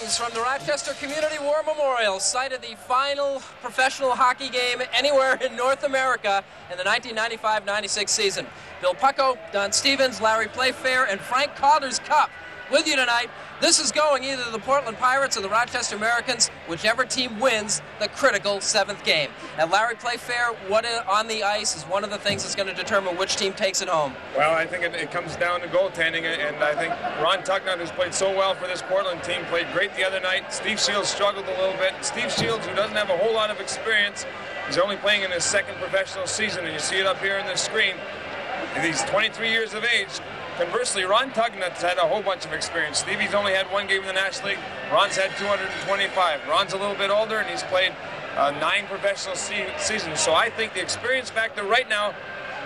Greetings from the Rochester Community War Memorial, site of the final professional hockey game anywhere in North America in the 1995-96 season. Bill Pucko, Don Stevens, Larry Playfair, and Frank Calder's Cup with you tonight. This is going either to the Portland Pirates or the Rochester Americans, whichever team wins the critical 7th game. And Larry Playfair, what on the ice is one of the things that's going to determine which team takes it home? Well, I think it comes down to goaltending, and I think Ron Tucknut, who's played so well for this Portland team, played great the other night. Steve Shields struggled a little bit. Steve Shields, who doesn't have a whole lot of experience, he's only playing in his 2nd professional season, and you see it up here on the screen. He's 23 years of age. Conversely, Ron Tugnut's had a whole bunch of experience. Stevie's only had 1 game in the National League. Ron's had 225. Ron's a little bit older, and he's played 9 professional seasons. So I think the experience factor right now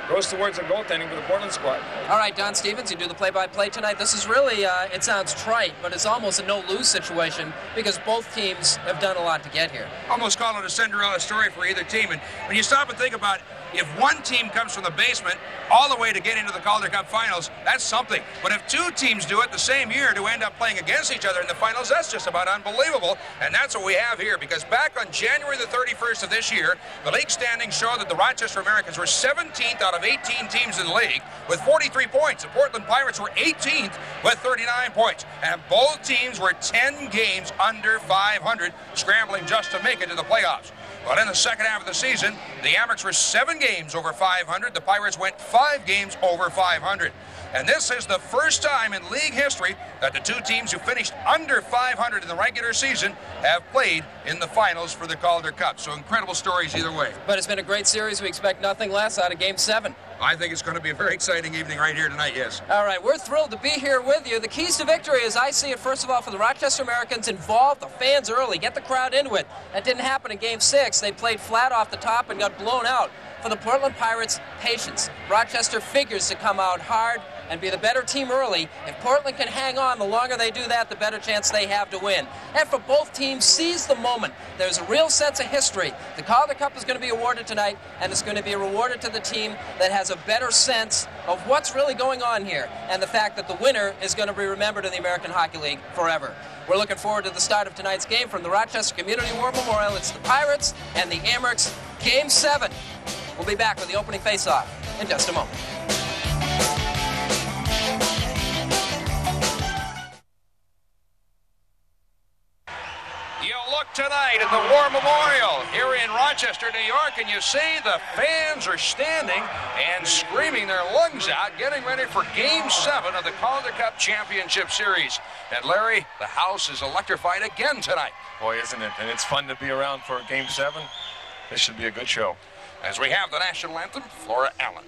goes towards the goaltending for the Portland squad. All right, Don Stevens, you do the play-by-play tonight. This is really, it sounds trite, but it's almost a no-lose situation because both teams have done a lot to get here. Almost call it a Cinderella story for either team. And when you stop and think about it, if one team comes from the basement all the way to get into the Calder Cup finals, that's something. But if 2 teams do it the same year to end up playing against each other in the finals, that's just about unbelievable. And that's what we have here, because back on January the 31st of this year, the league standings show that the Rochester Americans were 17th out of 18 teams in the league with 43 points. The Portland Pirates were 18th with 39 points. And both teams were 10 games under 500, scrambling just to make it to the playoffs. But in the second half of the season, the Amerks were 7 games over 500. The Pirates went 5 games over 500. And this is the first time in league history that the 2 teams who finished under 500 in the regular season have played in the finals for the Calder Cup. So incredible stories either way. But it's been a great series. We expect nothing less out of Game 7. I think it's going to be a very exciting evening right here tonight, yes. All right, we're thrilled to be here with you. The keys to victory, as I see it, first of all, for the Rochester Americans, involve the fans early, get the crowd into it. That didn't happen in Game 6. They played flat off the top and got blown out. For the Portland Pirates, patience. Rochester figures to come out hard and be the better team early. If Portland can hang on, the longer they do that, the better chance they have to win. And for both teams, seize the moment. There's a real sense of history. The Calder Cup is going to be awarded tonight, and it's going to be rewarded to the team that has a better sense of what's really going on here, and the fact that the winner is going to be remembered in the American Hockey League forever. We're looking forward to the start of tonight's game from the Rochester Community War Memorial. It's the Pirates and the Amerks, Game 7. We'll be back with the opening face-off in just a moment. Tonight at the War Memorial here in Rochester, New York, and you see the fans are standing and screaming their lungs out, getting ready for Game 7 of the Calder Cup Championship Series. And Larry, the house is electrified again tonight. Boy, isn't it? And it's fun to be around for Game 7. This should be a good show. As we have the national anthem, Flora Allen.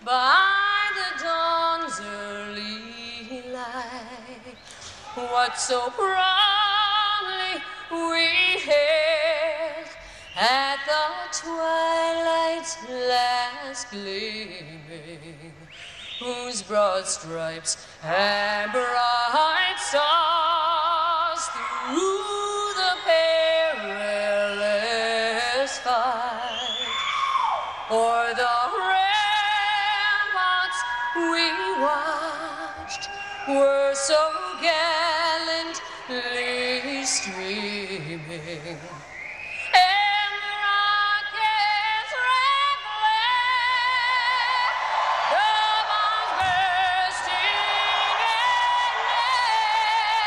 By the dawn's early light, what so proudly we hailed at the twilight's last gleaming, whose broad stripes and bright stars through the perilous fight, o'er the ramparts we watched were so gallantly streaming, and the rockets red glare, the bombs bursting in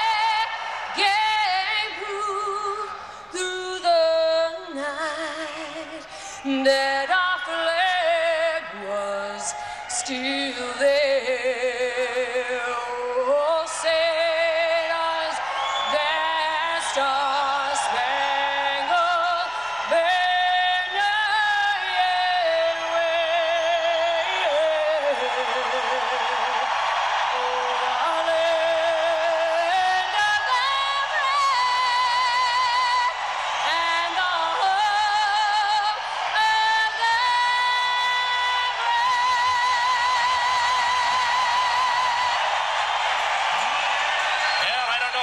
air, gave proof through the night that our flag was still there. Oh, sailors, their star-spangled banner yet wave. Oh, the land of the brave and the hope of the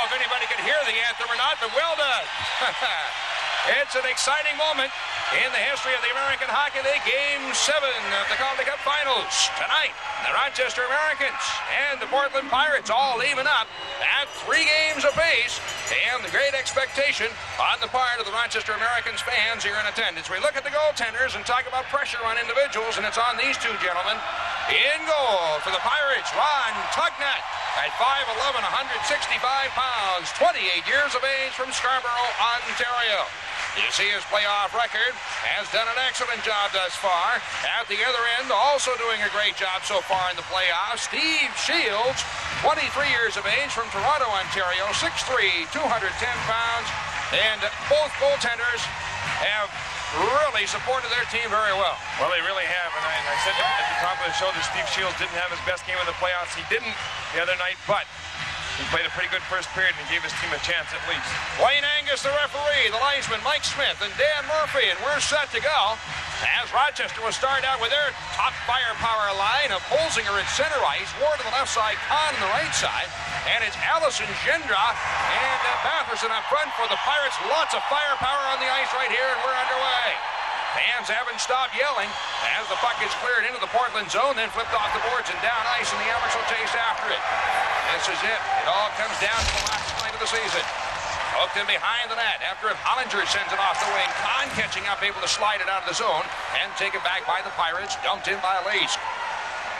Anybody can hear the anthem or not, but well done. It's an exciting moment in the history of the American Hockey League. Game 7 of the Calder Cup Finals. Tonight, the Rochester Americans and the Portland Pirates all even up at 3 games apiece, and the great expectation on the part of the Rochester Americans fans here in attendance. We look at the goaltenders and talk about pressure on individuals, and it's on these two gentlemen. In goal for the Pirates, Ron Tugnut at 5'11", 165 pounds, 28 years of age from Scarborough, Ontario. You see his playoff record, has done an excellent job thus far. At the other end, also doing a great job so far in the playoffs, Steve Shields, 23 years of age from Toronto, Ontario, 6'3", 210 pounds, and both goaltenders have really supported their team very well. Well, they really have, and I said at the top of the show that Steve Shields didn't have his best game in the playoffs. He didn't the other night, but he played a pretty good first period and gave his team a chance at least. Wayne Angus, the referee, the linesman, Mike Smith, and Dan Murphy, and we're set to go. As Rochester will start out with their top firepower line of Holzinger at center ice, Ward on the left side, Kahn on the right side, and it's Allison Gendra and Batherson up front for the Pirates. Lots of firepower on the ice right here, and we're underway. Fans haven't stopped yelling as the puck is cleared into the Portland zone, then flipped off the boards and down ice, and the Amerks will chase after it. This is it. It all comes down to the last night of the season. Hooked in behind the net after Hollinger sends it off the wing. Kahn catching up, able to slide it out of the zone and take it back by the Pirates. Dumped in by Leask.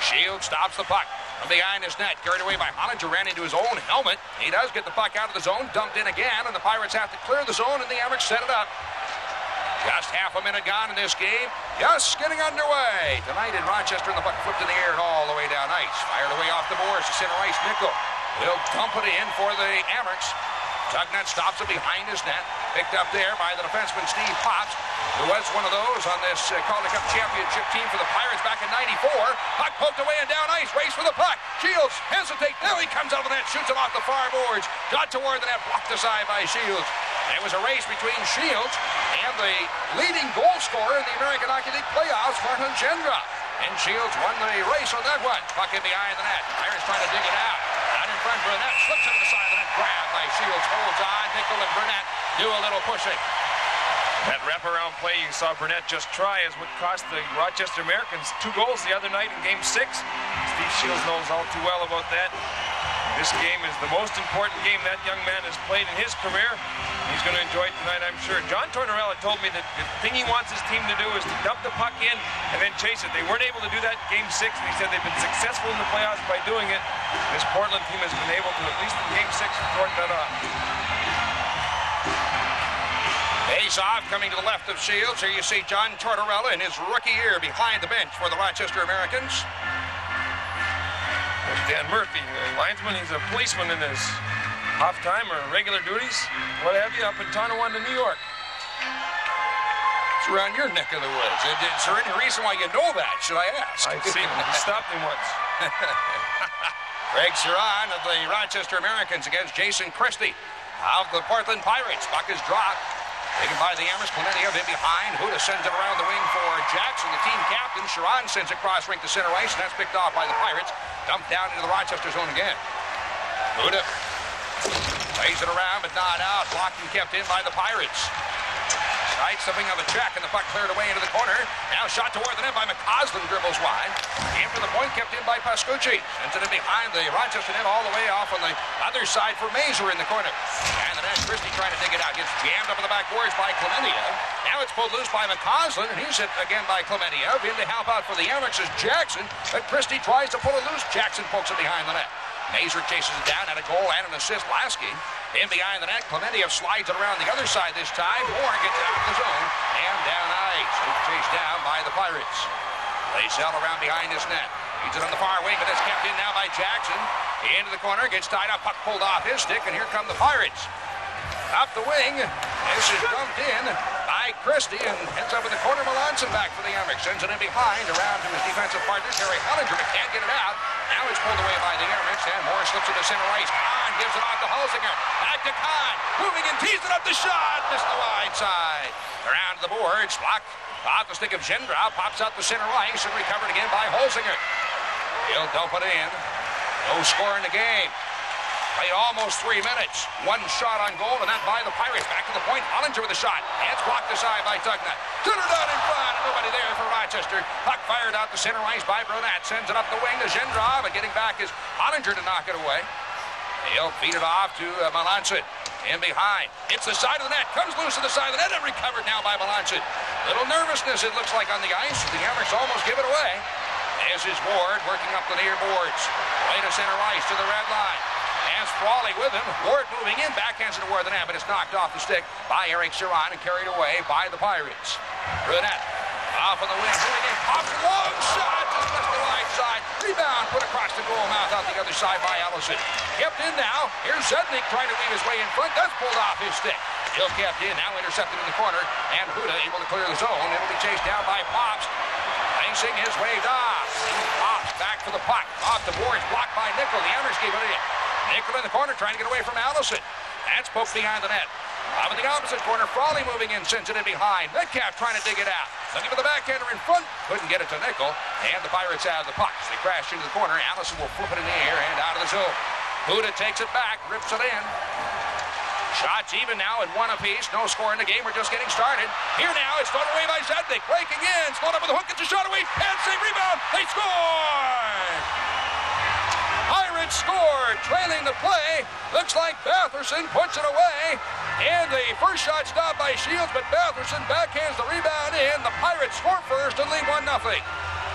Shields stops the puck from behind his net. Carried away by Hollinger, ran into his own helmet. He does get the puck out of the zone, dumped in again, and the Pirates have to clear the zone, and the Amerks set it up. Just half a minute gone in this game. Just getting underway. Tonight in Rochester, and the puck flipped in the air and all the way down ice. Fired away off the boards to center ice. Nickel will dump it in for the Amerks. Tugnut stops it behind his net. Picked up there by the defenseman Steve Potts, who was one of those on this Calder Cup championship team for the Pirates back in '94. Puck poked away and down ice. Race for the puck. Shields hesitates. Now he comes out of the net, shoots it off the far boards. Got toward the net, blocked aside by Shields. It was a race between Shields and the leading goal scorer in the American Hockey League playoffs, Martin Gendra. And Shields won the race on that one. Puck in behind the net. Pirates trying to dig it out. Out in front, Burnett slips into the side of the net. Grabbed by Shields. Holds on. Nickel and Burnett do a little pushing. That wraparound play you saw Burnett just try is what cost the Rochester Americans 2 goals the other night in Game 6. Steve Shields knows all too well about that. This game is the most important game that young man has played in his career. He's going to enjoy it tonight, I'm sure. John Tortorella told me that the thing he wants his team to do is to dump the puck in and then chase it. They weren't able to do that in Game 6, and he said they've been successful in the playoffs by doing it. This Portland team has been able to, at least in Game 6, sort that off. Face off coming to the left of Shields. Here you see John Tortorella in his rookie year behind the bench for the Rochester Americans. There's Dan Murphy, linesman. He's a policeman in his off time or regular duties, what have you, up in Tonawanda, New York. It's around your neck of the woods. Is there any reason why you know that, should I ask? I've seen him. He stopped him once. Greg Suron of the Rochester Americans against Jason Christie of the Portland Pirates. Puck is dropped. Taken by the Amerks. Clemente in behind. Huda sends it around the wing for Jackson, the team captain. Suron sends it cross rink to center ice, and that's picked off by the Pirates. Dumped down into the Rochester zone again. Huda plays it around, but not out. Blocked and kept in by the Pirates. Side something of a check, and the puck cleared away into the corner. Now shot toward the net by McCausland, dribbles wide. In for the point, kept in by Pascucci. Sends it in behind the Rochester net all the way off on the other side for Mazur in the corner. And the net, Christie trying to dig it out. Gets jammed up in the backboards by Clementiev. Now it's pulled loose by McCausland, and he's hit again by Clementiev. In to help out for the Amerks is Jackson, but Christie tries to pull it loose. Jackson pokes it behind the net. Mazur chases it down, had a goal and an assist last game. In behind the net, Clementiev slides it around the other side this time. Moore gets it out of the zone and down ice. It's chased down by the Pirates. They sell around behind his net. He's it on the far wing, but it's kept in now by Jackson. Into the corner, gets tied up, puck pulled off his stick, and here come the Pirates. Up the wing, this is dumped in by Christie, and heads up in the corner. Melanson back for the Amerks. Sends it in behind, around to his defensive partner, Terry Hollinger, but can't get it out. Now it's pulled away by the Amerks, and Moore slips into center ice. Kahn gives it off to Holzinger. Back to Kahn, moving and tees it up the shot. Missed the wide side. Around to the boards, blocked off the stick of Gendra. Pops out the center ice, and recovered again by Holzinger. He'll dump it in. No score in the game. Played almost 3 minutes. One shot on goal, and that by the Pirates. Back to the point. Hollinger with a shot. And it's blocked aside by Tugnut. Turned out in front, and nobody there for Rochester. Puck fired out to center ice by Burnett. Sends it up the wing to Gendra, but getting back is Hollinger to knock it away. He'll feed it off to Melanson. In behind. Hits the side of the net. Comes loose to the side of the net and recovered now by Melanson. Little nervousness, it looks like, on the ice. The Amerks almost give it away. As is Ward working up the near boards. Way to center ice to the red line. As Frawley with him. Ward moving in. Backhands it toward the net, but it's knocked off the stick by Eric Chiron and carried away by the Pirates. Brunette off on the wing. Moving in. Pops long shot. Just missed the right side. Rebound put across the goal mouth out the other side by Allison. Kept in now. Here's Zednik trying to weave his way in front. That's pulled off his stick. Still kept in. Now intercepted in the corner. And Huda able to clear the zone. It'll be chased down by Pops. Facing his way down. Pops back for the puck. Off the boards. Blocked by Nickel. The Amerks keep it in. Nickel in the corner trying to get away from Allison. That's poked behind the net. Up in the opposite corner, Frawley moving in, sends it in behind. Metcalf trying to dig it out. Looking for the backhander in front. Couldn't get it to Nickel. And the Pirates have the puck. They crash into the corner. Allison will flip it in the air and out of the zone. Huda takes it back, rips it in. Shots even now at one apiece. No score in the game. We're just getting started. Here now, it's thrown away by Zednik. Breaking in. Slowed up with the hook. Gets a shot away. Pad save. Rebound. They score! Pirates scored, trailing the play. Looks like Batherson puts it away. And the first shot stopped by Shields, but Batherson backhands the rebound in. The Pirates score first and lead 1-0.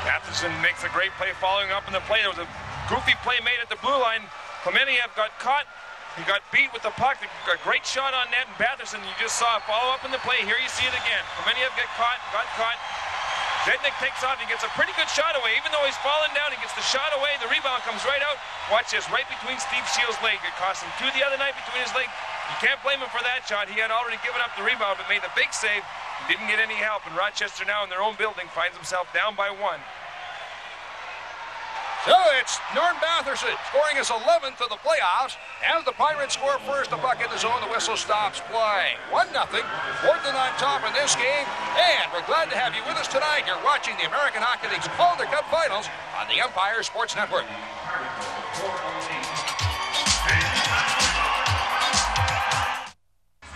Batherson makes a great play following up in the play. There was a goofy play made at the blue line. Klementiev got caught. He got beat with the puck. A great shot on net, and Batherson, you just saw a follow up in the play. Here you see it again. Klementiev got caught. Zednik takes off. He gets a pretty good shot away. Even though he's fallen down, he gets the shot away. The rebound comes right out. Watch this, right between Steve Shields' leg. It cost him 2 the other night between his leg. You can't blame him for that shot. He had already given up the rebound, but made the big save. He didn't get any help. And Rochester now in their own building finds himself down by 1. So it's Norm Batherson scoring his 11th of the playoffs. As the Pirates score first, the puck in the zone, the whistle stops play. 1-0. Portland on top in this game. And we're glad to have you with us tonight. You're watching the American Hockey League's Calder Cup Finals on the Empire Sports Network.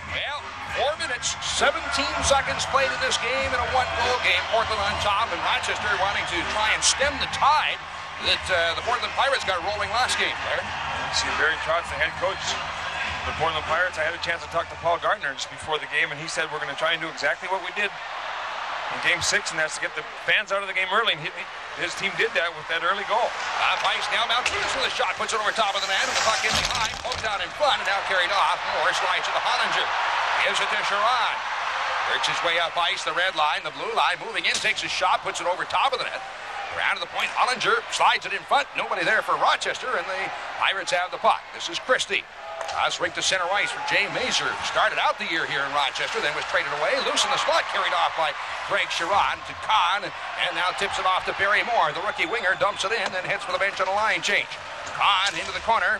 Well, 4 minutes, 17 seconds played in this game in a 1-goal game. Portland on top and Rochester wanting to try and stem the tide that the Portland Pirates got rolling last game, Blair. See Barry Trotz, the head coach of the Portland Pirates. I had a chance to talk to Paul Gardner just before the game, and he said we're going to try and do exactly what we did in Game 6, and that's to get the fans out of the game early. And his team did that with that early goal. Ice now. Maltrunas with a shot, puts it over top of the net, and the puck in behind, poked down in front, and now carried off. Moore slides to the Hollinger. Gives it to Chiron. Works his way up ice, the red line, the blue line, moving in, takes a shot, puts it over top of the net. Around to the point, Hollinger slides it in front. Nobody there for Rochester, and the Pirates have the puck. This is Christie. Rink to center ice for Jay Mazur. Started out the year here in Rochester, then was traded away. Loose in the slot, carried off by Greg Chiron to Kahn, and now tips it off to Barry Moore. The rookie winger dumps it in, then hits for the bench on a line change. Kahn into the corner,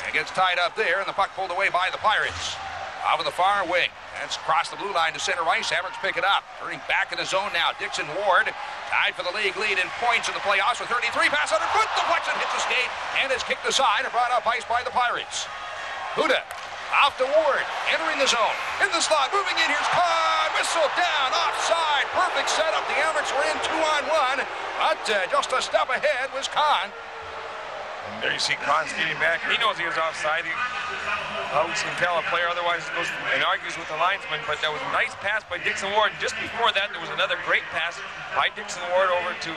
and gets tied up there, and the puck pulled away by the Pirates. Out of the far wing. That's across the blue line to center ice. Amerks pick it up. Turning back in the zone now. Dixon Ward tied for the league lead in points in the playoffs with 33. Pass under foot. Deflection hits the skate and is kicked aside and brought up ice by the Pirates. Huda off to Ward. Entering the zone. In the slot. Moving in. Here's Kahn. Whistle down. Offside. Perfect setup. The Amerks were in 2-on-1. But just a step ahead was Kahn. And there you see Kahn skating back. He knows he was offside. He always can tell a player, otherwise goes and argues with the linesman. But that was a nice pass by Dixon Ward. Just before that, there was another great pass by Dixon Ward over to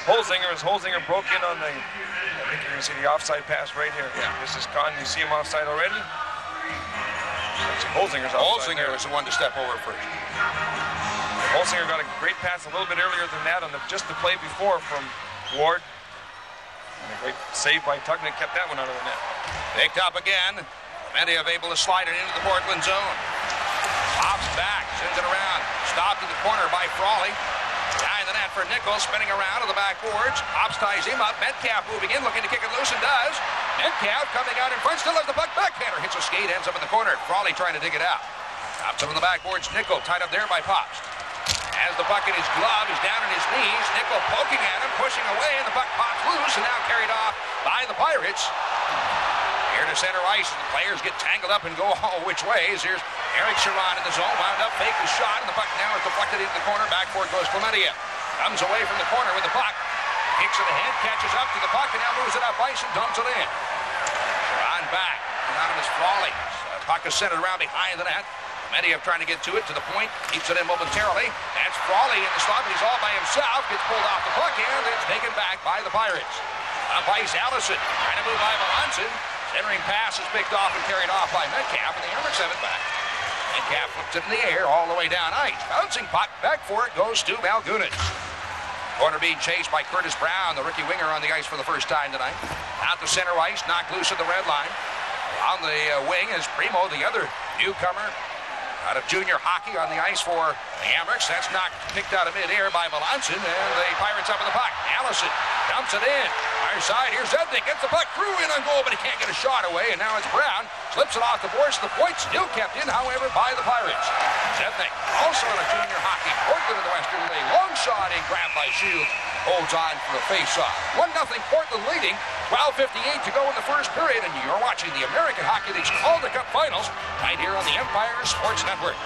Holzinger. As Holzinger broke in on the, I think you're going to see the offside pass right here. Yeah. This is Kahn. You see him offside already? Holzinger's offside. Holzinger was the one to step over first. Holzinger got a great pass a little bit earlier than that on just the play before from Ward. And a great save by Tugnick kept that one out of the net. Picked up again. Klementiev able to slide it into the Portland zone. Pops back, sends it around. Stopped in the corner by Frawley. Behind the net for Nichols, spinning around to the backboards. Pops ties him up. Metcalf moving in, looking to kick it loose, and does. Metcalf coming out in front, still has the puck. Backhander hits a skate, ends up in the corner. Frawley trying to dig it out. Pops up on the backboards. Nichols tied up there by Pops. As the puck in his glove, he's down on his knees. Nickel poking at him, pushing away, and the puck pops loose, and now carried off by the Pirates. Here to center ice, the players get tangled up and go all which ways. Here's Eric Chiron in the zone, wound up, fake the shot, and the puck now is deflected into the corner. Back for it goes Klementiev. Comes away from the corner with the puck. Kicks it ahead, catches up to the puck, and now moves it up ice and dumps it in. Chiron back. Anonymous Frawley. Puck is centered around behind the net. Medvedev trying to get to it, to the point. Keeps it in momentarily. That's Frawley in the slot, but he's all by himself. Gets pulled off the puck, and it's taken back by the Pirates. Up ice, Allison trying to move by Melanson. Centering pass is picked off and carried off by Metcalf, and the Amerks have it back. Metcalf flips it in the air all the way down ice. Bouncing puck, back for it goes to Malgunas. Corner being chased by Curtis Brown, the rookie winger on the ice for the first time tonight. Out to center ice, knocked loose at the red line. On the wing is Primo, the other newcomer out of junior hockey on the ice for the Amerks. That's knocked, picked out of midair by Melanson, and the Pirates up in the puck. Allison dumps it in. Far side, here's Zednik, gets the puck through in on goal, but he can't get a shot away, and now it's Brown. Slips it off the boards. The point still kept in, however, by the Pirates. Zednik, also in a junior hockey, Portland in the Western League. Long shot in, grabbed by Shields. Holds on for the face-off. 1-0 Portland leading. 12:58 to go in the first period, and you're watching the American Hockey League's Calder Cup Finals right here on the Empire Sports Network.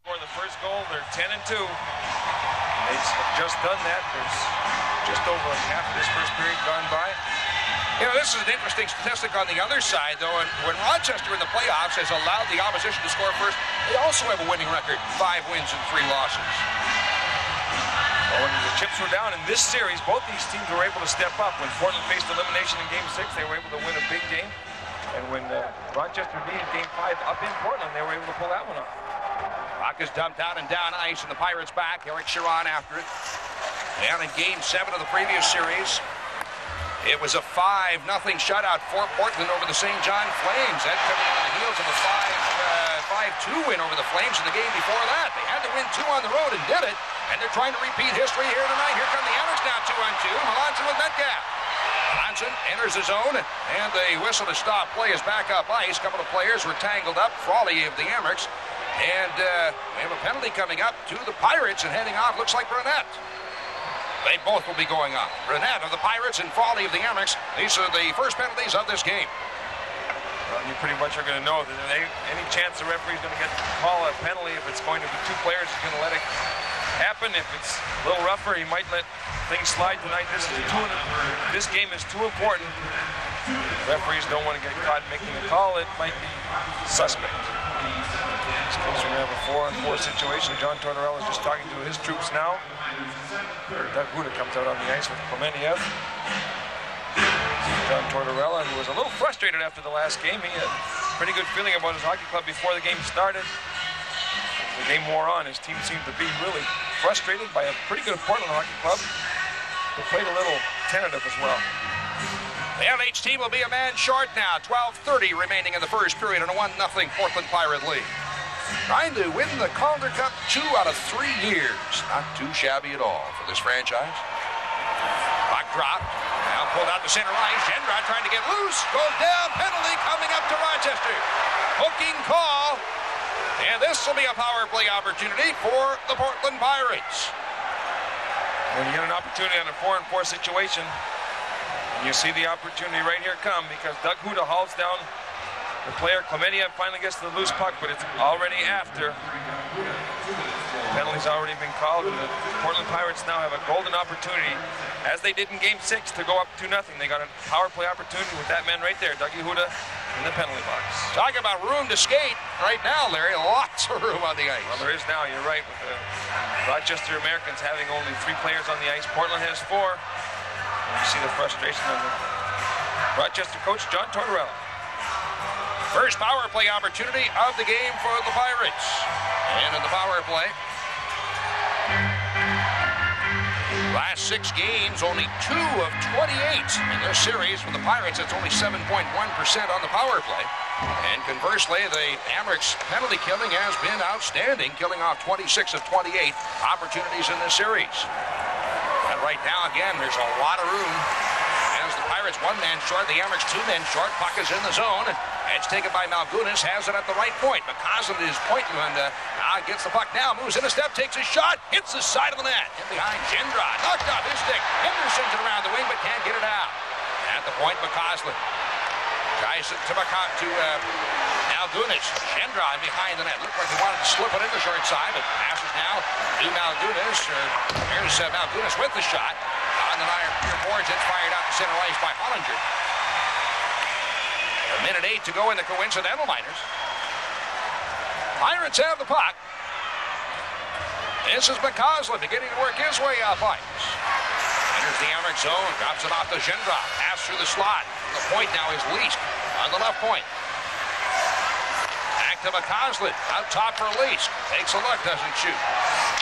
For the first goal, they're 10-2. They've just done that. There's just over half of this first period gone by. You know, this is an interesting statistic on the other side, though. And when Rochester in the playoffs has allowed the opposition to score first, they also have a winning record, 5 wins and 3 losses. Well, when the chips were down in this series, both these teams were able to step up. When Portland faced elimination in Game 6, they were able to win a big game. And when Rochester needed Game 5 up in Portland, they were able to pull that one off. Puck is dumped out and down ice, and the Pirates back. Eric Chiron after it. And in Game 7 of the previous series, it was a 5-0 shutout for Portland over the St. John Flames. That coming on the heels of a 5-2 win over the Flames in the game before that. They had to win 2 on the road and did it. And they're trying to repeat history here tonight. Here come the Amerks now 2-on-2. Melanson with Metcalf. Melanson enters the zone, and the whistle to stop play is back up ice. A couple of players were tangled up. Frawley of the Amerks. And we have a penalty coming up to the Pirates, and heading off looks like Burnett. They both will be going up. Burnett of the Pirates and Frawley of the Amerks. These are the first penalties of this game. Well, you pretty much are going to know that any chance the referee's going to get to call a penalty, if it's going to be 2 players, he's going to let it happen. If it's a little rougher, he might let things slide tonight. This game is too important. Referees don't want to get caught making a call. It might be suspect. In this case, we're going to have a 4-on-4 situation. John Tortorella is just talking to his troops now. Doug Huda comes out on the ice with Clementiev. John Tortorella, who was a little frustrated after the last game. He had a pretty good feeling about his hockey club before the game started. As the game wore on, his team seemed to be really frustrated by a pretty good Portland hockey club. They played a little tentative as well. The LH team will be a man short now. 12:30 remaining in the first period in a 1-0 Portland Pirate lead. Trying to win the Calder Cup 2 out of 3 years. Not too shabby at all for this franchise. Puck dropped. Now pulled out to center ice. Gendron trying to get loose. Goes down. Penalty coming up to Rochester. Hooking call. And this will be a power play opportunity for the Portland Pirates. When you get an opportunity on a 4-on-4 situation, you see the opportunity right here come, because Doug Huda hauls down the player. Clementiev finally gets the loose puck, but it's already after. The penalty's already been called, and the Portland Pirates now have a golden opportunity, as they did in Game 6, to go up 2-0. They got a power play opportunity with that man right there, Dougie Huda, in the penalty box. Talking about room to skate right now, Larry. Lots of room on the ice. Well, there is now. You're right. With the Rochester Americans having only 3 players on the ice, Portland has 4. And you see the frustration on the Rochester coach, John Tortorella. First power play opportunity of the game for the Pirates. And in the power play, last 6 games, only 2 of 28 in this series. For the Pirates, it's only 7.1% on the power play. And conversely, the Amerks penalty killing has been outstanding, killing off 26 of 28 opportunities in this series. And right now, again, there's a lot of room. As the Pirates 1 man short, the Amerks 2 men short. Puck is in the zone. It's taken by Malgunas, has it at the right point. McCausland is pointing, and gets the puck now, moves in a step, takes a shot, hits the side of the net. In behind Gendron, knocked off his stick. Henderson's it around the wing, but can't get it out. At the point, McCausland tries to Maldunas, Shendra behind the net. Looked like he wanted to slip it in the short side, but passes now to Maldunas. Here's Maldunas with the shot. On the near boards, it's fired out to center ice by Hollinger. A minute 8 to go in the coincidental minors. Pirates have the puck. This is McCausland beginning to work his way up ice. Enters the Emmerich zone, drops it off to Shendra. Pass through the slot. The point now is Leask on the left point. Back to McCausland. Out top for Leask. Takes a look, doesn't shoot.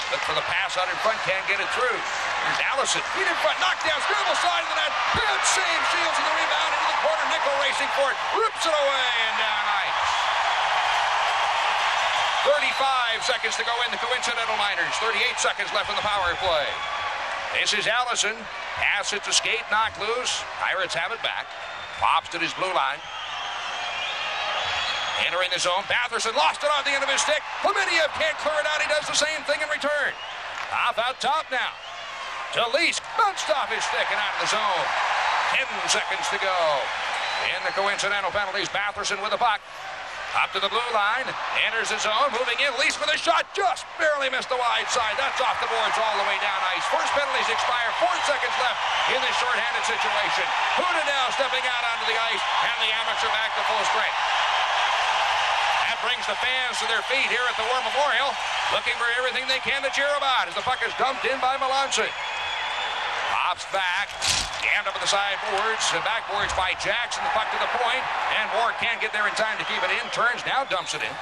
Look for the pass out in front, can't get it through. Here's Allison. Feet in front, knockdown, dribble side of the net. Good save, Shields in the rebound into the corner. Nickel racing for it. Rips it away and down ice. 35 seconds to go in the coincidental minors. 38 seconds left in the power play. This is Allison. Pass it to skate, knocked loose. Pirates have it back. Pops to his blue line. Entering the zone. Batherson lost it on the end of his stick. Chlamydiev can't clear it out. He does the same thing in return. Off out top now. To Leask. Bounced off his stick and out of the zone. 10 seconds to go. In the coincidental penalties, Batherson with the puck. Up to the blue line, enters the zone, moving in, Leask with a shot, just barely missed the wide side. That's off the boards all the way down ice. First penalties expire, 4 seconds left in this shorthanded situation. Huda now stepping out onto the ice, and the Amex are back to full strength. That brings the fans to their feet here at the War Memorial, looking for everything they can to cheer about as the puck is dumped in by Melanson. Pops back, jammed up on the sideboards, backboards by Jackson, the puck to the point, and Moore can't get there in time to keep it in, turns, now dumps it in.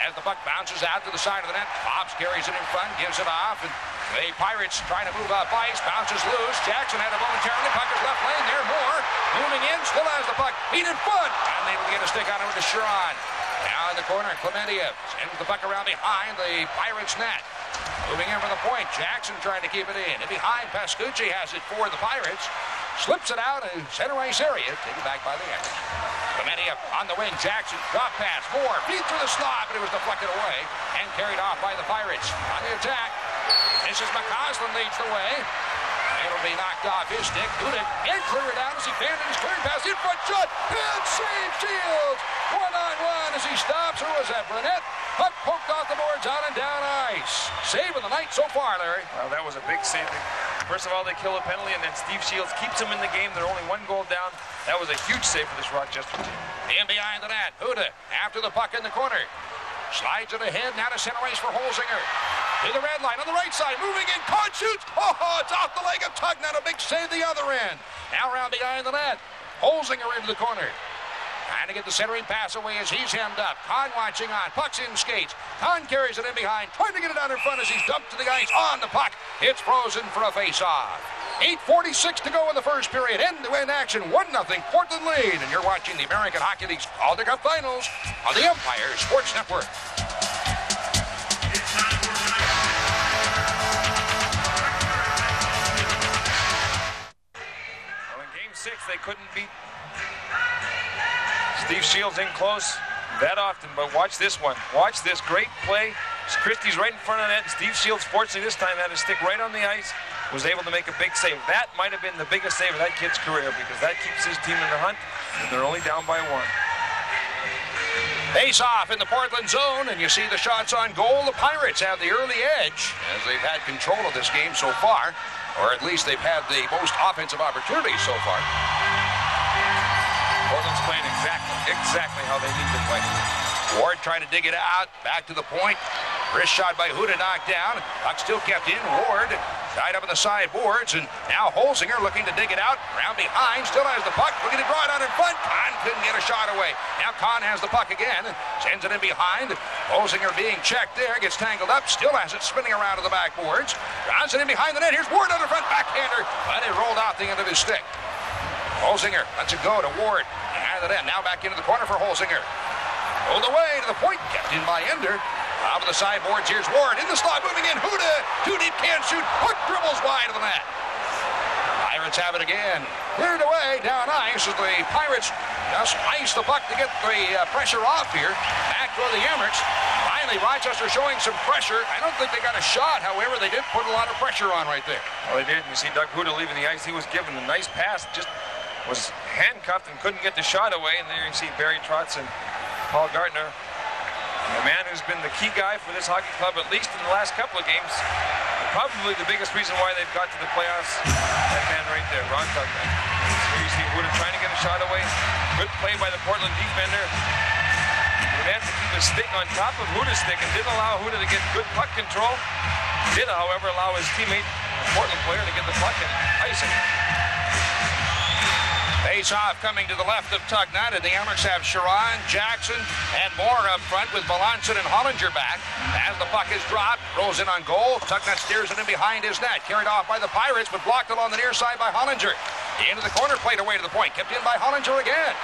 As the puck bounces out to the side of the net, Pops carries it in front, gives it off, and the Pirates trying to move up ice, bounces loose, Jackson had it momentarily, puck is left lane there, Moore moving in, still has the puck, feet in front, and able to get a stick on it with the Chiron. Now in the corner, Chlamydiev sends the puck around behind the Pirates net. Moving in for the point, Jackson trying to keep it in. And behind, Pascucci has it for the Pirates. Slips it out in center ice area. Taken back by the Emmerich. Chlamydiev on the wing, Jackson, drop pass, Moore, feed through the slot, but it was deflected away and carried off by the Pirates. On the attack, this is McCausland leads the way. It'll be knocked off his stick. Huda can't clear it out as he fanned his clearing pass. In front shot. And save Shields. 1-on-1 as he stops. Who was that, Burnett? Puck poked off the boards out and down ice. Save of the night so far, Larry. Well, that was a big save. First of all, they kill a penalty, and then Steve Shields keeps them in the game. They're only 1 goal down. That was a huge save for this Rochester team. In behind the net. Huda after the puck in the corner. Slides it ahead. Now to center ice for Holzinger. To the red line on the right side, moving in, Kahn shoots, it's off the leg of Tugnutt, a big save the other end. Now around behind the net, Holzinger into the corner. Trying to get the centering pass away as he's hemmed up. Kahn watching on, puck's in skates. Kahn carries it in behind, trying to get it out in front as he's dumped to the ice on the puck. It's frozen for a face-off. 8:46 to go in the first period. End-to-end action, 1-0 Portland lead. And you're watching the American Hockey League's Calder Cup Finals on the Empire Sports Network. They couldn't beat Steve Shields in close that often, but watch this one. Watch this great play. Christie's right in front of the net. Steve Shields, fortunately this time, had his stick right on the ice, was able to make a big save. That might have been the biggest save of that kid's career because that keeps his team in the hunt, and they're only down by 1. Face off in the Portland zone, and you see the shots on goal. The Pirates have the early edge as they've had control of this game so far. Or at least they've had the most offensive opportunities so far. Portland's playing exactly how they need to play. Ward trying to dig it out, back to the point. Wrist shot by Huda knocked down. Puck still kept in. Ward tied up in the sideboards, and now Holzinger looking to dig it out. Round behind, still has the puck, looking to draw it out in front. Kahn couldn't get a shot away. Now Kahn has the puck again, sends it in behind. Holzinger being checked there, gets tangled up, still has it spinning around to the backboards. Drives it in behind the net. Here's Ward on the front backhander, but it rolled out the end of his stick. Holzinger lets it go to Ward. Behind the net, now back into the corner for Holzinger. Pulled away to the point, kept in by Ender. Out of the sideboards, here's Ward in the slot, moving in. Huda, too deep, can't shoot. Puck dribbles wide of the net. Pirates have it again. Cleared away down ice as the Pirates just ice the puck to get the pressure off here. Back to the Emmerichs. Finally, Rochester showing some pressure. I don't think they got a shot. However, they did put a lot of pressure on right there. Well, they did. You see Doug Huda leaving the ice. He was given a nice pass, just was handcuffed and couldn't get the shot away. And there you see Barry Trotz and Paul Gartner, the man who's been the key guy for this hockey club, at least in the last couple of games. Probably the biggest reason why they've got to the playoffs. That man right there, Ron Tugman. Here you see Huda trying to get a shot away. Good play by the Portland defender. He managed to keep his stick on top of Huda's stick and didn't allow Huda to get good puck control. Did, however, allow his teammate, the Portland player, to get the puck and ice it. Face-off coming to the left of Tugnutt, and the Amerks have Sharon, Jackson, and Moore up front with Melanson and Hollinger back. As the puck is dropped, rolls in on goal. Tugnutt steers it in behind his net. Carried off by the Pirates, but blocked along the near side by Hollinger. Into the corner, played away to the point. Kept in by Hollinger again.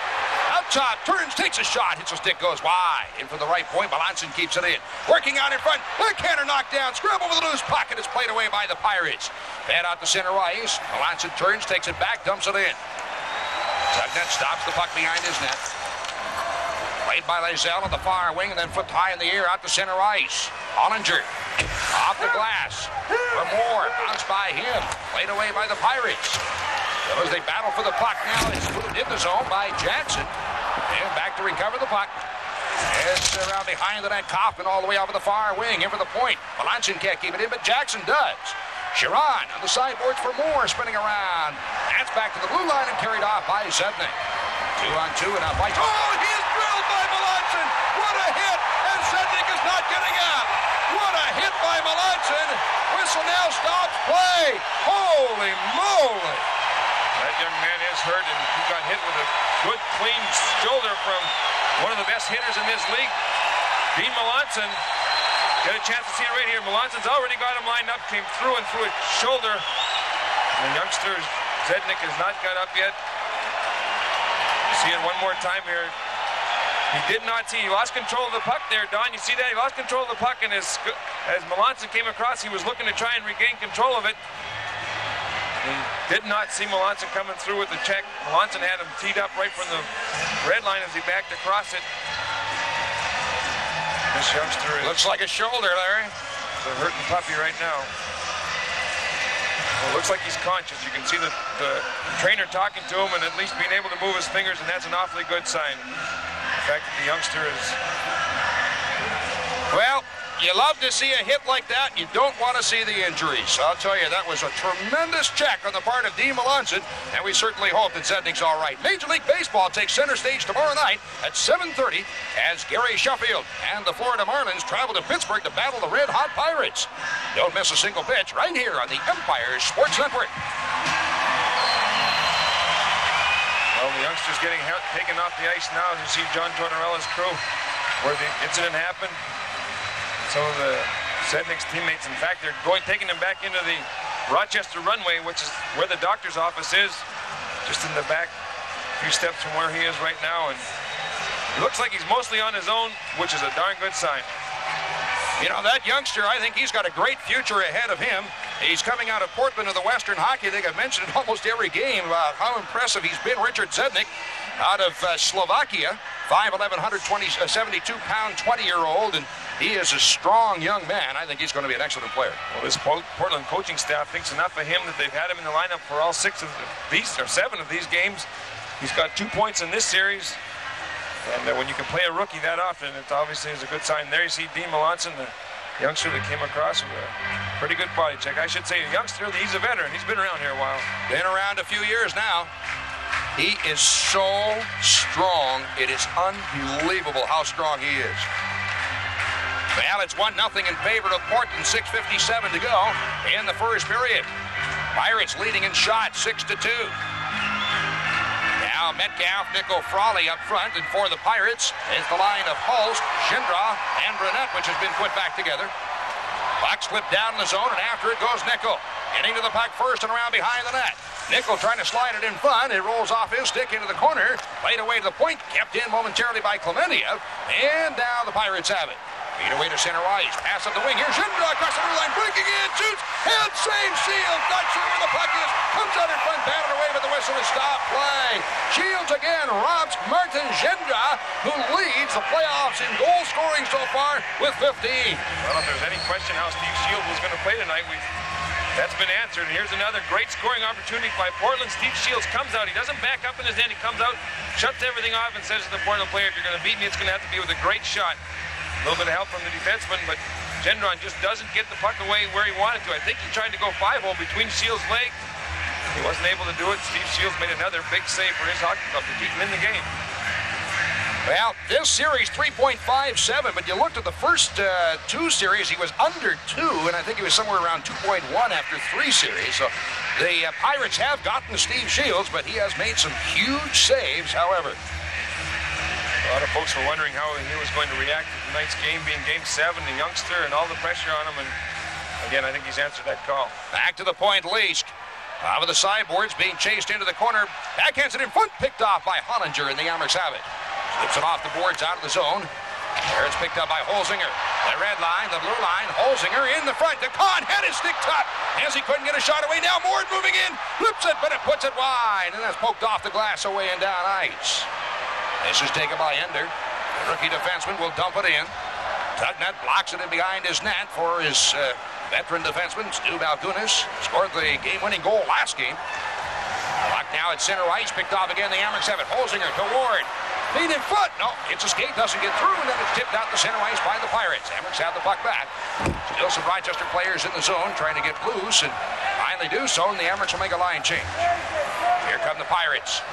Up top, turns, takes a shot. Hits a stick, goes wide. In for the right point, Melanson keeps it in. Working out in front. Canner knocked down. Scramble with a loose puck, and it's played away by the Pirates. Fed out to center ice. Melanson turns, takes it back, dumps it in. Tugnutt stops the puck behind his net. Played by Lazelle on the far wing and then flipped high in the air out to center ice. Hollinger off the glass for Moore. Bounced by him. Played away by the Pirates. So as they battle for the puck now, it's moved in the zone by Jackson. And back to recover the puck. It's around behind the net. Kaufman all the way over the far wing. In for the point. Melanson can't keep it in, but Jackson does. Sharon on the sideboards for Moore, spinning around. That's back to the blue line and carried off by Zednik. 2-on-2 and out by... Oh, he is drilled by Melanson. What a hit, and Zednik is not getting out. What a hit by Melanson. Whistle now stops play. Holy moly. That young man is hurt, and he got hit with a good, clean shoulder from one of the best hitters in this league, Dean Melanson. Get a chance to see it right here. Melanson's already got him lined up, came through and through a shoulder. The youngster Zednik has not got up yet. See it one more time here. He did not see, he lost control of the puck there, Don. You see that? He lost control of the puck, and as Melanson came across, he was looking to try and regain control of it. He did not see Melanson coming through with the check. Melanson had him teed up right from the red line as he backed across it. This youngster looks like a shoulder, Larry. It's a hurting puppy right now. Well, it looks like he's conscious. You can see the trainer talking to him and at least being able to move his fingers, and that's an awfully good sign. The fact that the youngster is... Well, you love to see a hit like that. You don't want to see the injuries. I'll tell you, that was a tremendous check on the part of Dean Melanson, and we certainly hope that Zednik's all right. Major League Baseball takes center stage tomorrow night at 7:30 as Gary Sheffield and the Florida Marlins travel to Pittsburgh to battle the Red Hot Pirates. Don't miss a single pitch right here on the Empire Sports Network. Well, the youngster's getting taken off the ice now as you see John Tortorella's crew where the incident happened. Some of the Zednik's teammates, in fact, they're taking him back into the Rochester runway, which is where the doctor's office is, just in the back, a few steps from where he is right now. And it looks like he's mostly on his own, which is a darn good sign. You know, that youngster, I think he's got a great future ahead of him. He's coming out of Portland of the Western Hockey League. I've mentioned in almost every game about how impressive he's been. Richard Zednik out of Slovakia, 5'11", 72-pound, 20-year-old, and he is a strong young man. I think he's going to be an excellent player. Well, this Portland coaching staff thinks enough of him that they've had him in the lineup for all 7 of these games. He's got 2 points in this series. And when you can play a rookie that often, it obviously is a good sign. There you see Dean Melanson, the youngster that came across with a pretty good body check. I should say a youngster, he's a veteran. He's been around here a while. Been around a few years now. He is so strong. It is unbelievable how strong he is. Well, it's 1-0 in favor of Portland, 6:57 to go in the first period. Pirates leading in shots, 6-2. Now Metcalf, Nico, Frawley up front, and for the Pirates is the line of Hulst, Schindra, and Brunette, which has been put back together. Puck slipped down in the zone, and after it goes Nico. Getting to the puck first and around behind the net. Nico trying to slide it in front. It rolls off his stick into the corner. Played away to the point, kept in momentarily by Clementia, and now the Pirates have it. Feed away to center ice. Pass up the wing. Here's Schindra across the blue line. Breaking in. Shoots. Head save. Shields. Not sure where the puck is. Comes out in front. Batted away, but the whistle is stop play. Shields again robs Martin Schindra, who leads the playoffs in goal scoring so far with 15. Well, if there's any question how Steve Shields was going to play tonight, That's been answered. And here's another great scoring opportunity by Portland. Steve Shields comes out. He doesn't back up in his end. He comes out, shuts everything off, and says to the Portland player, if you're going to beat me, it's going to have to be with a great shot. A little bit of help from the defenseman, but Gendron just doesn't get the puck away where he wanted to. I think he tried to go 5-0 between Shields' legs. He wasn't able to do it. Steve Shields made another big save for his hockey club to keep him in the game. Well, this series 3.57, but you looked at the first 2 series, he was under 2, and I think he was somewhere around 2.1 after 3 series. So the Pirates have gotten to Steve Shields, but he has made some huge saves, however. A lot of folks were wondering how he was going to react to tonight's game being Game 7, the youngster, and all the pressure on him. And again, I think he's answered that call. Back to the point, Leask. With the sideboards, being chased into the corner. Backhands it in front, picked off by Hollinger, and the Amherst have it. Slips it off the boards out of the zone. There it's picked up by Holzinger. The red line, the blue line, Holzinger in the front. The Kahn had his stick top as he couldn't get a shot away. Now Moore moving in, flips it, but it puts it wide, and that's poked off the glass away and down ice. This is taken by Ender. The rookie defenseman will dump it in. Tugnut blocks it in behind his net for his veteran defenseman, Stu Balkunas. Scored the game-winning goal last game. Puck now at center ice, picked off again. The Amherst have it. Holzinger to Ward. Feet in foot. No, it's a skate, doesn't get through, and then it's tipped out to center ice by the Pirates. Amherst have the puck back. Still some Rochester players in the zone trying to get loose, and finally do so, and the Amherst will make a line change. Here come the Pirates.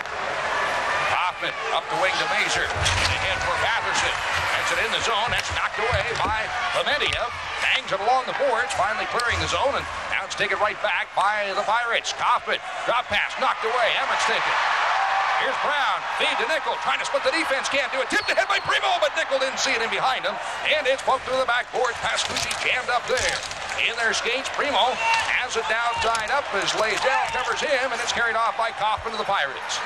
Kaufman up the wing to Mazur. Ahead for Batherson. That's it in the zone. That's knocked away by Clementiev. Bangs it along the boards, finally clearing the zone, and now it's taken right back by the Pirates. Kaufman, drop pass, knocked away. Emmett's taken. Here's Brown, feed to Nickel, trying to split the defense, can't do it. Tipped ahead by Primo, but Nickel didn't see it in behind him. And it's poked through the backboard. Pascucci jammed up there. In their skates, Primo has it down, tied up as Lazel covers him, and it's carried off by Kaufman to the Pirates.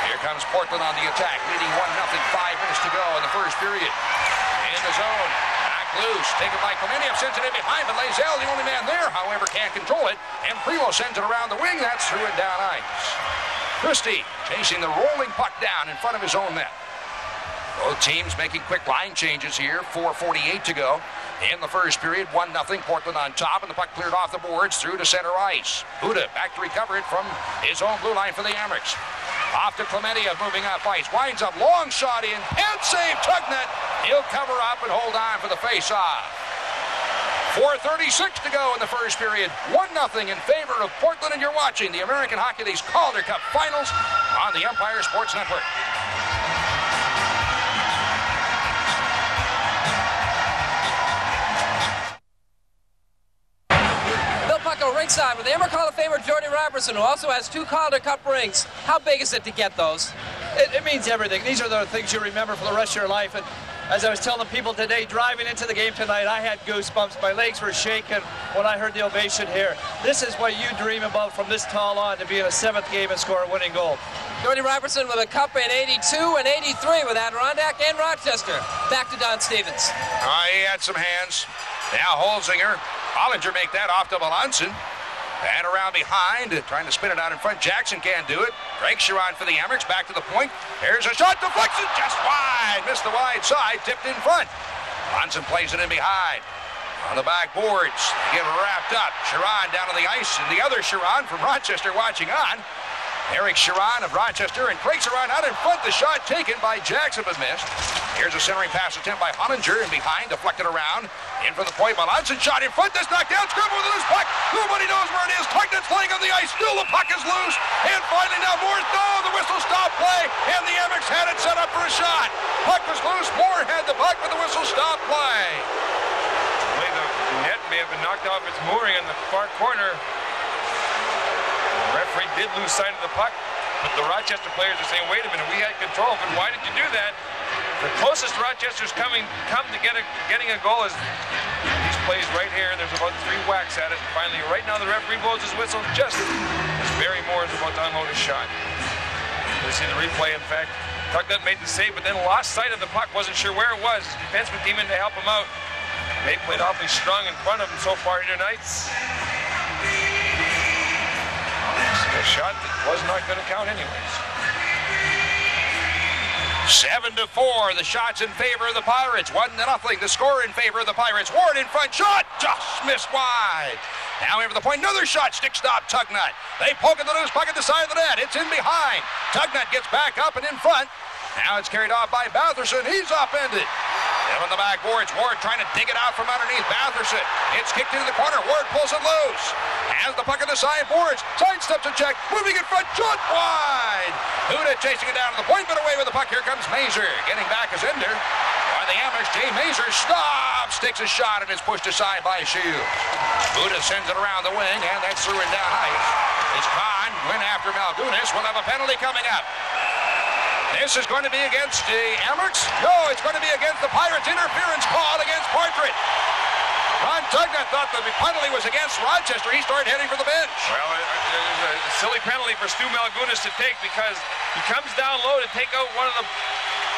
Here comes Portland on the attack, leading 1-0, 5 minutes to go in the first period. In the zone, back loose, taken by Clementiev, sends it in behind, but Lazel, the only man there, however, can't control it. And Primo sends it around the wing, that's through and down ice. Christie chasing the rolling puck down in front of his own net. Both teams making quick line changes here. 4:48 to go in the first period. 1-0, Portland on top, and the puck cleared off the boards through to center ice. Huda back to recover it from his own blue line for the Amherst. Off to Clementiev, moving up ice. Winds up, long shot in, and save Tugnut. He'll cover up and hold on for the face-off. 4:36 to go in the first period. 1-0 in favor of Portland, and you're watching the American Hockey League's Calder Cup Finals on the Empire Sports Network. Bill Pucko ringside with the Amherst Hall of Famer Jordy Robertson, who also has 2 Calder Cup rings. How big is it to get those? It means everything. These are the things you remember for the rest of your life. And as I was telling people today, driving into the game tonight, I had goosebumps. My legs were shaking when I heard the ovation here. This is what you dream about from this tall on, to be in a 7th game and score a winning goal. Jordy Robertson with a cup in 82 and 83 with Adirondack and Rochester. Back to Don Stevens. He had some hands. Now Holzinger. Hollinger make that off to Melanson. And around behind, trying to spin it out in front. Jackson can't do it. Greg Chiron for the Amherst, back to the point. Here's a shot, deflection, just wide. Missed the wide side, tipped in front. Monson plays it in behind. On the back boards, they get wrapped up. Chiron down on the ice, and the other Chiron from Rochester watching on. Eric Chiron of Rochester, and Craig Chiron out in front. The shot taken by Jackson, but missed. Here's a centering pass attempt by Hollinger, and behind, deflected around. In for the point, Melanson shot in front. That's knocked down. Scribble with a loose puck. Nobody knows where it is. Tugnut's laying on the ice. Still the puck is loose. And finally now Moore. No, the whistle stopped play. And the Amherst had it set up for a shot. Puck was loose. Moore had the puck, but the whistle stopped play. The net may have been knocked off its mooring in the far corner. The referee did lose sight of the puck, but the Rochester players are saying, wait a minute, we had control, but why did you do that? The closest Rochester's come to getting a goal is these plays right here. There's about 3 whacks at it. Finally, right now the referee blows his whistle just as Barry Moore is about to unload his shot. You see the replay, in fact. Tugnut made the save, but then lost sight of the puck, wasn't sure where it was. His defenseman came in to help him out. They played awfully strong in front of him so far here tonight. A shot that was not going to count anyways. 7-4, the shot's in favor of the Pirates. 1-0, the score in favor of the Pirates. Ward in front, shot just missed wide. Now over the point, another shot, stick stop, Tugnut. They poke at the loose puck at the side of the net. It's in behind. Tugnut gets back up and in front. Now it's carried off by Batherson. He's upended. Down on the backboards, Ward trying to dig it out from underneath Batherson. It's kicked into the corner. Ward pulls it loose. Has the puck on the sideboards. Sidesteps a check. Moving in front. Shot wide. Huda chasing it down to the point, but away with the puck. Here comes Mazur. Getting back is Ender. By the Amex, Jay Mazur stops. Sticks a shot and is pushed aside by Shields. Huda sends it around the wing, and that's through and down ice. It's Kahn. Win after Malgunas. Will have a penalty coming up. This is going to be against the Amerks? No, it's going to be against the Pirates. Interference call against Portrait. Ron Tugnut thought the penalty was against Rochester. He started heading for the bench. Well, it's a silly penalty for Stu Malgunas to take because he comes down low to take out one of the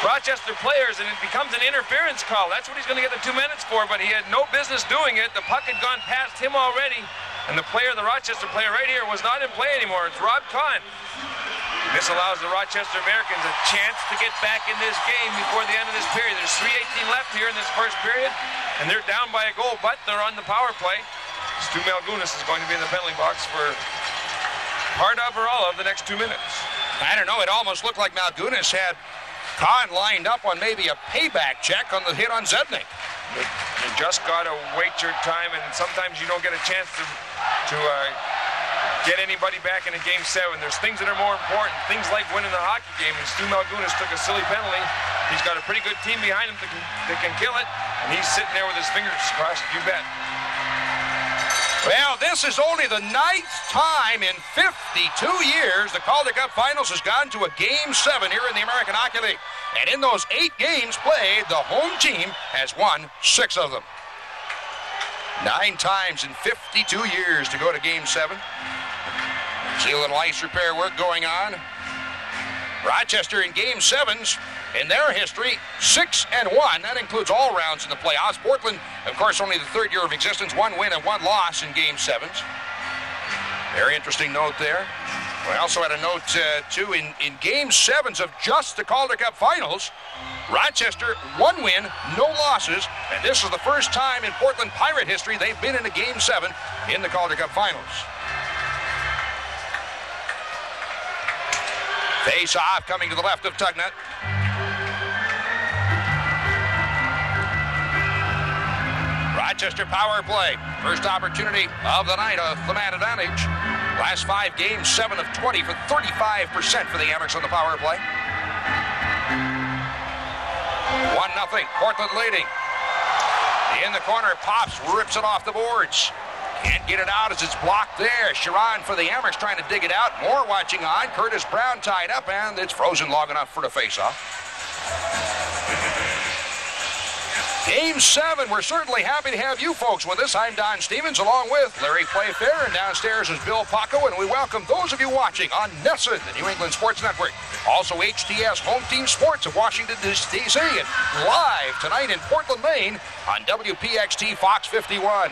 Rochester players, and it becomes an interference call. That's what he's going to get the 2 minutes for, but he had no business doing it. The puck had gone past him already, and the Rochester player right here, was not in play anymore. It's Rob Kahn. This allows the Rochester Americans a chance to get back in this game before the end of this period. There's 3:18 left here in this first period, and they're down by a goal, but they're on the power play. Stu Malgunas is going to be in the penalty box for part of or all of the next 2 minutes. I don't know, it almost looked like Malgunas had Kahn lined up on maybe a payback check on the hit on Zednik. You just got to wait your time, and sometimes you don't get a chance to get anybody back in a Game 7. There's things that are more important, things like winning the hockey game, and Stu Malgunas took a silly penalty. He's got a pretty good team behind him that can kill it, and he's sitting there with his fingers crossed, you bet. Well, this is only the 9th time in 52 years the Calder Cup Finals has gone to a Game 7 here in the American Hockey League. And in those 8 games played, the home team has won 6 of them. 9 times in 52 years to go to Game 7. See a little ice repair work going on. Rochester in Game 7s in their history, 6-1. That includes all rounds in the playoffs. Portland, of course, only the 3rd year of existence, 1 win and 1 loss in Game 7s. Very interesting note there. We also had a note, too, in Game 7s of just the Calder Cup Finals, Rochester, 1 win, no losses, and this is the first time in Portland Pirate history they've been in a Game 7 in the Calder Cup Finals. Face off coming to the left of Tugnut. Rochester power play. First opportunity of the night of the man advantage. Last 5 games, 7 of 20 for 35% for the Amex on the power play. 1-0, Portland leading. In the corner, Pops rips it off the boards. Can't get it out as it's blocked there. Sharon for the Amex trying to dig it out. Moore watching on. Curtis Brown tied up, and it's frozen long enough for the face-off. Game 7, we're certainly happy to have you folks with us. I'm Don Stevens along with Larry Playfair, and downstairs is Bill Paco, and we welcome those of you watching on NESN, the New England Sports Network. Also HTS Home Team Sports of Washington, D.C., and live tonight in Portland, Maine on WPXT Fox 51.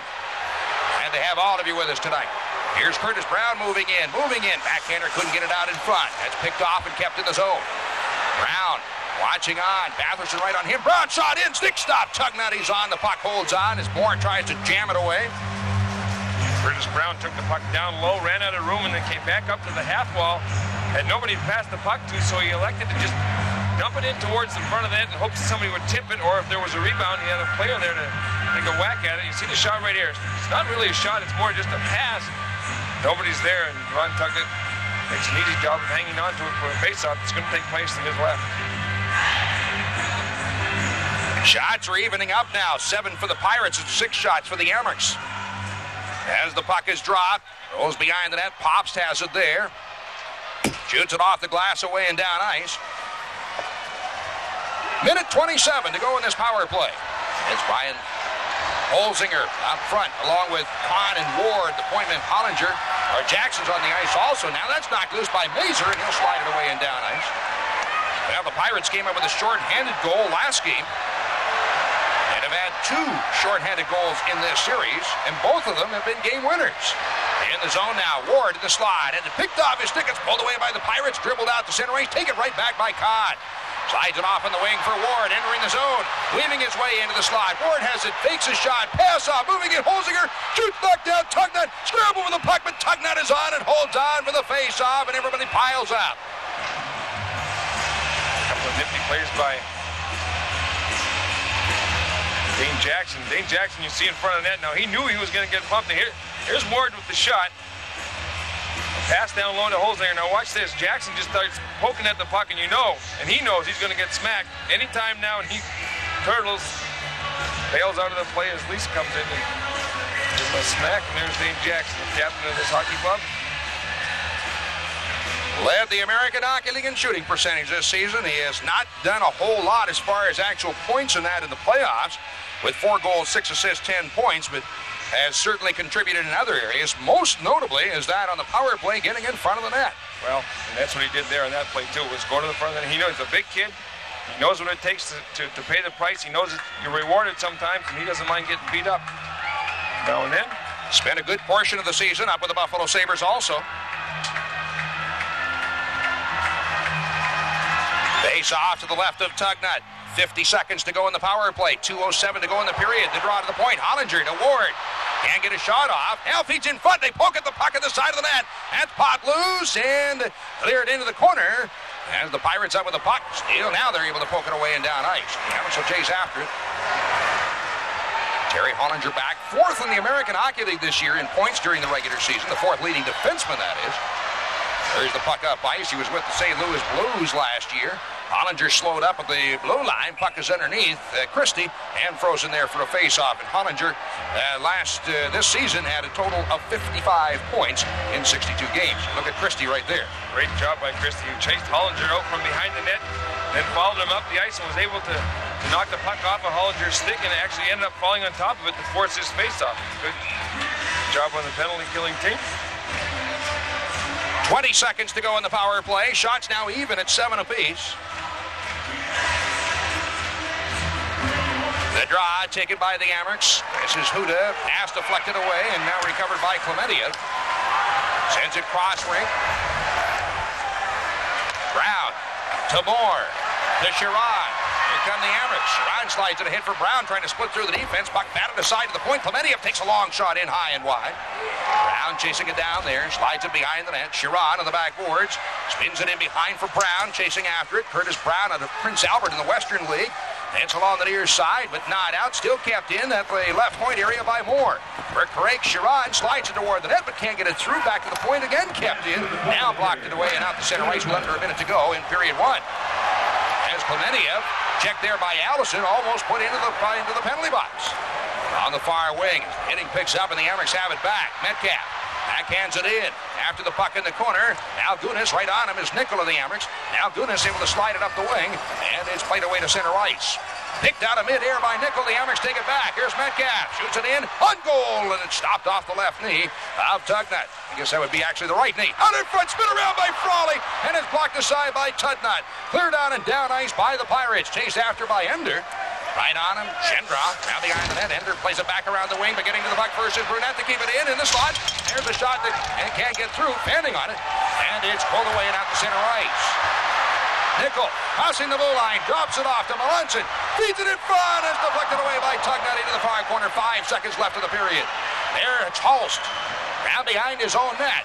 And to have all of you with us tonight. Here's Curtis Brown moving in. Backhander couldn't get it out in front. That's picked off and kept in the zone. Brown watching on. Batherson right on him. Brown shot in. Stick stop. Tugnut, he's on. The puck holds on as Moore tries to jam it away. Curtis Brown took the puck down low, ran out of room, and then came back up to the half wall. Had nobody to pass the puck to, so he elected to just dump it in towards the front of the net in hopes that somebody would tip it, or if there was a rebound, he had a player there to take a whack at it. You see the shot right here. It's not really a shot, it's more just a pass. Nobody's there, and Ron Tugnut makes an easy job of hanging on to it for a face-off that's going to take place to his left. Shots are evening up now. 7 for the Pirates and 6 shots for the Amerks. As the puck is dropped, rolls behind the net. Pops has it there. Shoots it off the glass away and down ice. Minute 27 to go in this power play. It's Brian Holzinger up front, along with Kahn and Ward, the pointman Hollinger. Or Jackson's on the ice also. Now that's knocked loose by Mazur, and he'll slide it away and down ice. Well, the Pirates came up with a short-handed goal last game. And have had 2 short-handed goals in this series, and both of them have been game winners. In the zone now, Ward in the slide, and it picked off his stick. It's pulled away by the Pirates, dribbled out to center ice, take it right back by Kahn. Slides it off in the wing for Ward, entering the zone, weaving his way into the slot. Ward has it, fakes a shot, pass off, moving it, Holzinger, shoots, knocked down, Tugnut, scramble for the puck, but Tugnut is on and holds on for the face-off, and everybody piles up. A couple of nifty plays by Dane Jackson. Dane Jackson, you see in front of the net. Now, he knew he was going to get bumped. Here's Ward with the shot. Pass down low to Holzinger. Now watch this. Jackson just starts poking at the puck, and you know, and he knows he's going to get smacked anytime now, and he turtles, bails out of the play as Lisa comes in and gives him a smack, and there's Dane Jackson, the captain of this hockey club. Led the American Hockey League in shooting percentage this season. He has not done a whole lot as far as actual points in that in the playoffs, with 4 goals, 6 assists, 10 points, but has certainly contributed in other areas. Most notably is that on the power play, getting in front of the net. Well, and that's what he did there on that play too, was go to the front of the net. He knows he's a big kid. He knows what it takes to pay the price. He knows you're rewarded sometimes, and he doesn't mind getting beat up now and then. Spent a good portion of the season up with the Buffalo Sabres also. Face off to the left of Tugnut. 50 seconds to go in the power play. 2:07 to go in the period. The draw to the point. Hollinger to Ward. Can't get a shot off. Now feeds in front. They poke at the puck at the side of the net. That's pot loose and cleared into the corner. As the Pirates up with the puck. Steal. Now they're able to poke it away and down ice. The Hammers will chase after it. Terry Hollinger back. 4th in the American Hockey League this year in points during the regular season. The 4th leading defenseman, that is. There's the puck up ice. He was with the St. Louis Blues last year. Hollinger slowed up at the blue line. Puck is underneath Christie and frozen there for a face-off. And Hollinger this season had a total of 55 points in 62 games. Look at Christie right there. Great job by Christie, who chased Hollinger out from behind the net, then followed him up the ice and was able to knock the puck off of Hollinger's stick and actually ended up falling on top of it to force his face-off. Good job on the penalty-killing team. 20 seconds to go in the power play. Shots now even at 7 apiece. The draw taken by the Amerks. This is Huda. Pass deflected away and now recovered by Clementia. Sends it cross ring. Brown to Moore. To Sherrod. Here come the Amerks. Sherrod slides it a hit for Brown, trying to split through the defense. Puck batted aside to the point. Clementia takes a long shot in high and wide. Brown chasing it down there. Slides it behind the net. Sherrod on the backboards. Spins it in behind for Brown. Chasing after it. Curtis Brown out of Prince Albert in the Western League. It's along the near side, but not out. Still kept in at the left point area by Moore. For Craig, Sherrod slides it toward the net, but can't get it through. Back to the point again. Kept in. Now blocked it away and out to center ice with under a minute to go in period 1. As Clementia, checked there by Allison, almost put into the penalty box. On the far wing, hitting picks up, and the Amerks have it back. Metcalf backhands it in. After the puck in the corner, now Gunas right on him is Nickel of the Amerks. Now Gunas able to slide it up the wing, and it's played away to center ice. Picked out of midair by Nickel. The Amerks take it back. Here's Metcalf. Shoots it in. On goal, and it's stopped off the left knee of Tugnut. I guess that would be actually the right knee. Out in front, spin around by Frawley, and it's blocked aside by Tugnut. Cleared on and down ice by the Pirates. Chased after by Ender. Right on him, Shendra, now behind the net. Ender plays it back around the wing, but getting to the puck first is Brunette to keep it in the slot. There's a shot that can't get through, fanning on it, and it's pulled away and out to center ice. Nickel, passing the blue line, drops it off to Melanson, feeds it in front, it's deflected away by Tugnut into the far corner. 5 seconds left of the period. There, it's Holst, down behind his own net.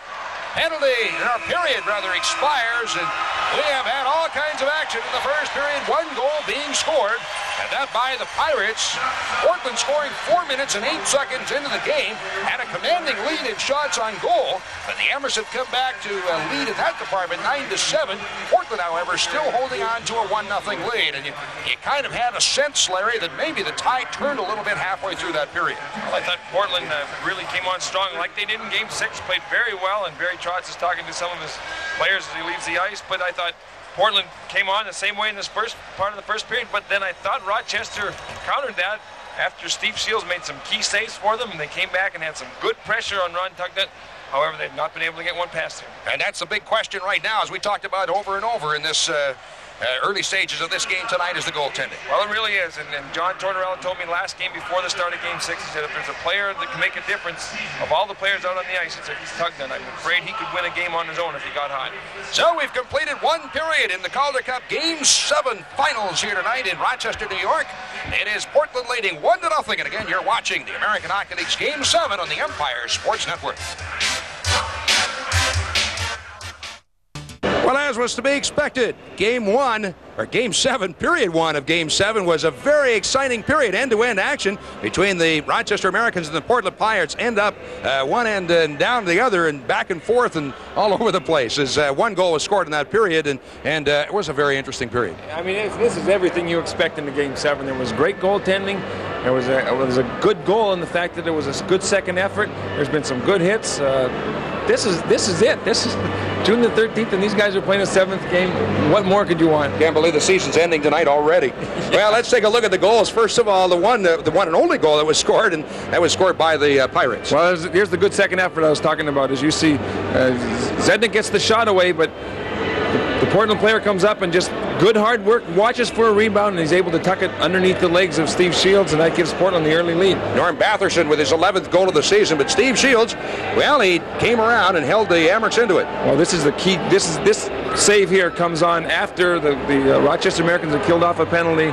Penalty, or period rather, expires, and we have had all kinds of action in the first period. 1 goal being scored, and that by the Pirates. Portland scoring 4 minutes and 8 seconds into the game, had a commanding lead in shots on goal, but the Amerks have come back to a lead in that department, 9-7. Portland, however, still holding on to a 1-0 lead, and you kind of had a sense, Larry, that maybe the tide turned a little bit halfway through that period. Well, I thought Portland really came on strong like they did in Game 6, played very well, and Barry Trotz is talking to some of his players as he leaves the ice, but I thought Portland came on the same way in this first part of the first period, but then I thought Rochester countered that after Steve Shields made some key saves for them, and they came back and had some good pressure on Ron Tugnut. However, they've not been able to get one past him. And that's the big question right now, as we talked about over and over in this early stages of this game tonight is the goaltending. Well, it really is, and John Tortorella told me last game before the start of Game 6, he said if there's a player that can make a difference of all the players out on the ice, it's Tugnan. I'm afraid he could win a game on his own if he got hot. So we've completed one period in the Calder Cup Game 7 finals here tonight in Rochester, New York. It is Portland leading 1-0, and again, you're watching the American Hockey League's Game 7 on the Empire Sports Network. Well, as was to be expected, Game 1, or Game 7, Period 1 of Game 7 was a very exciting period. End-to-end action between the Rochester Americans and the Portland Pirates. End up one end and down the other and back and forth and all over the place as one goal was scored in that period, and it was a very interesting period. I mean, this is everything you expect in the Game 7. There was great goaltending. There was a good goal in the fact that there was a good second effort. There's been some good hits. This is it. This is June the 13th, and these guys are playing a 7th game. What more could you want? Can't believe the season's ending tonight already. Well, let's take a look at the goals. First of all, the one and only goal that was scored, and that was scored by the Pirates. Well, here's the good second effort I was talking about. As you see, Zednik gets the shot away, but the Portland player comes up and just good hard work, watches for a rebound, and he's able to tuck it underneath the legs of Steve Shields, and that gives Portland the early lead. Norm Batherson with his 11th goal of the season, but Steve Shields, well, he came around and held the Amerks into it. Well, this is the key. This save here comes on after the Rochester Americans have killed off a penalty,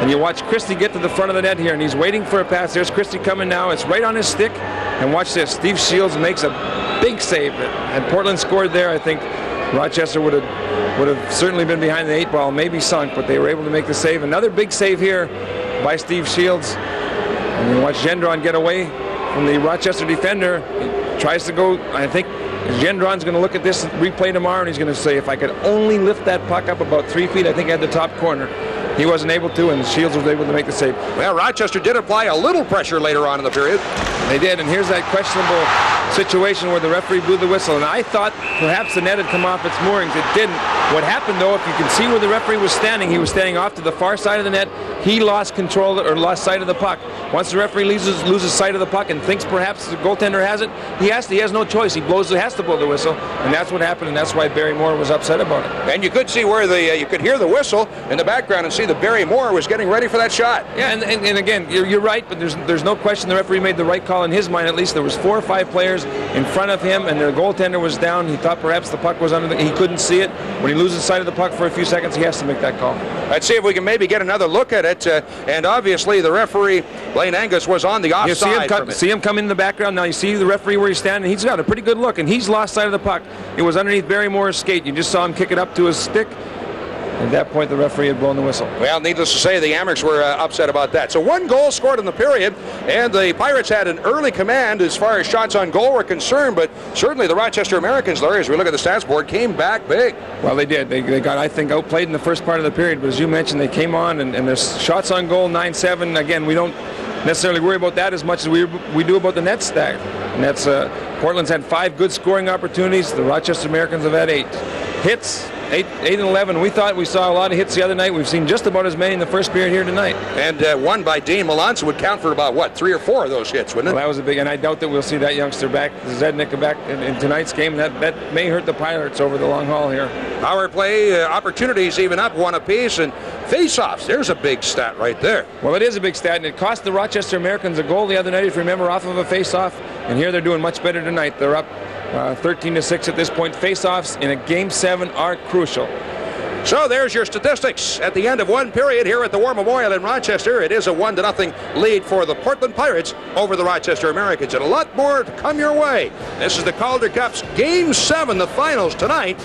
and you watch Christie get to the front of the net here, and he's waiting for a pass. There's Christie coming now. It's right on his stick, and watch this. Steve Shields makes a big save. Had Portland scored there, I think Rochester would have certainly been behind the 8 ball, maybe sunk, but they were able to make the save. Another big save here by Steve Shields. And you watch Gendron get away from the Rochester defender. He tries to go, I think Gendron's going to look at this replay tomorrow, and he's going to say, if I could only lift that puck up about 3 feet, I think I had the top corner. He wasn't able to, and Shields was able to make the save. Well, Rochester did apply a little pressure later on in the period. They did, and here's that questionable situation where the referee blew the whistle, and I thought perhaps the net had come off its moorings. It didn't. What happened, though, if you can see where the referee was standing, he was standing off to the far side of the net. He lost control or lost sight of the puck. Once the referee loses sight of the puck and thinks perhaps the goaltender has it, he has no choice. He has to blow the whistle, and that's what happened, and that's why Barry Moore was upset about it. And you could see where you could hear the whistle in the background and see that Barry Moore was getting ready for that shot. Yeah, and again, you're right, but there's no question the referee made the right call in his mind. At least there was 4 or 5 players in front of him, and the goaltender was down. He thought perhaps the puck was under he couldn't see it. When he loses sight of the puck for a few seconds, he has to make that call. Let's see if we can maybe get another look at it. And obviously the referee, Blaine Angus, was on the offside. See him come in the background. Now you see the referee where he's standing. He's got a pretty good look, and he's lost sight of the puck. It was underneath Barry Moore's skate. You just saw him kick it up to his stick. At that point, the referee had blown the whistle. Well, needless to say, the Amerks were upset about that. So 1 goal scored in the period, and the Pirates had an early command as far as shots on goal were concerned, but certainly the Rochester Americans, Larry, as we look at the stats board, came back big. Well, they did. They got, I think, outplayed in the first part of the period, but as you mentioned, they came on, and their shots on goal, 9-7. Again, we don't necessarily worry about that as much as we do about the net stack. And that's Portland's had 5 good scoring opportunities. The Rochester Americans have had 8 hits. 8 and 11. We thought we saw a lot of hits the other night. We've seen just about as many in the first period here tonight. And one by Dean Melanson would count for about, what, 3 or 4 of those hits, wouldn't it? Well, that was a big, and I doubt that we'll see that youngster back, Zednik, back in tonight's game. That may hurt the Pirates over the long haul here. Power play opportunities even up 1 apiece, and face-offs. There's a big stat right there. Well, it is a big stat, and it cost the Rochester Americans a goal the other night, if you remember, off of a face-off. And here they're doing much better tonight. They're up 13-6 at this point. Face-offs in a Game 7 are crucial. So there's your statistics at the end of 1 period here at the War Memorial in Rochester. It is a 1-0 lead for the Portland Pirates over the Rochester Americans, and a lot more to come your way. This is the Calder Cup's Game 7, the finals tonight.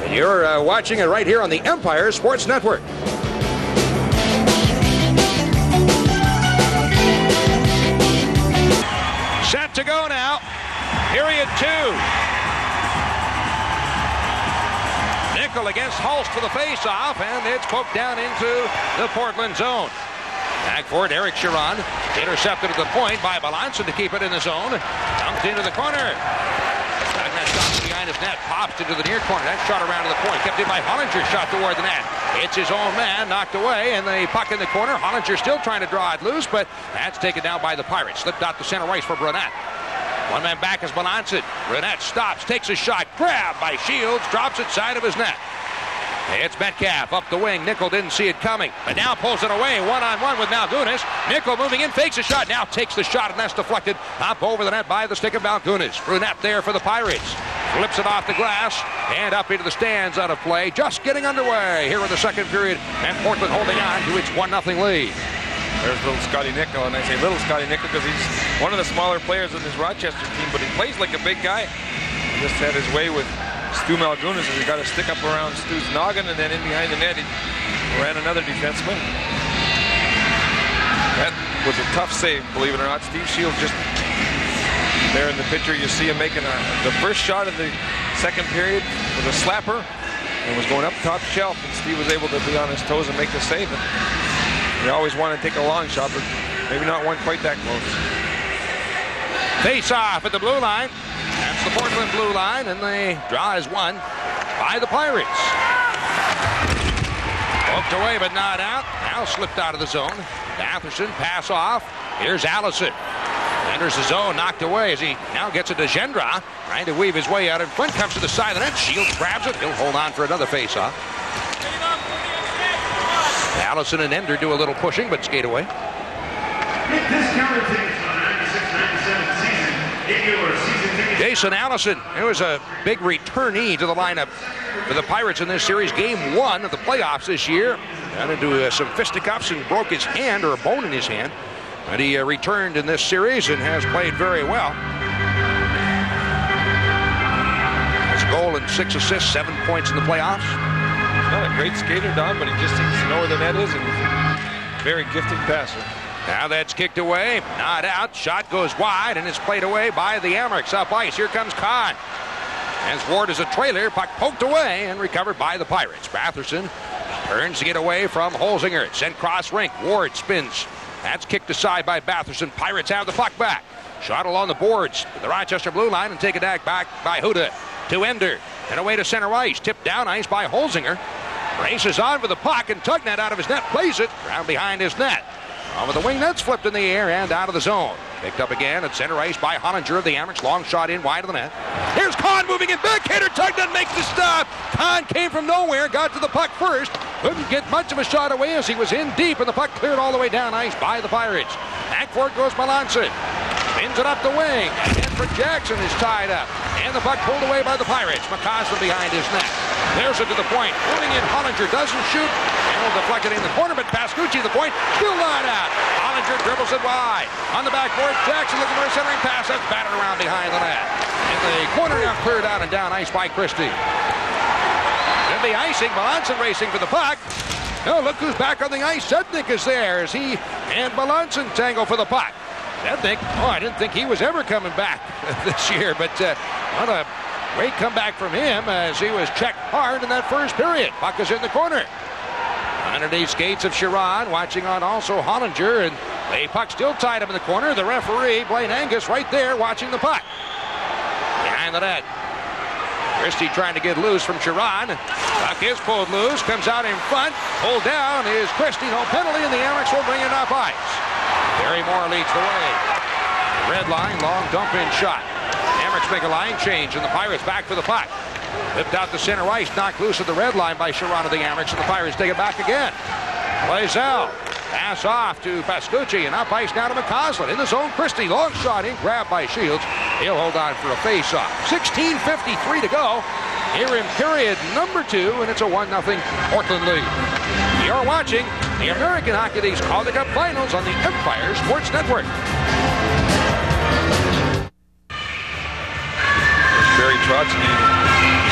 And you're watching it right here on the Empire Sports Network. Set to go now. Period 2. Against Hulse for the face-off, and it's poked down into the Portland zone. Back for it, Eric Chiron. Intercepted at the point by Melanson to keep it in the zone. Dumped into the corner. That stops behind his net, pops into the near corner. That shot around to the point. Kept in by Hollinger, shot toward the net. It's his own man, knocked away, and the puck in the corner. Hollinger still trying to draw it loose, but that's taken down by the Pirates. Slipped out to center ice for Brunette. 1 man back is Melanson. Brunette stops, takes a shot, grabbed by Shields, drops it side of his net. It's Metcalf up the wing. Nickel didn't see it coming, but now pulls it away. One-on-one with Malgunas. Nickel moving in, fakes a shot. Now takes the shot, and that's deflected up over the net by the stick of Malgunas. Brunette there for the Pirates. Flips it off the glass and up into the stands out of play. Just getting underway here in the second period, and Portland holding on to its 1-0 lead. There's little Scotty Nickel, and I say little Scotty Nickel because he's one of the smaller players in this Rochester team, but he plays like a big guy. He just had his way with Stu Malgunas, as he got a stick up around Stu's noggin, and then in behind the net, he ran another defenseman. That was a tough save, believe it or not. Steve Shields just there in the picture. You see him making the first shot of the second period with a slapper, and was going up top shelf, and Steve was able to be on his toes and make the save. And we always want to take a long shot, but maybe not one quite that close. Face off at the blue line. That's the Portland blue line, and the draw is won by the Pirates. Poked away, but not out. Now slipped out of the zone. Batherson, pass off. Here's Allison. Enters the zone, knocked away as he now gets it to Gendra. Trying to weave his way out in front. Comes to the side of the net. Shields grabs it. He'll hold on for another face-off. Allison and Ender do a little pushing, but skate away. Jason Allison, it was a big returnee to the lineup for the Pirates in this series. Game 1 of the playoffs this year. Got into some fisticuffs and broke his hand, or a bone in his hand. But he returned in this series and has played very well. Has a goal and 6 assists, 7 points in the playoffs. He's not a great skater, Don, but he just seems to know where the net is, and he's a very gifted passer. Now that's kicked away, not out. Shot goes wide, and it's played away by the Amerks up ice. Here comes Kahn. As Ward is a trailer, puck poked away and recovered by the Pirates. Batherson turns to get away from Holzinger. Sent cross rink. Ward spins. That's kicked aside by Batherson. Pirates have the puck back. Shot along the boards to the Rochester blue line and take it back by Huda to Ender. And away to center ice. Tipped down ice by Holzinger. Races on with the puck, and Tugnet out of his net plays it around behind his net. Over the wing, that's flipped in the air and out of the zone. Picked up again at center ice by Hollinger of the Amerks. Long shot in wide of the net. Here's Kahn moving in backhander. Tugnet makes the stop. Kahn came from nowhere, got to the puck first. Couldn't get much of a shot away as he was in deep, and the puck cleared all the way down ice by the Pirates. Back for it goes Melanson. Spins it up the wing. And for Jackson is tied up. And the puck pulled away by the Pirates. McCausland behind his net. There's it to the point. Moving in, Hollinger doesn't shoot. And will deflect it in the corner, but Pascucci the point. Still not out. Hollinger dribbles it wide. On the backboard, Jackson looking for a centering pass. That's batted around behind the net. In the corner now cleared out and down ice by Christie. Then the icing. Melanson racing for the puck. Oh, look who's back on the ice. Sednik is there as he and Melanson tangle for the puck. Sednik, I didn't think he was ever coming back this year, but what a great comeback from him as he was checked hard in that first period. Puck is in the corner. Underneath skates of Chiron, watching on also Hollinger, and the puck still tied up in the corner. The referee, Blaine Angus, right there watching the puck. Behind the net. Christie trying to get loose from Chiron. Puck is pulled loose, comes out in front. Pulled down is Christie. No penalty, and the Amerks will bring it off ice. Barrymore leads the way. Red line, long dump-in shot. Amerks make a line change, and the Pirates back for the puck. Whipped out to center ice, knocked loose at the red line by Chiron of the Amerks, and the Pirates take it back again. Blaisdell, pass off to Pascucci, and up ice now to McCausland. In the zone, Christie, long shot in, grabbed by Shields. He'll hold on for a face-off. 16:53 to go here in period number 2, and it's a 1-0 Portland lead. You're watching the American Hockey League's Calder Cup Finals on the Empire Sports Network. Barry Trotsky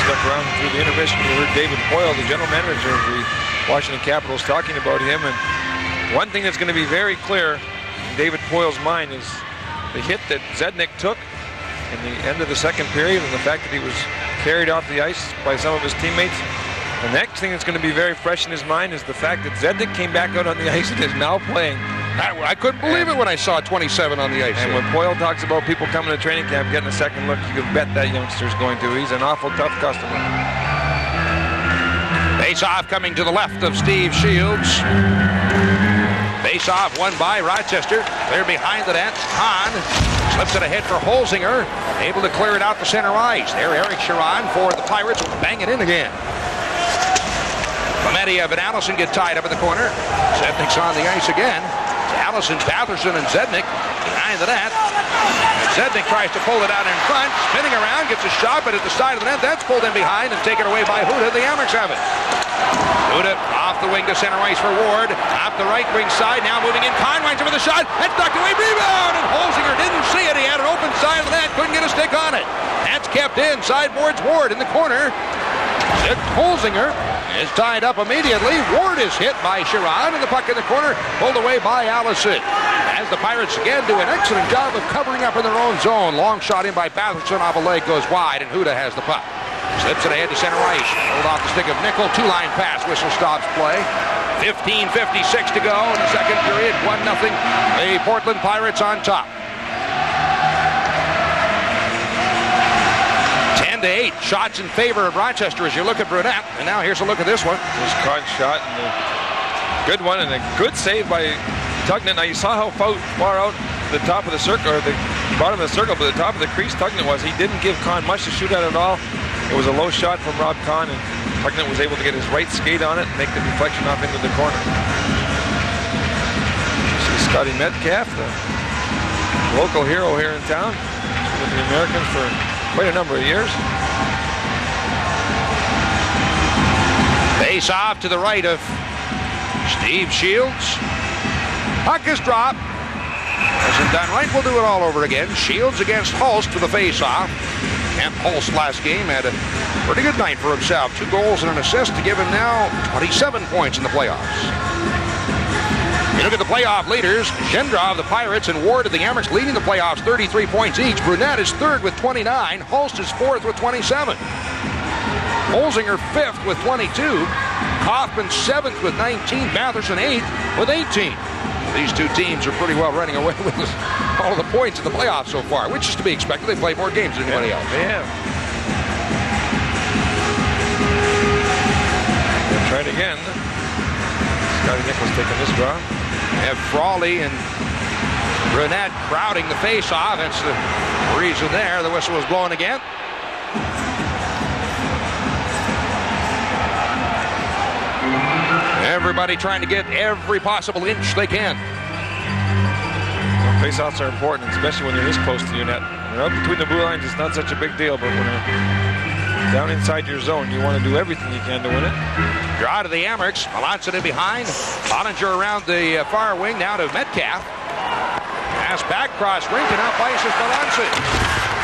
stuck around through the intermission. You heard David Poyle, the general manager of the Washington Capitals, talking about him. And one thing that's going to be very clear in David Poyle's mind is the hit that Zednik took in the end of the second period, and the fact that he was carried off the ice by some of his teammates. The next thing that's going to be very fresh in his mind is the fact that Zednik came back out on the ice and is now playing. I couldn't believe it when I saw 27 on the ice. And when Poyle talks about people coming to training camp getting a second look, you can bet that youngster's going to. He's an awful tough customer. Face-off coming to the left of Steve Shields. Face-off won by Rochester. Clear behind the net. Kahn slips it ahead for Holzinger. Able to clear it out to center ice. There, Eric Chiron for the Pirates will bang it in again. Mediev and Allison get tied up in the corner. Zednik's on the ice again. Allison, Batherson, and Zednik behind the net. And Zednik tries to pull it out in front, spinning around, gets a shot, but at the side of the net, that's pulled in behind and taken away by Huda. The Amerks have it. Huda off the wing to center ice for Ward. Off the right wing side, now moving in. Conway's with a shot. That's knocked away. Rebound! And Holzinger didn't see it. He had an open side of the net. Couldn't get a stick on it. That's kept in. Sideboards Ward in the corner. Holzinger is tied up immediately. Ward is hit by Chiron, and the puck in the corner pulled away by Allison. As the Pirates again do an excellent job of covering up in their own zone. Long shot in by Batherson off a leg goes wide, and Huda has the puck. Slips it ahead to center ice. Hold off the stick of Nickel. Two-line pass. Whistle stops play. 15:56 to go in the second period. 1-0. The Portland Pirates on top. 10-8. Shots in favor of Rochester as you look at Brunette. And now here's a look at this one. This caught shot and a good one and a good save by Tugnutt. Now you saw how far out the top of the circle, or the bottom of the circle, but the top of the crease Tugnutt was. He didn't give Kahn much to shoot at all. It was a low shot from Rob Kahn, and Tugnutt was able to get his right skate on it and make the deflection off into the corner. See Scotty Metcalf, the local hero here in town, with the Americans for quite a number of years. Face off to the right of Steve Shields. Puck is dropped. Wasn't done right. We'll do it all over again. Shields against Hulst for the face-off. Kemp Hulst last game had a pretty good night for himself. 2 goals and an assist to give him now 27 points in the playoffs. You look at the playoff leaders. Gendra of the Pirates and Ward of the Amerks leading the playoffs 33 points each. Brunette is third with 29. Hulst is fourth with 27. Holzinger fifth with 22. Kaufman seventh with 19. Batherson eighth with 18. These two teams are pretty well running away with all the points in the playoffs so far, which is to be expected. They play more games than anybody else. They have. They'll try it again. Scotty Nichols taking this draw. Have Frawley and Brunette crowding the face-off. That's the reason there. The whistle was blown again. Everybody trying to get every possible inch they can. Well, face-offs are important, especially when you're this close to your net. When you're out between the blue lines, it's not such a big deal, but when you're down inside your zone, you want to do everything you can to win it. Draw to the Amerks. Melanson in behind. Bollinger around the far wing, now to Metcalf. Pass back, cross rink, and out by is Melanson.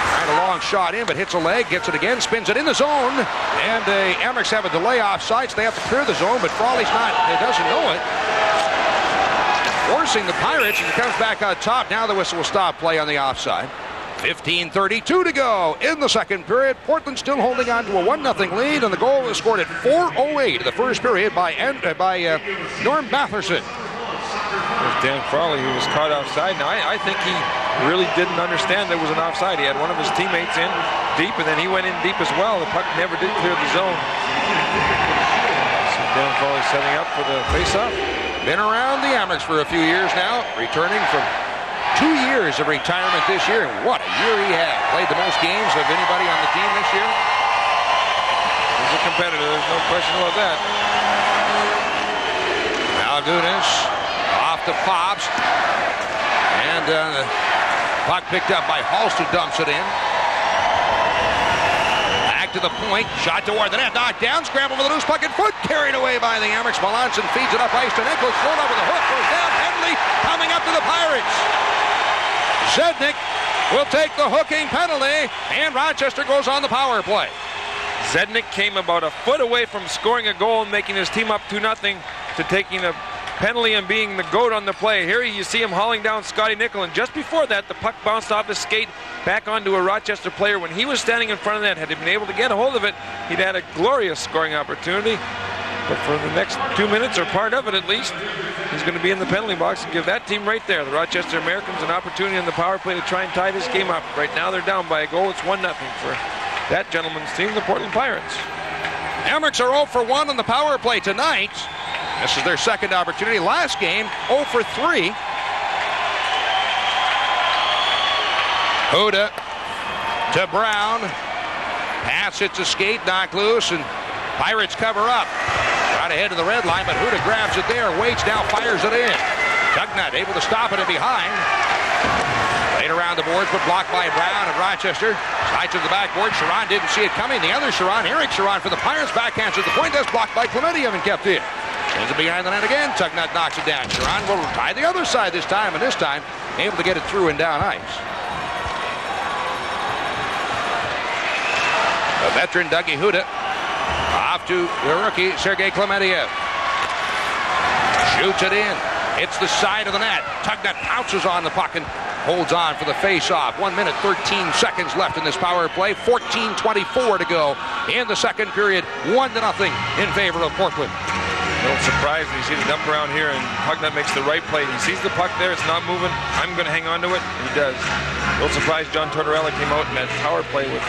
Tried a long shot in, but hits a leg, gets it again, spins it in the zone. And the Amerks have a delay offside, so they have to clear the zone, but Frawley's not, doesn't know it. Forcing the Pirates, and it comes back on top. Now the whistle will stop play on the offside. 15:32 to go in the second period. Portland still holding on to a 1-0 lead, and the goal was scored at 4:08 of the first period by Norm Batherson. There's Dan Frawley, who was caught offside. Now, I think he really didn't understand there was an offside. He had one of his teammates in deep, and then he went in deep as well. The puck never did clear the zone. So Dan Frawley setting up for the face-off. Been around the Amerks for a few years now, returning from 2 years of retirement this year. And what a year he had. Played the most games of anybody on the team this year. He's a competitor, there's no question about that. Malgunas off to Pops. And the puck picked up by Hulst, who dumps it in. Back to the point. Shot toward the net. Knocked down. Scramble with a loose puck and foot. Carried away by the Amerks. Melanson feeds it up ice to Nichols. Float over the hook. Goes down. Penalty coming up to the Pirates. Zednik will take the hooking penalty. And Rochester goes on the power play. Zednik came about a foot away from scoring a goal and making his team up 2-0 to taking a penalty and being the goat on the play. Here you see him hauling down Scotty Nickel, and just before that the puck bounced off his skate back onto a Rochester player. When he was standing in front of that, had he been able to get a hold of it, he'd had a glorious scoring opportunity. But for the next 2 minutes, or part of it at least, he's going to be in the penalty box and give that team right there, the Rochester Americans, an opportunity in the power play to try and tie this game up. Right now they're down by a goal. It's 1-0 for that gentleman's team, the Portland Pirates. Amerks are 0 for 1 on the power play tonight. This is their second opportunity. Last game, 0 for 3. Huda to Brown. Pass hits a skate, knocked loose, and Pirates cover up. Try Got ahead to the red line, but Huda grabs it there. Waits now, fires it in. Tugnut able to stop it in behind. Played around the boards, but blocked by Brown of Rochester. Slides to the backboard. Sharon didn't see it coming. The other Sharon, Eric Sharon for the Pirates. Backhands at the point. That's blocked by Clementiev and kept in. Sends it behind the net again. Tugnut knocks it down. Sharon will tie the other side this time, and this time able to get it through and down ice. The veteran Dougie Huda off to the rookie Sergei Clementiev. Shoots it in. Hits the side of the net. Tugnut pounces on the puck and holds on for the face-off. 1 minute, 13 seconds left in this power play. 14:24 to go in the second period. 1-0 in favor of Portland. A little surprised when you see the dump around here, and Tugnut makes the right play. He sees the puck there, it's not moving. I'm going to hang on to it, and he does. A little surprised John Tortorella came out in that power play with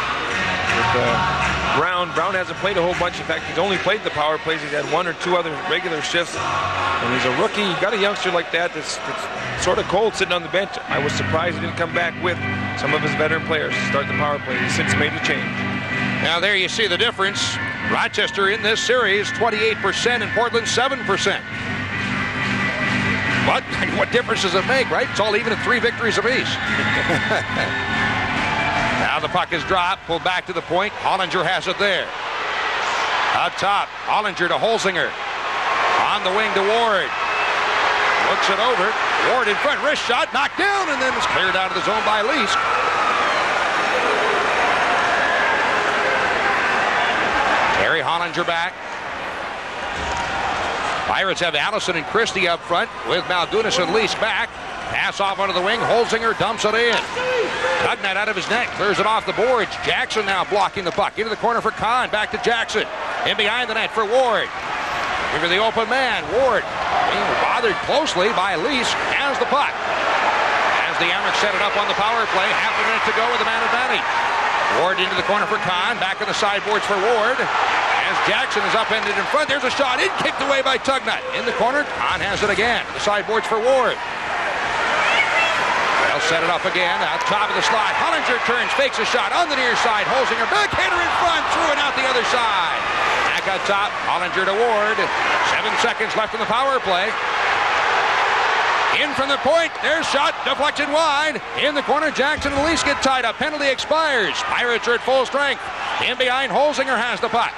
Brown. Brown hasn't played a whole bunch. In fact, he's only played the power plays. He's had 1 or 2 other regular shifts. And he's a rookie. You got a youngster like that that's sort of cold sitting on the bench. I was surprised he didn't come back with some of his veteran players to start the power play. He's since made the change. Now there you see the difference. Rochester in this series, 28%, and Portland 7%. But what difference does it make, right? It's all even at 3 victories apiece. Now the puck is dropped, pulled back to the point. Hollinger has it there. Up top, Hollinger to Holzinger. On the wing to Ward. Looks it over. Ward in front, wrist shot, knocked down, and then it's cleared out of the zone by Leask. Terry Hollinger back. Pirates have Allison and Christie up front with Malgunas and Leask back. Pass off onto the wing. Holzinger dumps it in. Tugnut out of his net. Clears it off the boards. Jackson now blocking the puck. Into the corner for Kahn. Back to Jackson. In behind the net for Ward. Give her the open man. Ward being bothered closely by Leask. Has the puck. As the Amerks set it up on the power play. Half a minute to go with the man advantage. Ward into the corner for Kahn. Back on the sideboards for Ward. As Jackson is upended in front. There's a shot. In kicked away by Tugnut. In the corner. Kahn has it again. The sideboards for Ward. They'll set it up again. Out top of the slot. Hollinger turns. Fakes a shot on the near side. Holzinger backhander in front. Through and out the other side. Back out top. Hollinger to Ward. 7 seconds left in the power play. In from the point. There's shot. Deflected wide. In the corner. Jackson and Leask get tied up. Penalty expires. Pirates are at full strength. In behind. Holzinger has the puck.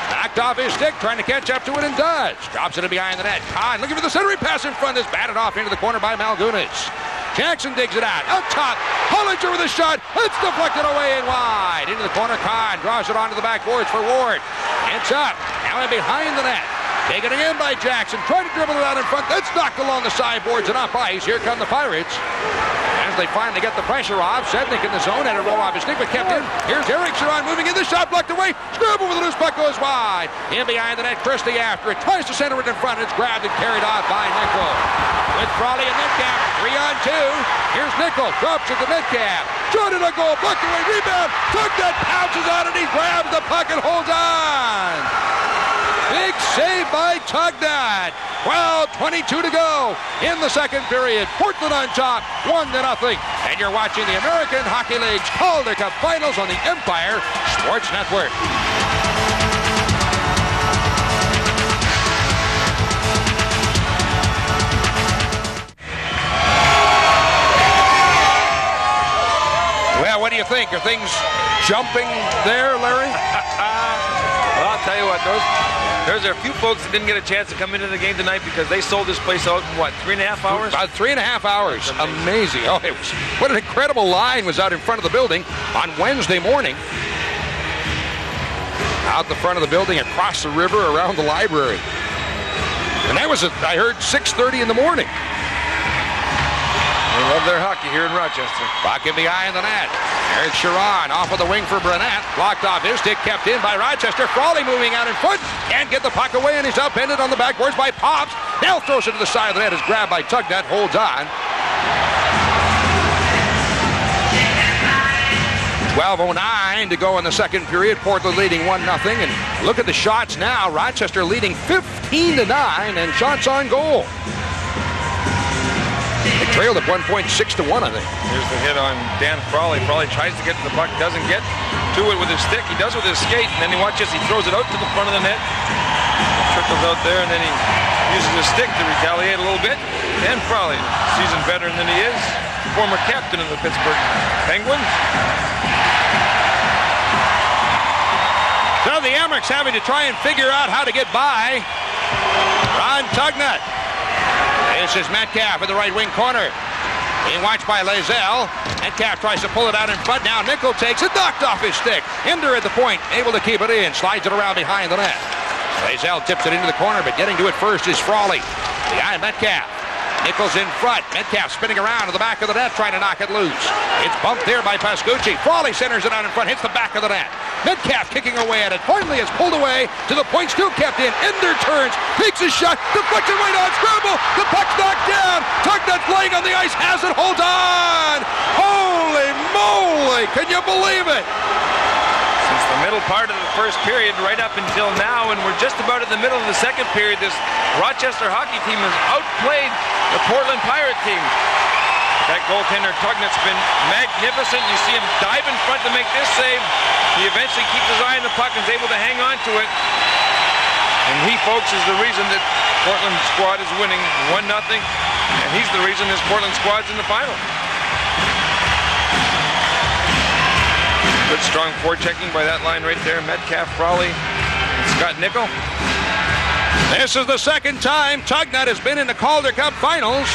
Knocked off his stick. Trying to catch up to it and does. Drops it in behind the net. Kahn looking for the centering pass in front. Is batted off into the corner by Malgunas. Jackson digs it out. Up top. Hollinger with a shot. It's deflected away and wide. Into the corner. Kahn draws it onto the backboards for Ward. It's up. Now in behind the net. Taken again by Jackson. Trying to dribble it out in front. That's knocked along the sideboards and up ice. Here come the Pirates. As they finally get the pressure off. Sednick in the zone. Had a roll off his stick, but kept in. Here's Eric Sharon moving in. The shot blocked away. Scrabble with the loose puck goes wide. In behind the net. Christie after it. Tries to center it in front. It's grabbed and carried off by Nickel. With Frawley and Metcalf. 3-on-2. Here's Nickel. Drops it to Metcalf. Shot at a goal. Blocked away. Rebound. Tugnut pounces on it. He grabs the puck and holds on. Big save by Tugnut. 12:22 to go in the second period. Portland on top, 1-0. And you're watching the American Hockey League's Calder Cup Finals on the Empire Sports Network. Well, what do you think? Are things jumping there, Larry? Well, I'll tell you what, there's a few folks that didn't get a chance to come into the game tonight because they sold this place out in, what, 3.5 hours? About 3.5 hours. Amazing. Oh, what an incredible line was out in front of the building on Wednesday morning. Out the front of the building, across the river, around the library. And that was, I heard, 6:30 in the morning. They love their hockey here in Rochester. Puck in behind the net. Eric Sharon off of the wing for Brunette. Blocked off his stick, kept in by Rochester. Frawley moving out in front. Can't get the puck away, and he's upended on the backboards by Pops. Now throws it to the side of the net. Is grabbed by Tugnut. Holds on. 12:09 to go in the second period. Portland leading 1-0. And look at the shots now. Rochester leading 15-9, and shots on goal. They trailed at 1.6-1, I think. Here's the hit on Dan Frawley. Frawley tries to get to the puck, doesn't get to it with his stick. He does with his skate, and then he watches, he throws it out to the front of the net. Nichols out there, and then he uses his stick to retaliate a little bit. And Frawley, seasoned veteran than he is, former captain of the Pittsburgh Penguins. So the Amerks having to try and figure out how to get by Ron Tugnut. This is Metcalf in the right wing corner. Being watched by Lazelle. Metcalf tries to pull it out in front. Now Nickel takes it, knocked off his stick. Ender at the point, able to keep it in. Slides it around behind the net. Lazelle tips it into the corner, but getting to it first is Frawley. Behind Metcalf. Nichols in front. Metcalf spinning around to the back of the net, trying to knock it loose. It's bumped there by Pascucci. Frawley centers it out in front, hits the back of the net. Metcalf kicking away at it. Finally it's pulled away to the point, still kept in. Ender turns, takes a shot, deflection right on, scramble. The puck's knocked down. Tugnut's laying on the ice, has it, holds on. Holy moly, can you believe it? Since the middle part of the first period right up until now, and we're just about at the middle of the second period, this Rochester hockey team has outplayed the Portland Pirate team. That goaltender Tugnut's been magnificent. You see him dive in front to make this save. He eventually keeps his eye on the puck and is able to hang on to it. And he, folks, is the reason that Portland squad is winning 1-0. And he's the reason this Portland squad's in the final. Good strong forechecking by that line right there. Metcalf, Frawley, Scott Nickel. This is the second time Tugnut has been in the Calder Cup finals.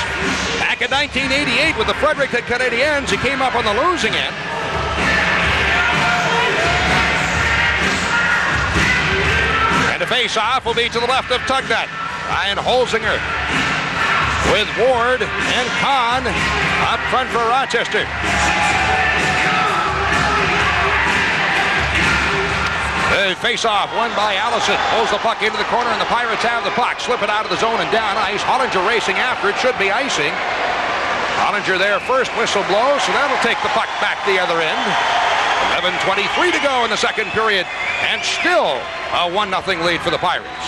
Back in 1988 with the Fredericton Canadiens, he came up on the losing end. And the face-off will be to the left of Tugnut. Ryan Holzinger with Ward and Kahn up front for Rochester. The face-off won by Allison. Pulls the puck into the corner, and the Pirates have the puck. Slip it out of the zone and down ice. Hollinger racing after it. Should be icing. Hollinger there first. Whistle blows, so that'll take the puck back the other end. 11:23 to go in the second period, and still a 1-0 lead for the Pirates.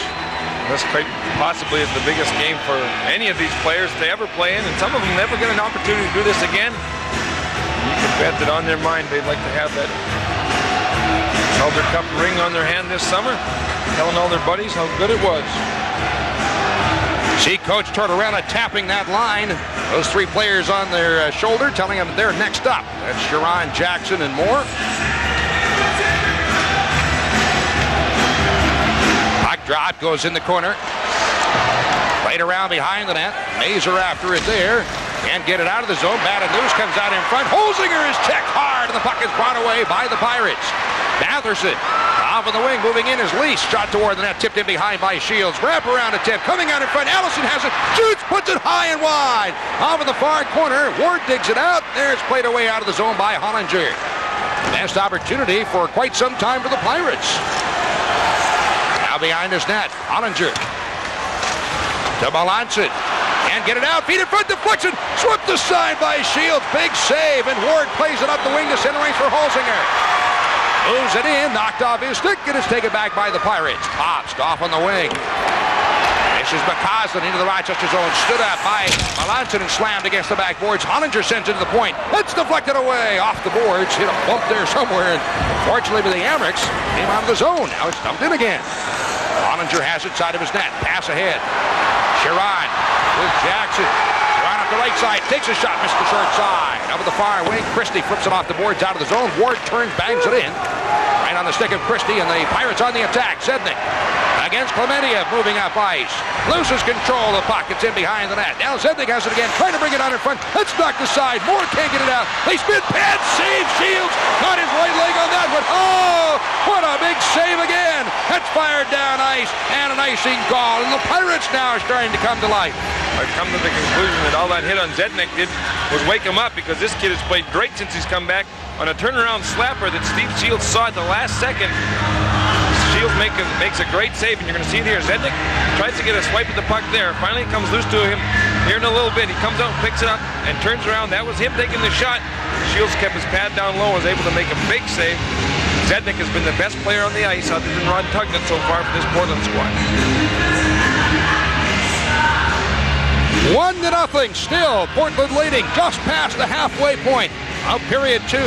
This quite possibly is the biggest game for any of these players to ever play in, and some of them never get an opportunity to do this again. You can bet that on their mind they'd like to have that Calder Cup ring on their hand this summer, telling all their buddies how good it was. See Coach Tortorella tapping that line. Those three players on their shoulder, telling them they're next up. That's Sharon, Jackson, and Moore. Puck drop goes in the corner. Right around behind the net. Mazur after it there. Can't get it out of the zone. Batted loose, comes out in front. Holzinger is checked hard, and the puck is brought away by the Pirates. Matherson off on the wing, moving in is Lease. Shot toward the net, tipped in behind by Shields. Wrap around attempt, coming out in front. Allison has it, shoots, puts it high and wide. Off in the far corner, Ward digs it out. There's played away out of the zone by Hollinger. Best opportunity for quite some time for the Pirates. Now behind his net, Hollinger to Melanson. Can't get it out, feet in front, deflection, swept aside by Shields. Big save, and Ward plays it up the wing to center range for Holzinger. Moves it in, knocked off his stick, and is taken back by the Pirates. Topped off on the wing. This is McCausland into the Rochester zone. Stood up by Melanson and slammed against the backboards. Hollinger sends it to the point. It's deflected away off the boards. Hit a bump there somewhere. And fortunately for the Amerks, came out of the zone. Now it's dumped in again. Hollinger has it side of his net. Pass ahead. Sharon with Jackson. Sharon up the right side. Takes a shot. Missed the short side. Over the far wing. Christie flips it off the boards out of the zone. Ward turns, bangs it in. Right on the stick of Christie, and the Pirates on the attack. Sednick against Clementia, moving up ice. Loses control of the puck. It's in behind the net. Now Sednick has it again, trying to bring it on in front. That's knocked aside. Moore can't get it out. They spin, pad, save, Shields. Got his right leg on that one. Oh, what a big save again. That's fired down ice, and an icing call. And the Pirates now are starting to come to life. I've come to the conclusion that all that hit on Sednick did was wake him up, because this kid has played great since he's come back on a turnaround slapper that Steve Shields saw at the last second. Shields makes a great save, and you're going to see it here. Sednick tries to get a swipe at the puck there. Finally it comes loose to him here in a little bit. He comes out and picks it up and turns around. That was him taking the shot. Shields kept his pad down low and was able to make a big save. Sednick has been the best player on the ice other than Ron Tugnut so far for this Portland squad. 1-0, still Portland leading just past the halfway point of period 2.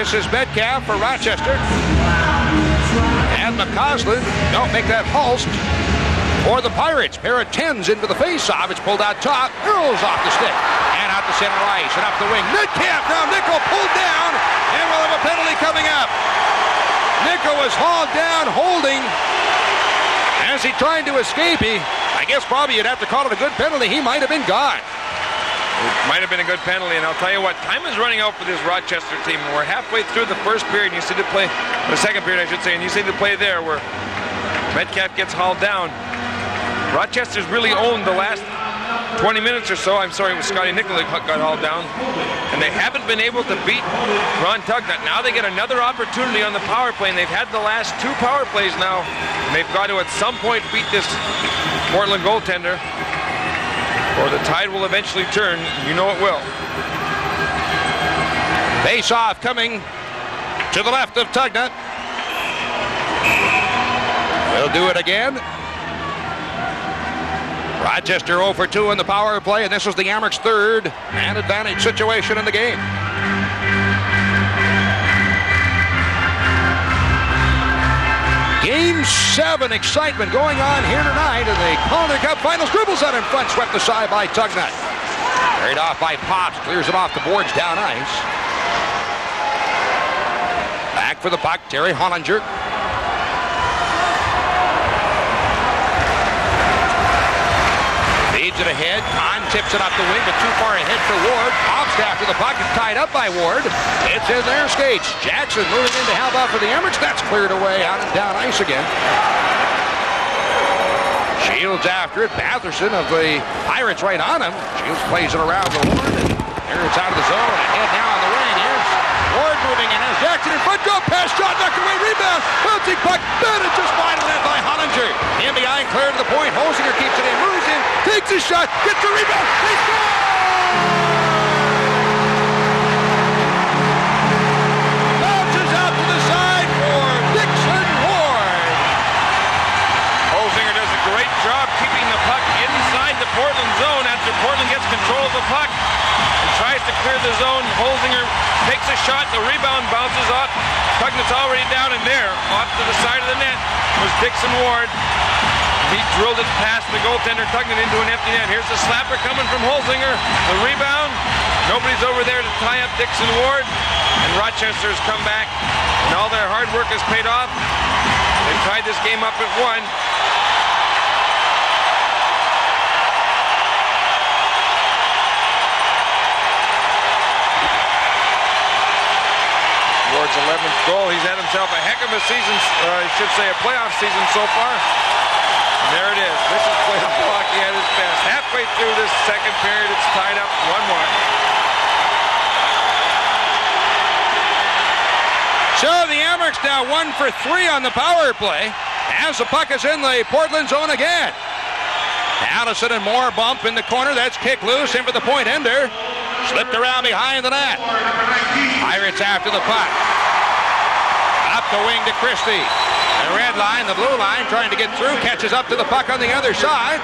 This is Metcalf for Rochester. And McCausland, don't make that Hulst for the Pirates. Pair of 10s into the face-off. It's pulled out top, rolls off the stick. And out to center ice and up the wing. Metcalf, now Nickel pulled down, and we'll have a penalty coming up. Nickel was hauled down, holding as he tried to escape. I guess probably you'd have to call it a good penalty. He might have been gone. It might have been a good penalty, and I'll tell you what, time is running out for this Rochester team. We're halfway through the first period, and you see the play, the second period, I should say, and you see the play there where Metcalf gets hauled down. Rochester's really owned the last 20 minutes or so. I'm sorry, it was Scotty Nickel that got hauled down, and they haven't been able to beat Ron Tugnut. Now they get another opportunity on the power play, and they've had the last 2 power plays now, and they've got to at some point beat this Portland goaltender, or the tide will eventually turn. You know it will. Face-off coming to the left of Tugnut. We'll do it again. Rochester 0 for 2 in the power play, and this is the Amerks' third man advantage situation in the game. Game 7 excitement going on here tonight in the Calder Cup Finals. Dribbles out in front, swept aside by Tugnut. Carried off by Pops, clears it off the boards down ice. Back for the puck, Terry Hollinger. Feeds it ahead, Kahn tips it up the wing, but too far ahead for Ward. Pops after the puck, it's tied up by Ward. It's in their skates. Jackson moving in to help out for the Amerks. That's cleared away out and down ice again. Shields after it. Batherson of the Pirates right on him. Shields plays it around the Ward, and there it's out of the zone. Ahead now on the wing. Here's Ward moving in. As Jackson in front, drop pass, shot, knocked away, rebound, bouncing puck, batted just wide of net by Hollinger. In behind, clear to the point. Hosinger keeps it in, moves in, takes his shot, gets the rebound, they score! Bounces out to the side for Dixon Ward. Hosinger does a great job keeping the puck inside the Portland zone after Portland gets control of the puck. Tries to clear the zone. Holzinger takes a shot. The rebound bounces off. Tugnut's already down in there. Off to the side of the net was Dixon Ward. He drilled it past the goaltender Tugnut into an empty net. Here's the slapper coming from Holzinger. The rebound. Nobody's over there to tie up Dixon Ward. And Rochester's come back, and all their hard work has paid off. They tied this game up at 1. Ward's 11th goal. He's had himself a heck of a season, I should say a playoff season so far. And there it is. This is playoff hockey at its best. Halfway through this second period, it's tied up 1-1. So the Amerks now 1 for 3 on the power play as the puck is in the Portland zone again. Allison and Moore bump in the corner. That's kicked loose in for the point ender. Slipped around behind the net. Pirates after the puck. Up the wing to Christie. The red line, the blue line, trying to get through. Catches up to the puck on the other side.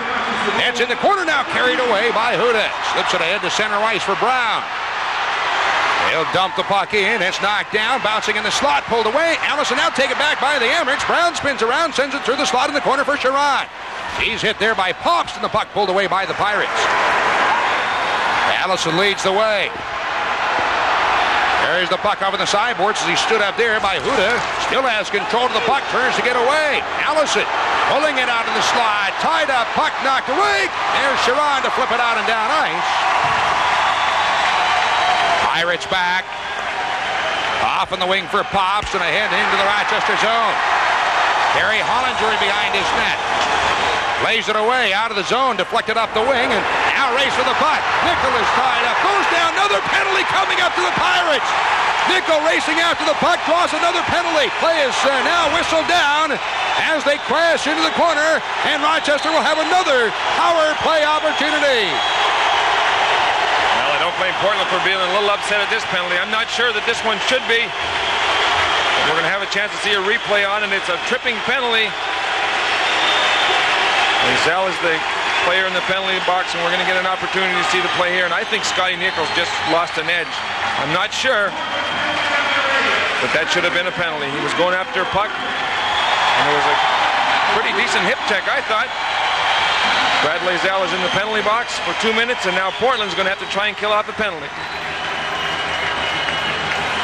It's in the corner now, carried away by Huda. Slips it ahead to center ice for Brown. He'll dump the puck in. It's knocked down, bouncing in the slot, pulled away. Allison now take it back by the Amerks. Brown spins around, sends it through the slot in the corner for Sharon. He's hit there by Pops, and the puck pulled away by the Pirates. Allison leads the way. There's the puck over the sideboards as he stood up there by Huda. Still has control of the puck, turns to get away. Allison pulling it out of the slide. Tied up, puck knocked away. There's Sharon to flip it out and down ice. Pirates back. Off on the wing for Pops and ahead into the Rochester zone. Terry Hollinger behind his net. Lays it away out of the zone, deflected up the wing, and now race for the puck. Nickel is tied up, goes down, another penalty coming up to the Pirates. Nickel racing after the puck, draws another penalty. Play is now whistled down as they crash into the corner, and Rochester will have another power play opportunity. Well, I don't blame Portland for being a little upset at this penalty. I'm not sure that this one should be. We're going to have a chance to see a replay on, and it's a tripping penalty. Zell is the player in the penalty box, and we're going to get an opportunity to see the play here. And I think Scotty Nichols just lost an edge. I'm not sure. but that should have been a penalty. He was going after a puck, and it was a pretty decent hip check, I thought. Brad Lazell is in the penalty box for 2 minutes, and now Portland's going to have to try and kill off a penalty.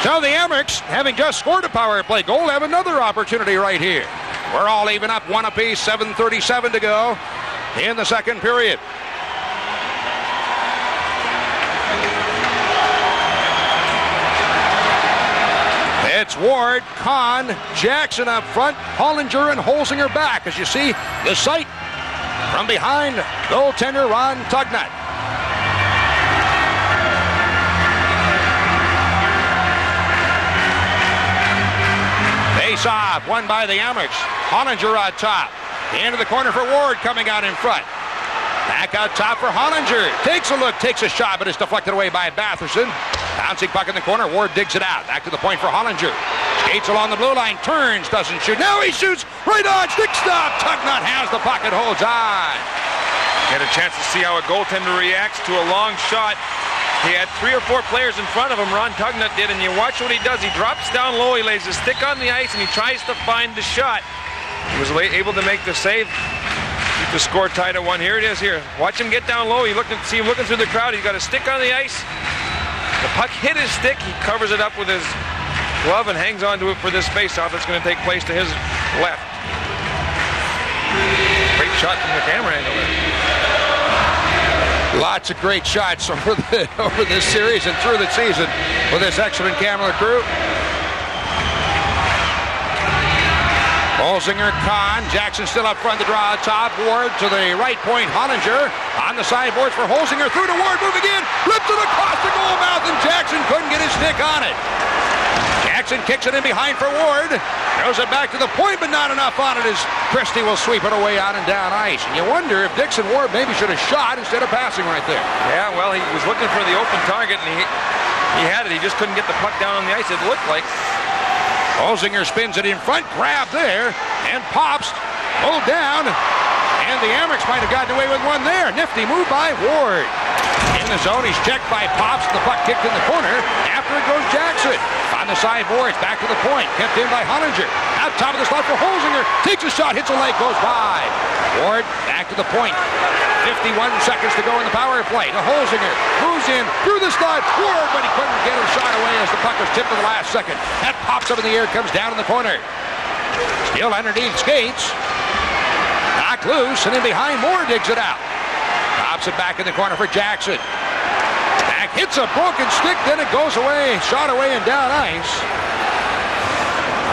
So the Amerks, having just scored a power play goal, have another opportunity right here. We're all even up, 1 apiece, 7:37 to go in the second period. It's Ward, Kahn, Jackson up front, Hollinger and Holzinger back. As you see, the sight from behind goaltender Ron Tugnut. Face off, won by the Amerks. Hollinger on top. Into the corner for Ward, coming out in front. Back out top for Hollinger. Takes a look, takes a shot, but it's deflected away by Batherson. Bouncing puck in the corner, Ward digs it out. Back to the point for Hollinger. Skates along the blue line, turns, doesn't shoot. Now he shoots, right on, stick stop. Tugnut has the puck and holds on. Get a chance to see how a goaltender reacts to a long shot. He had 3 or 4 players in front of him, Ron Tugnut did, and you watch what he does. He drops down low, he lays his stick on the ice, and he tries to find the shot. He was able to make the save. Keep the score tied at 1. Here it is here. Watch him get down low. See him looking through the crowd. He's got a stick on the ice. The puck hit his stick. He covers it up with his glove and hangs onto it for this face-off that's going to take place to his left. Great shot from the camera angle there. Lots of great shots over this series and through the season with this excellent camera crew. Holzinger, Kahn, Jackson still up front to draw top. Ward to the right point. Hollinger on the sideboards for Holzinger. Through to Ward, moving in. Flips it across the goal mouth, and Jackson couldn't get his stick on it. Jackson kicks it in behind for Ward. Throws it back to the point, but not enough on it as Christie will sweep it away out and down ice. And you wonder if Dixon Ward maybe should have shot instead of passing right there. Yeah, well, he was looking for the open target, and he had it. He just couldn't get the puck down on the ice, it looked like. Holzinger spins it in front, grab there, and pops, pulled down, and the Amerks might have gotten away with one there. Nifty move by Ward. In the zone, he's checked by Pops, the puck kicked in the corner. After it goes Jackson. On the sideboards, back to the point, kept in by Hollinger. Out top of the slot for Holzinger, takes a shot, hits a leg, goes by. Ward, back to the point. 51 seconds to go in the power play. To Holzinger, moves in, through the slot, Ward, but he couldn't get a shot away as the puck was tipped to the last second. That pops up in the air, comes down in the corner. Still underneath skates. Knocked loose, and in behind, Moore digs it out. Pops it back in the corner for Jackson. Back hits a broken stick, then it goes away, shot away and down ice.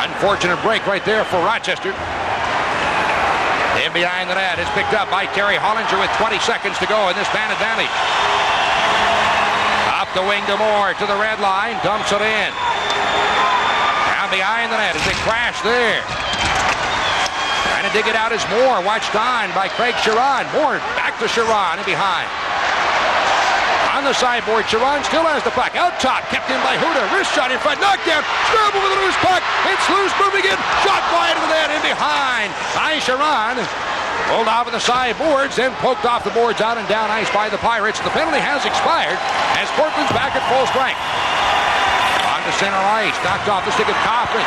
Unfortunate break right there for Rochester. In behind the net is picked up by Terry Hollinger with 20 seconds to go in this man advantage. Up the wing to Moore, to the red line, dumps it in. Down behind the net as it crashed there. Trying to dig it out is Moore, watched on by Craig Sharon. Moore back to Sharon and behind. On the sideboard, Sharon still has the puck. Out top, kept in by Huda. Wrist shot in front, knocked down. Scramble with a loose puck. It's loose, moving in. Shot wide of the net, in behind by Sharon. Pulled off of the sideboards, then poked off the boards out and down ice by the Pirates. The penalty has expired as Portland's back at full strength. On to center ice, knocked off the stick of Kaufman.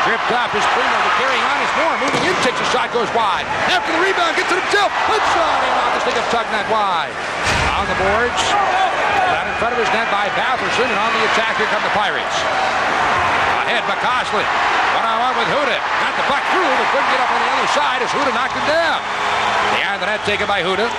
Tripped up is Primo, to carrying on is Moore. Moving in, takes a shot, goes wide. After the rebound, gets it himself. Good shot in off the stick of Tugnut wide. On the boards, down in front of his net by Batherson, and on the attack, here come the Pirates. Ahead, McCausland. One-on-one with Huda. Got the puck through, but couldn't get up on the other side as Huda knocked him down. Behind the net, taken by Huda.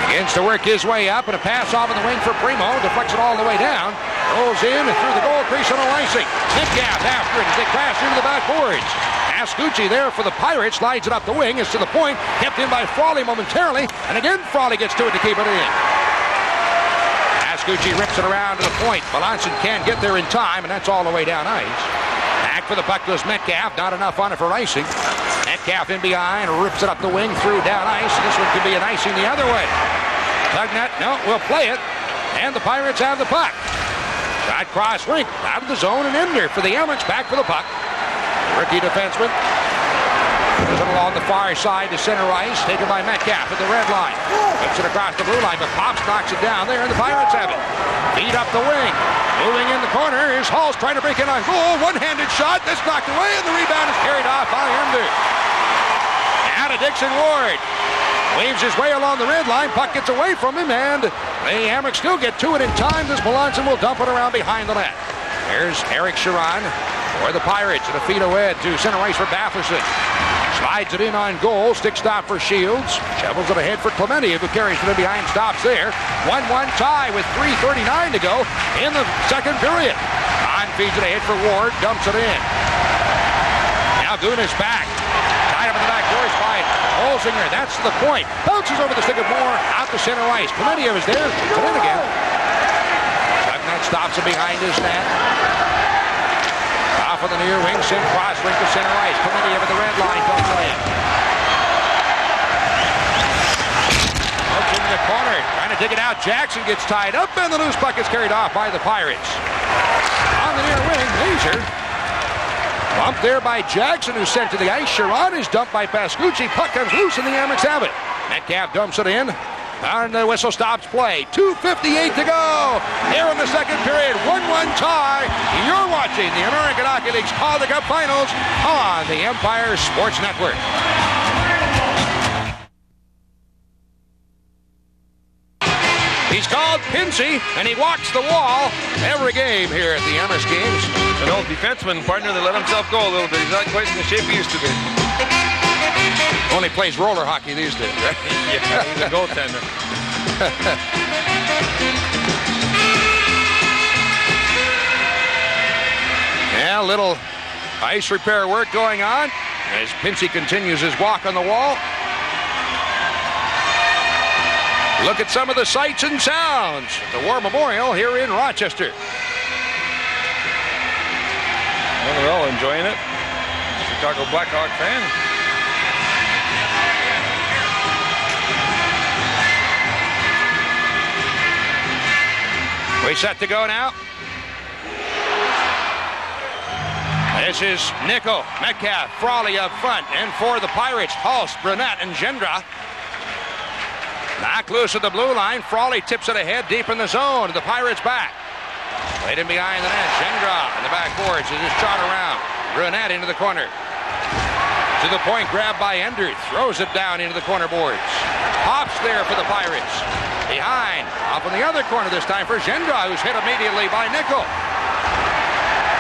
Begins to work his way up, and a pass off in the wing for Primo. Deflects it all the way down. Rolls in and through the goal crease on a icing. Metcalf after it as they crash into the backboards. Ascucci there for the Pirates, slides it up the wing. It's to the point, kept in by Frawley momentarily, and again Frawley gets to it to keep it in. Ascucci rips it around to the point. Balanson can't get there in time, and that's all the way down ice. Back for the puck goes Metcalf, not enough on it for icing. Metcalf in behind, rips it up the wing through down ice. This one could be an icing the other way. Tugnut, no, we'll play it, and the Pirates have the puck. Shot cross rink, out of the zone, and in there for the Amerks, back for the puck. Rookie defenseman Moves it along the far side to center ice. Taken by Metcalf at the red line. Gets it across the blue line, but Pops knocks it down there, and the Pirates have it. Feed up the wing. Moving in the corner is Halls trying to break in on goal. One-handed shot. That's knocked away, and the rebound is carried off by Ender. Now to Dixon Ward. Waves his way along the red line. Puck gets away from him, and the Amerks still get to it in time. This Melanson will dump it around behind the net. There's Eric Sharon for the Pirates, and a feed away to center ice for Batherson. Slides it in on goal. Stick stop for Shields. Shovels it ahead for Clemente, who carries it in behind. Stops there. 1-1 tie with 3:39 to go in the second period. On feeds it ahead for Ward. Dumps it in. Now Gunas back. Tied up in the back boards by Holzinger. That's the point. Bounces over the stick of Moore. Out to center ice. Clemente is there. Shoots it in again. That stops it behind his net. Off of the near wing. Sim cross link to center ice. Clemente over the red line. Dumps it in. Up in the corner. Trying to dig it out. Jackson gets tied up, and the loose puck is carried off by the Pirates. On the near wing, Mazur. Bumped there by Jackson, who's sent to the ice. Sharon is dumped by Pascucci. Puck comes loose, and the Amerks have it. Metcalf dumps it in. And the whistle stops play. 2:58 to go here in the second period. 1-1 tie. You're watching the American Hockey League's Calder Cup Finals on the Empire Sports Network. He's called Pinsey, and he walks the wall every game here at the Amherst games. An old defenseman partner that let himself go a little bit. He's not quite in the shape he used to be. Only plays roller hockey these days, right? Yeah, he's a goaltender. Yeah, little ice repair work going on as Pinsey continues his walk on the wall. Look at some of the sights and sounds at the War Memorial here in Rochester. Well, they're all enjoying it. Chicago Blackhawk fan. We set to go now. This is Nichol, Metcalf, Frawley up front, and for the Pirates, Hulst, Brunette, and Gendra. Knocked loose at the blue line. Frawley tips it ahead deep in the zone. The Pirates back. Played in behind the net. Gendra in the back boards. It is shot around. Brunette into the corner. To the point, grabbed by Ender. Throws it down into the corner boards. Pops there for the Pirates. Behind. Off in the other corner this time for Gendra, who's hit immediately by Nichol.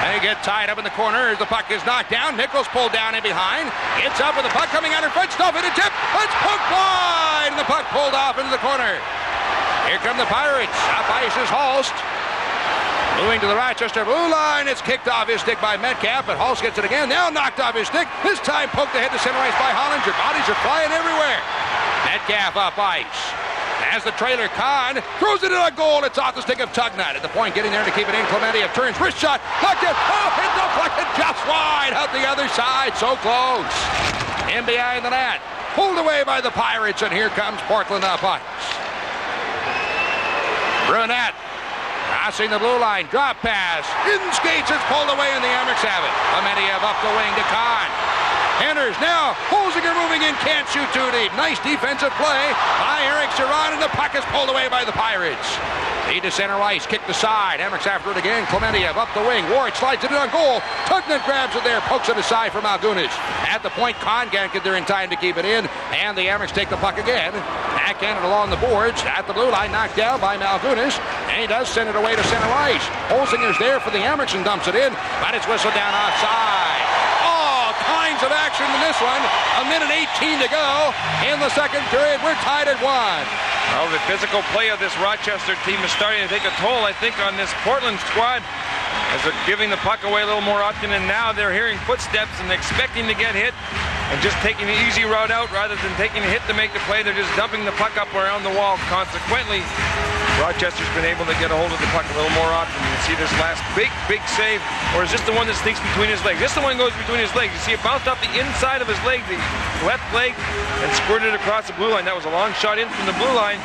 They get tied up in the corner as the puck is knocked down. Nichols pulled down in behind. Gets up with the puck coming out in front. Stuff it, a tip. It's poked wide, and the puck pulled off into the corner. Here come the Pirates. Up ice is Hulst. Moving to the Rochester blue line. It's kicked off his stick by Metcalf, but Hulst gets it again. Now knocked off his stick. This time poked ahead to center ice by Hollinger. Bodies are flying everywhere. Metcalf up ice. As the trailer, Kahn throws it in a goal. It's off the stick of Tugnut. At the point, getting there to keep it in. Clemente turns, wrist shot, knocked it. Oh, hit deflected just wide out the other side. So close. In behind the net. Pulled away by the Pirates, and here comes Portland up ice. Brunette crossing the blue line. Drop pass. In skates. It's pulled away, and the Amerks have it. Clemente up the wing to Kahn. Enters now. Holzinger moving in. Can't shoot too deep. Nice defensive play by Eric Sharon, and the puck is pulled away by the Pirates. Lead to center ice. Kick the side. Amerks after it again. Clementiev up the wing. Ward slides it in on goal. Tugnut grabs it there. Pokes it aside for Malgunas. At the point, Kahn can't get there in time to keep it in. And the Amerks take the puck again. Backhand it along the boards. At the blue line. Knocked down by Malgunas. And he does send it away to center ice. Holzinger's there for the Amerks and dumps it in. But it's whistled down offside. Kinds of action in this one. 1:18 to go in the second period. We're tied at 1. Well, the physical play of this Rochester team is starting to take a toll, I think, on this Portland squad, as they're giving the puck away a little more often, and now they're hearing footsteps and expecting to get hit and just taking the easy route out rather than taking a hit to make the play. They're just dumping the puck up around the wall. Consequently, Rochester's been able to get a hold of the puck a little more often. You can see this last big save, or is this the one that sneaks between his legs? This is the one that goes between his legs. You see it bounced off the inside of his leg, the left leg, and squirted across the blue line. That was a long shot in from the blue line.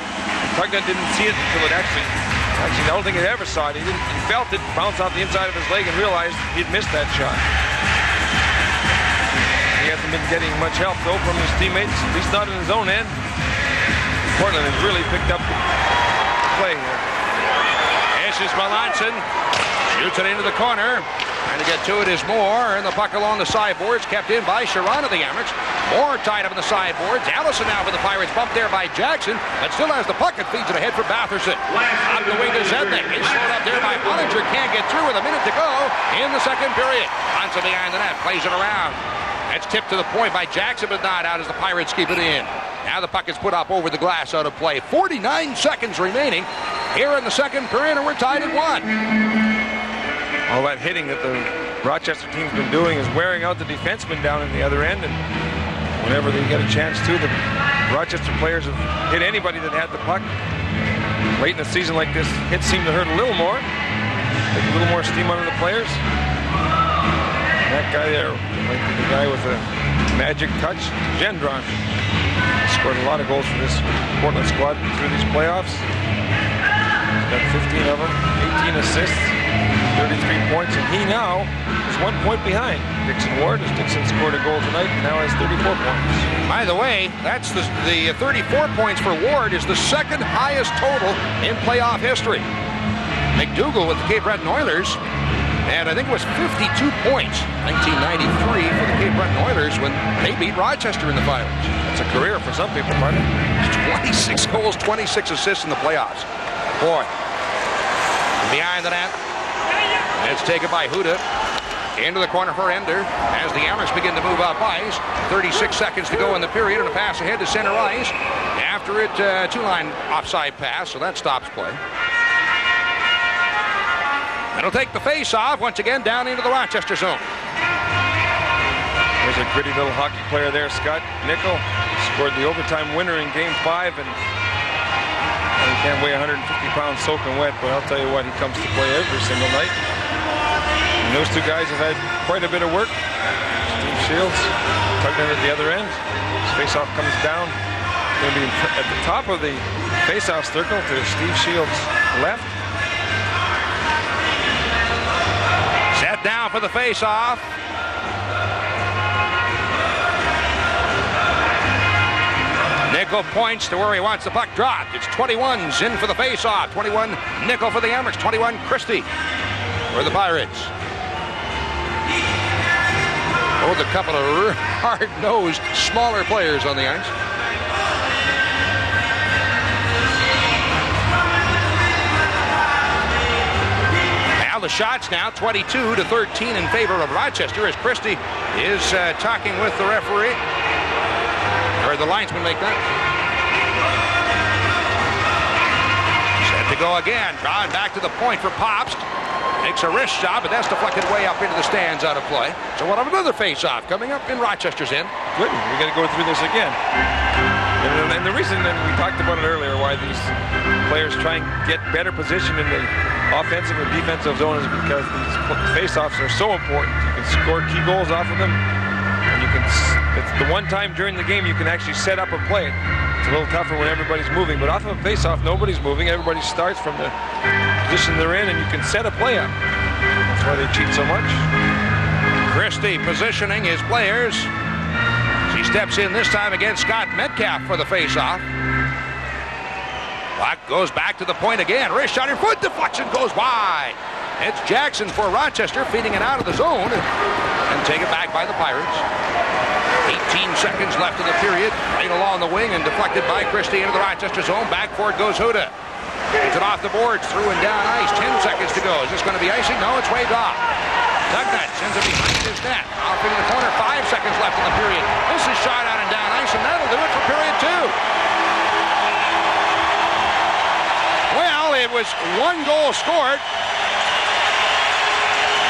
Tugnut didn't see it until it actually, I don't think he ever saw it. He felt it bounce off the inside of his leg and realized he'd missed that shot. He hasn't been getting much help, though, from his teammates, at least not in his own end. Portland has really picked up the play here. This is Melanson. Shoots it into the corner. Trying to get to it is Moore, and the puck along the sideboards, kept in by Sharon of the Amerks. Moore tied up in the sideboards. Allison now for the Pirates, bumped there by Jackson, but still has the puck and feeds it ahead for Batherson. Up the wing to Zednik. He's slowed up there by Bollinger. Can't get through with a minute to go in the second period. Onto behind the net, plays it around. That's tipped to the point by Jackson, but not out as the Pirates keep it in. Now the puck is put up over the glass, out of play. 49 seconds remaining here in the second period, and we're tied at 1. All that hitting that the Rochester team's been doing is wearing out the defensemen down in the other end, and whenever they get a chance to, the Rochester players have hit anybody that had the puck. Late in a season like this, hits seem to hurt a little more, take a little more steam under the players. And that guy there, like the guy with the magic touch, Gendron, scored a lot of goals for this Portland squad through these playoffs. He's got 15 of them, 18 assists, 33 points, and he now is 1 point behind Dixon Ward, as Dixon scored a goal tonight and now has 34 points. By the way, that's the 34 points for Ward is the second highest total in playoff history. McDougall with the Cape Breton Oilers, and I think it was 52 points, 1993 for the Cape Breton Oilers when they beat Rochester in the finals. That's a career for some people, Martin. 26 goals, 26 assists in the playoffs. Boy. Behind the net. It's taken by Huda. Into the corner for Ender as the Amerks begin to move up ice. 36 seconds to go in the period, and a pass ahead to center ice. After it, two-line offside pass, so that stops play. It'll take the face-off once again down into the Rochester zone. There's a gritty little hockey player there, Scott Nickel. Scored the overtime winner in Game 5, and he can't weigh 150 pounds soaking wet, but I'll tell you what, he comes to play every single night. And those two guys have had quite a bit of work. Steve Shields tugged in at the other end. His face-off comes down. Going to be at the top of the face-off circle to Steve Shields' left. Set down for the face-off. Nickel points to where he wants the puck dropped. It's 21's in for the face-off. 21 Nickel for the Amerks. 21 Christie for the Pirates. Oh, the couple of hard-nosed, smaller players on the ice. Now the shots now, 22-13 in favor of Rochester as Christie is talking with the referee. Or the linesman make that. Set to go again. Drawn back to the point for Popst. Makes a wrist shot, but that's deflected way up into the stands out of play. So we'll have another face-off coming up in Rochester's end. Good. We're going to go through this again. And the reason that we talked about it earlier, why these players try and get better position in the offensive or defensive zone is because these face-offs are so important. You can score key goals off of them. And you can, it's the one time during the game you can actually set up a play. It's a little tougher when everybody's moving, but off of a face-off, nobody's moving. Everybody starts from the position they're in, and you can set a play up. That's why they cheat so much. Christie positioning his players. He steps in this time against Scott Metcalf for the face-off. Puck goes back to the point again. Wrist shot, your foot deflection goes wide. It's Jackson for Rochester feeding it out of the zone and taken back by the Pirates. 18 seconds left in the period. Right along the wing and deflected by Christie into the Rochester zone. Back for it goes Huda. Gets it off the boards, through and down ice. 10 seconds to go. Is this going to be icing? No, it's waved off. Dugnut sends it behind his net. Off into the corner. 5 seconds left in the period. This is shot out and down ice, and that'll do it for period 2. Well, it was 1 goal scored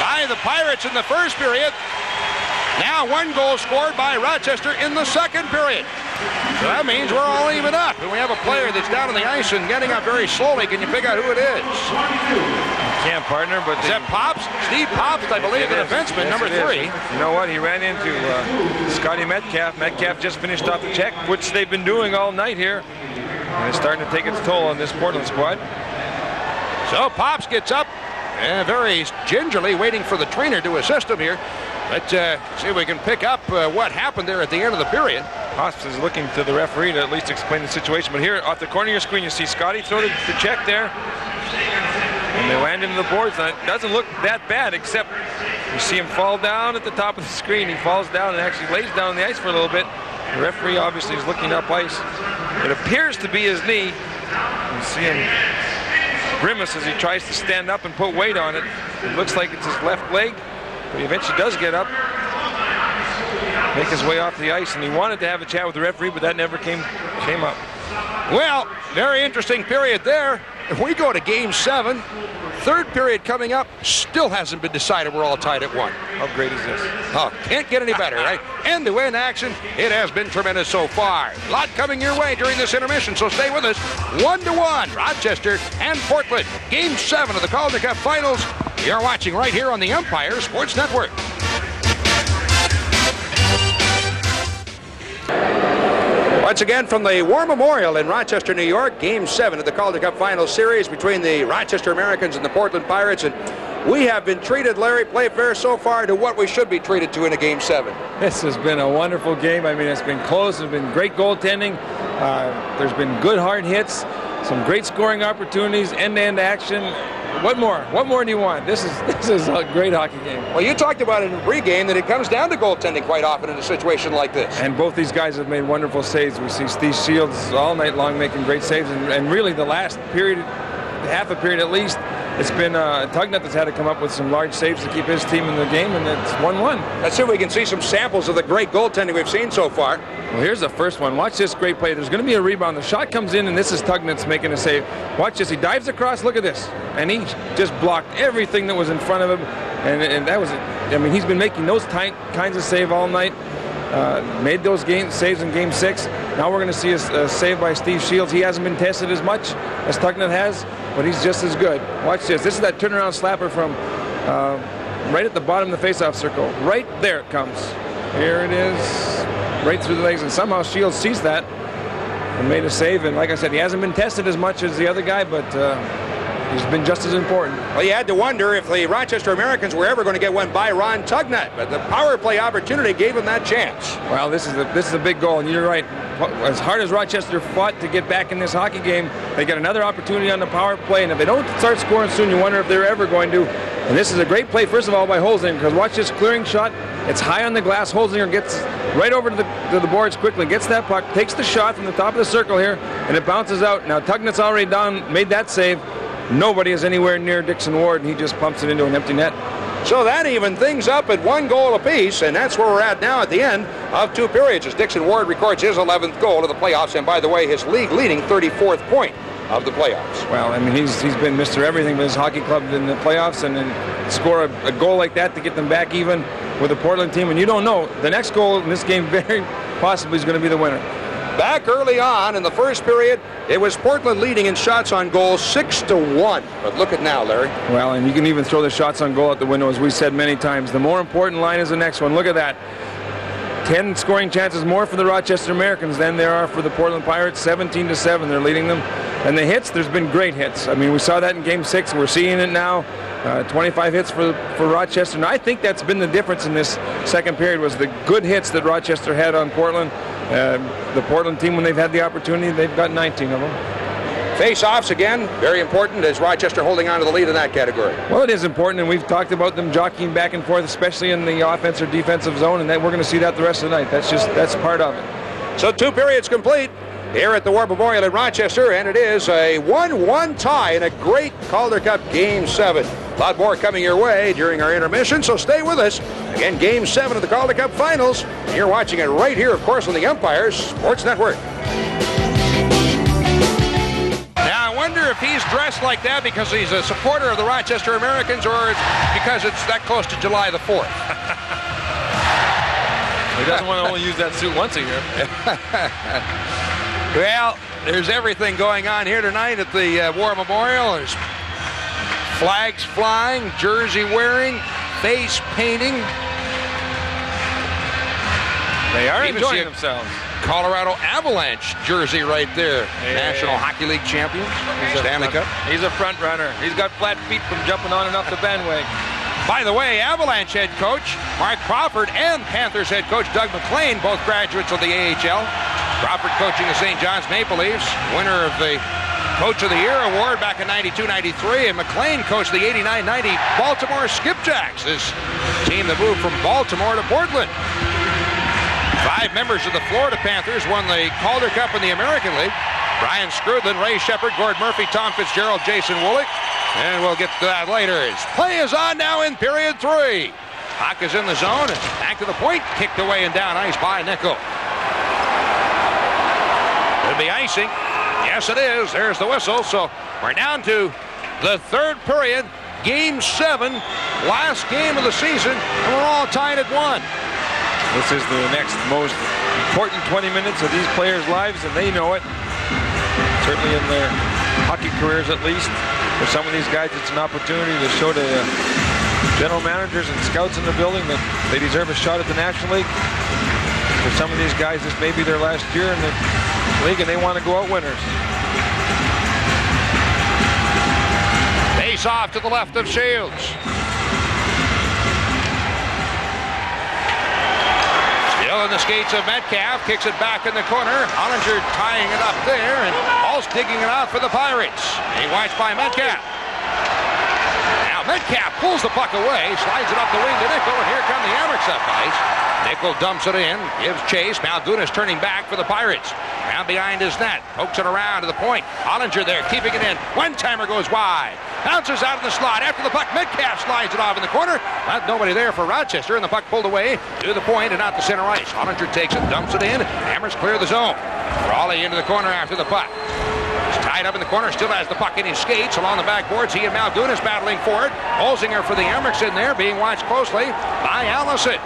by the Pirates in the first period. Now 1 goal scored by Rochester in the second period. So that means we're all even up. And we have a player that's down on the ice and getting up very slowly. Can you pick out who it is? Can't, partner, but... Is that Popst? Steve Popst, I believe, the defenseman, yes, number 3. You know what? He ran into Scotty Metcalf. Metcalf just finished off the check, which they've been doing all night here. And it's starting to take its toll on this Portland squad. So Popst gets up and very gingerly waiting for the trainer to assist him here. Let's see if we can pick up what happened there at the end of the period. Hospice is looking to the referee to at least explain the situation. But here, off the corner of your screen, you see Scotty throw the check there. And they land into the boards. And it doesn't look that bad, except you see him fall down at the top of the screen. He falls down and actually lays down on the ice for a little bit. The referee obviously is looking up ice. It appears to be his knee. You see him grimace as he tries to stand up and put weight on it. It looks like it's his left leg, but he eventually does get up, make his way off the ice, and he wanted to have a chat with the referee, but that never came up. Well, very interesting period there. If we go to Game 7, third period coming up, still hasn't been decided. We're all tied at 1. How great is this? Oh, can't get any better, right? End-to-end action. It has been tremendous so far. A lot coming your way during this intermission, so stay with us. 1-1, Rochester and Portland. Game 7 of the Calder Cup Finals. You're watching right here on the Empire Sports Network. Once again from the War Memorial in Rochester, New York, Game 7 of the Calder Cup Finals Series between the Rochester Americans and the Portland Pirates. And we have been treated, Larry, play fair so far to what we should be treated to in a Game 7. This has been a wonderful game. I mean, it's been close. It's been great goaltending. There's been good hard hits, some great scoring opportunities, end-to-end action. What more? What more do you want? This is a great hockey game. Well, you talked about it in pregame that it comes down to goaltending quite often in a situation like this. And both these guys have made wonderful saves. We see Steve Shields all night long making great saves, and really the last period, half a period at least, it's been Tugnut that's had to come up with some large saves to keep his team in the game, and it's 1-1. Let's see if we can see some samples of the great goaltending we've seen so far. Well, here's the first one. Watch this great play. There's going to be a rebound. The shot comes in, and this is Tugnut's making a save. Watch this. He dives across. Look at this. And he just blocked everything that was in front of him. And that was it. I mean, he's been making those kinds of saves all night. Made those saves in Game 6. Now we're going to see a save by Steve Shields. He hasn't been tested as much as Tugnut has, but he's just as good. Watch this. This is that turnaround slapper from right at the bottom of the faceoff circle. Right there it comes. Here it is. Right through the legs, and somehow Shields sees that and made a save. And like I said, he hasn't been tested as much as the other guy, but he's been just as important. Well, you had to wonder if the Rochester Americans were ever going to get one by Ron Tugnut, but the power play opportunity gave him that chance. Well, this is a big goal, and you're right. As hard as Rochester fought to get back in this hockey game, they get another opportunity on the power play, and if they don't start scoring soon, you wonder if they're ever going to. And this is a great play, first of all, by Holzinger, because watch this clearing shot. It's high on the glass. Holzinger gets right over to the boards quickly, gets that puck, takes the shot from the top of the circle here, and it bounces out. Now Tugnut's already down, made that save. Nobody is anywhere near Dixon Ward, and he just pumps it into an empty net. So that evened things up at 1 goal apiece, and that's where we're at now at the end of 2 periods as Dixon Ward records his 11th goal of the playoffs, and by the way, his league-leading 34th point of the playoffs. Well, I mean, he's been Mr. Everything with his hockey club in the playoffs, and then score a goal like that to get them back even with the Portland team, and you don't know. The next goal in this game very possibly is going to be the winner. Back early on in the first period, it was Portland leading in shots on goal 6-1. But look at now, Larry. Well, and you can even throw the shots on goal out the window, as we said many times. The more important line is the next one. Look at that. 10 scoring chances more for the Rochester Americans than there are for the Portland Pirates. 17-7, they're leading them. And the hits, there's been great hits. I mean, we saw that in Game 6. We're seeing it now. 25 hits for Rochester. And I think that's been the difference in this second period, was the good hits that Rochester had on Portland. The Portland team, when they've had the opportunity, they've got 19 of them. Face-offs again, very important as Rochester holding on to the lead in that category. Well, it is important, and we've talked about them jockeying back and forth, especially in the offense or defensive zone, and we're going to see that the rest of the night. That's part of it. So 2 periods complete here at the War Memorial in Rochester, and it is a 1-1 tie in a great Calder Cup Game 7. A lot more coming your way during our intermission, so stay with us. Again, Game 7 of the Calder Cup Finals. You're watching it right here, of course, on the Empire Sports Network. Now, I wonder if he's dressed like that because he's a supporter of the Rochester Americans, or because it's that close to July the 4th. He doesn't want to only use that suit once a year. Well, there's everything going on here tonight at the War Memorial. There's flags flying, jersey wearing, face painting. They are Even enjoying themselves. Colorado Avalanche jersey right there. National Hockey League champions. Stanley Cup. He's a front runner. He's got flat feet from jumping on and off the bandwagon. By the way, Avalanche head coach Mark Crawford and Panthers head coach Doug McLean, both graduates of the AHL. Crawford coaching the St. John's Maple Leafs, winner of the Coach of the Year award back in 92-93, and McLean coached the 89-90 Baltimore Skipjacks, this team that moved from Baltimore to Portland. 5 members of the Florida Panthers won the Calder Cup in the American League. Brian Scrudlin, Ray Shepard, Gord Murphy, Tom Fitzgerald, Jason Woolley. And we'll get to that later. As play is on now in period 3. Hawk is in the zone. Back to the point. Kicked away and down ice by Nickel. It'll be icing. Yes, it is. There's the whistle. So we're down to the 3rd period. Game 7. Last game of the season. And we're all tied at 1. This is the next most important 20 minutes of these players' lives, and they know it. Certainly in their hockey careers, at least. For some of these guys, it's an opportunity to show the general managers and scouts in the building that they deserve a shot at the National League. For some of these guys, this may be their last year in the league, and they want to go out winners. Face off to the left of Shields. Still in the skates of Metcalf, kicks it back in the corner. Hollinger tying it up there, and Hall's digging it out for the Pirates. He watched by Metcalf. Now Metcalf pulls the puck away, slides it up the wing to Nickel, and here come the Amerks up ice. Nickel dumps it in, gives chase. Malgunas turning back for the Pirates. Down behind his net, pokes it around to the point. Hollinger there, keeping it in. One-timer goes wide. Bounces out of the slot. After the puck, Metcalf slides it off in the corner. Not nobody there for Rochester, and the puck pulled away to the point and out the center ice. Hollinger takes it, dumps it in. Hammers clear the zone. Raleigh into the corner after the puck. He's tied up in the corner, still has the puck in his skates along the backboards. He and Malgunas battling for it. Holzinger for the Amerks in there, being watched closely by Allison.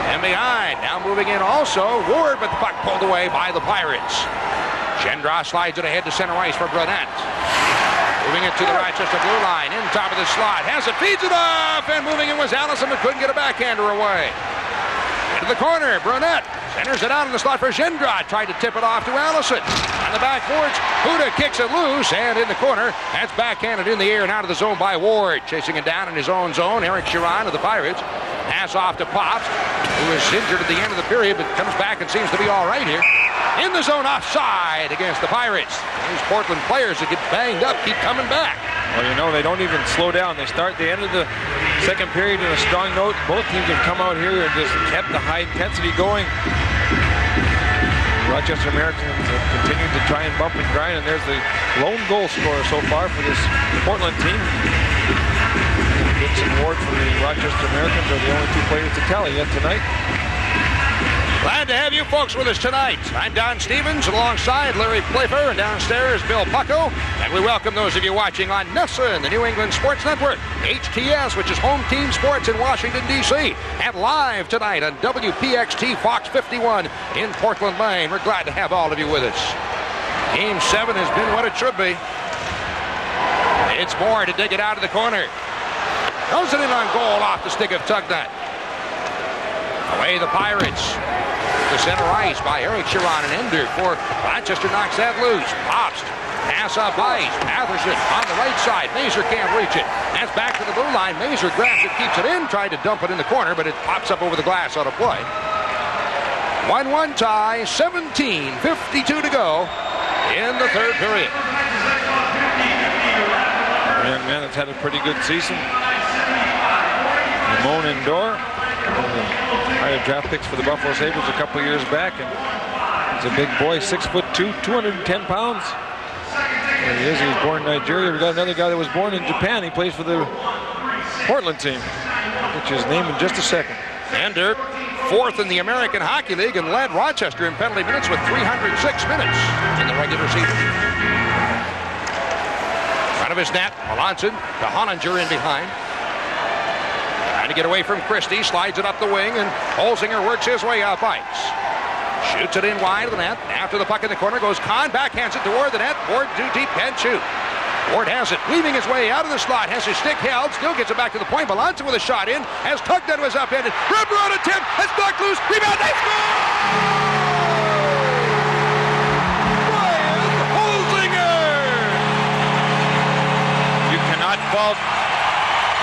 And behind, now moving in also, Ward, but the puck pulled away by the Pirates. Gendra slides it ahead to center ice for Brunette. Moving it to the Rochester blue line, in top of the slot, has it, feeds it off, and moving in was Allison, but couldn't get a backhander away. Into the corner, Brunette centers it out in the slot for Gendra, tried to tip it off to Allison. On the backboards, Huda kicks it loose, and in the corner, that's backhanded in the air and out of the zone by Ward. Chasing it down in his own zone, Eric Chiron of the Pirates. Pass off to Pops, who was injured at the end of the period, but comes back and seems to be all right here. In the zone, offside against the Pirates. These Portland players that get banged up keep coming back. Well, you know, they don't even slow down. They start the end of the 2nd period in a strong note. Both teams have come out here and just kept the high intensity going. Rochester Americans have continued to try and bump and grind, and there's the lone goal scorer so far for this Portland team. Gibson Ward from the Rochester Americans are the only 2 players to tally yet tonight. Glad to have you folks with us tonight. I'm Don Stevens alongside Larry Playfair, and downstairs Bill Pucko. And we welcome those of you watching on NESA and the New England Sports Network, HTS, which is Home Team Sports in Washington, D.C., and live tonight on WPXT Fox 51 in Portland, Maine. We're glad to have all of you with us. Game 7 has been what it should be. It's Moore to dig it out of the corner. Throws it in on goal off the stick of Tugnut. Away the Pirates. To center ice by Eric Chiron and Ender for Rochester, knocks that loose. Pops. Pass up ice. Matherson on the right side. Mazur can't reach it. That's back to the blue line. Mazur grabs it, keeps it in, tried to dump it in the corner, but it pops up over the glass out of play. 1-1 tie, 17:52 to go in the 3rd period. A young man that's had a pretty good season. Ramon Endor. Higher draft picks for the Buffalo Sabres a couple years back, and he's a big boy, 6'2", 210 pounds. There he is. He was born in Nigeria. We got another guy that was born in Japan. He plays for the Portland team, which is named in just a second. Ender, 4th in the American Hockey League, and led Rochester in penalty minutes with 306 minutes in the regular season. Front of his net, Melanson to Hollinger in behind. Trying to get away from Christie, slides it up the wing, and Holzinger works his way up ice. Shoots it in wide of the net. After the puck in the corner goes Kahn, backhands it toward the net. Ward too deep, can't shoot. Ward has it, weaving his way out of the slot, has his stick held, still gets it back to the point. Melanson with a shot in, as Tugnut was upended. Ripper on a tip, has knocked loose, rebound, they score! Holzinger! You cannot fault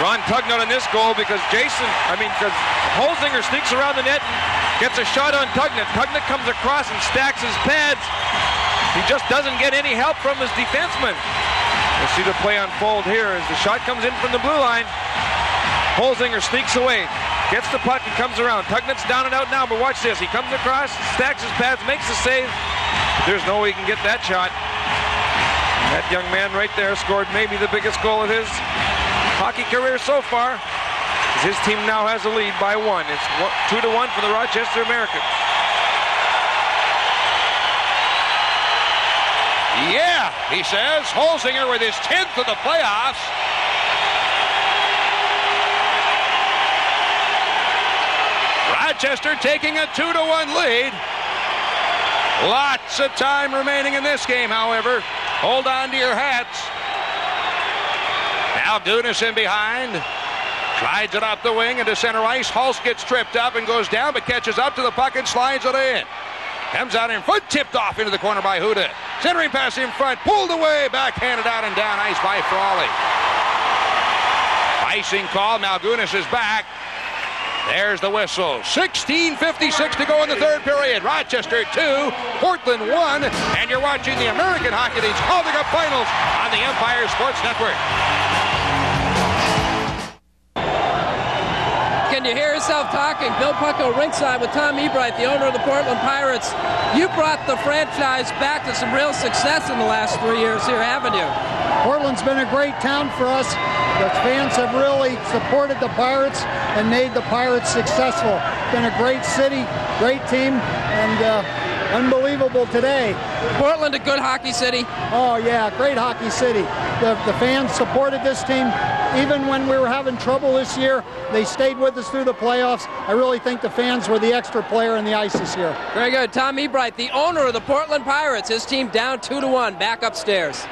Ron Tugnut on this goal because because Holzinger sneaks around the net and gets a shot on Tugnut. Tugnut comes across and stacks his pads. He just doesn't get any help from his defenseman. We'll see the play unfold here as the shot comes in from the blue line. Holzinger sneaks away, gets the puck and comes around. Tugnut's down and out now, but watch this. He comes across, stacks his pads, makes the save. There's no way he can get that shot. And that young man right there scored maybe the biggest goal of his hockey career so far. His team now has a lead by 1. It's 2-1 for the Rochester Americans. Yeah, he says. Holzinger with his 10th of the playoffs. Rochester taking a 2-1 lead. Lots of time remaining in this game, however. Hold on to your hats. Now Dunas in behind. Slides it up the wing into center ice. Hulse gets tripped up and goes down, but catches up to the puck and slides it in. Comes out in front, tipped off into the corner by Huda. Centering pass in front, pulled away, backhanded out and down ice by Frawley. Icing call, Malgunas is back. There's the whistle. 16:56 to go in the third period. Rochester 2, Portland 1, and you're watching the American Hockey League's Calder Cup Finals on the Empire Sports Network. Can you hear yourself talking? Bill Pucko ringside with Tom Ebright, the owner of the Portland Pirates. You brought the franchise back to some real success in the last 3 years here, haven't you? Portland's been a great town for us. The fans have really supported the Pirates and made the Pirates successful. Been a great city, great team, and unbelievable today. Portland, a good hockey city. Oh yeah, great hockey city. The fans supported this team. Even when we were having trouble this year, they stayed with us through the playoffs. I really think the fans were the extra player in the ice this year. Very good. Tom Ebright, the owner of the Portland Pirates. His team down 2-1, back upstairs.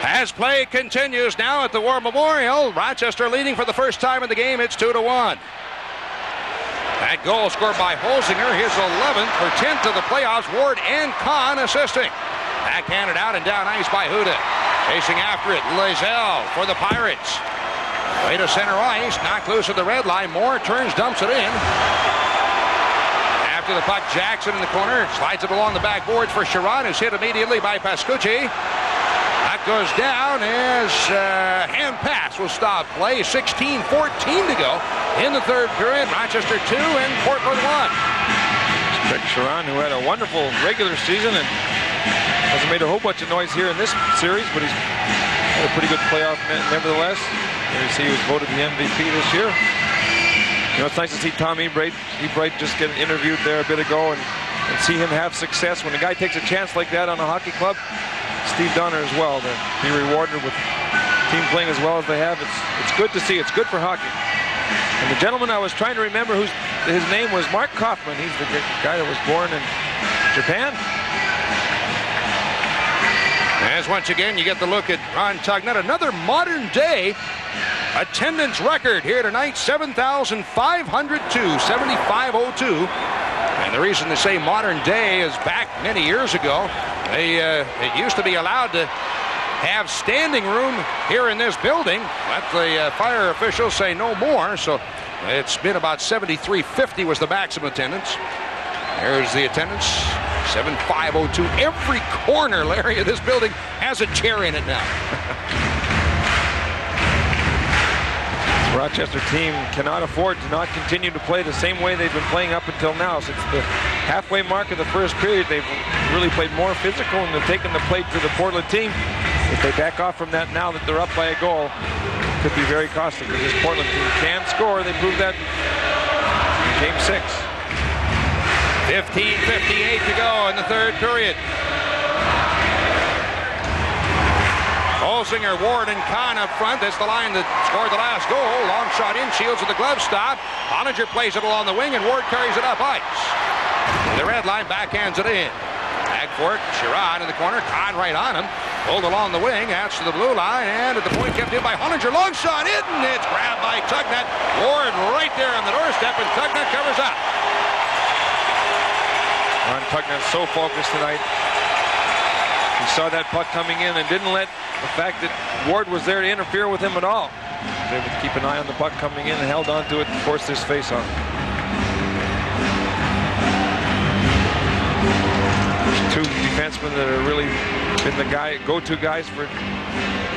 As play continues now at the War Memorial, Rochester leading for the first time in the game. It's 2-1. That goal scored by Holzinger, his 11th or 10th of the playoffs. Ward and Kahn assisting. Backhanded out and down ice by Huda. Chasing after it, Lazelle for the Pirates. Way to center ice, knocked loose at the red line. Moore turns, dumps it in. After the puck, Jackson in the corner, slides it along the backboards for Sharon, who's hit immediately by Pascucci. That goes down as hand pass will stop play. 16:14 to go in the third period. Rochester 2 and Portland 1. Greg Sharon, who had a wonderful regular season and hasn't made a whole bunch of noise here in this series, but he's had a pretty good playoff nevertheless. You see he was voted the MVP this year. You know, it's nice to see Tom Ebright just get interviewed there a bit ago and see him have success. When a guy takes a chance like that on a hockey club, Steve Donner as well, to be rewarded with team playing as well as they have. It's good to see. It's good for hockey. And the gentleman I was trying to remember his name was Mark Kaufman. He's the guy that was born in Japan. As once again you get the look at Ron Tugnut, another modern day attendance record here tonight, 7,502, 7,502. And the reason they say modern day is back many years ago, it used to be allowed to have standing room here in this building, but the fire officials say no more, so it's been about 7,350 was the maximum attendance. There's the attendance, 7,502. Every corner, Larry, of this building has a chair in it now. Rochester team cannot afford to not continue to play the same way they've been playing up until now. Since the halfway mark of the first period, they've really played more physical and they've taken the plate to the Portland team. If they back off from that now that they're up by a goal, it could be very costly because this Portland team can score. They proved that in Game 6. 15:58 to go in the third period. Holzinger, Ward, and Kahn up front. That's the line that scored the last goal. Long shot in, Shields with the glove stop. Oninger plays it along the wing, and Ward carries it up ice. The red line backhands it in. Back for it, Sherrod in the corner. Kahn right on him. Pulled along the wing, outs to the blue line, and at the point kept in by Hollinger. Long shot in, and it's grabbed by Tugnut. Ward right there on the doorstep, and Tugnut covers up. Ron Tugnut so focused tonight. He saw that puck coming in and didn't let the fact that Ward was there to interfere with him at all. was able to keep an eye on the puck coming in and held on to it and forced this face-off. There's two defensemen that are really been the go-to guys for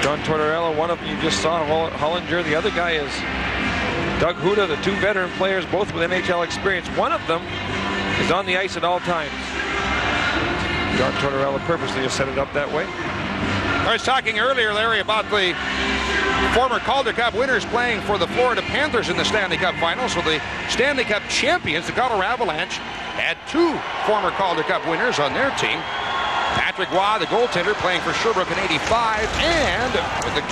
John Tortorella. One of them you just saw, Hollinger. The other guy is Doug Huda, the two veteran players, both with NHL experience. One of them is on the ice at all times. John Tortorella purposely has set it up that way. I was talking earlier, Larry, about the former Calder Cup winners playing for the Florida Panthers in the Stanley Cup Finals. So the Stanley Cup champions, the Colorado Avalanche, had two former Calder Cup winners on their team. Patrick Waugh, the goaltender, playing for Sherbrooke in '85, and with the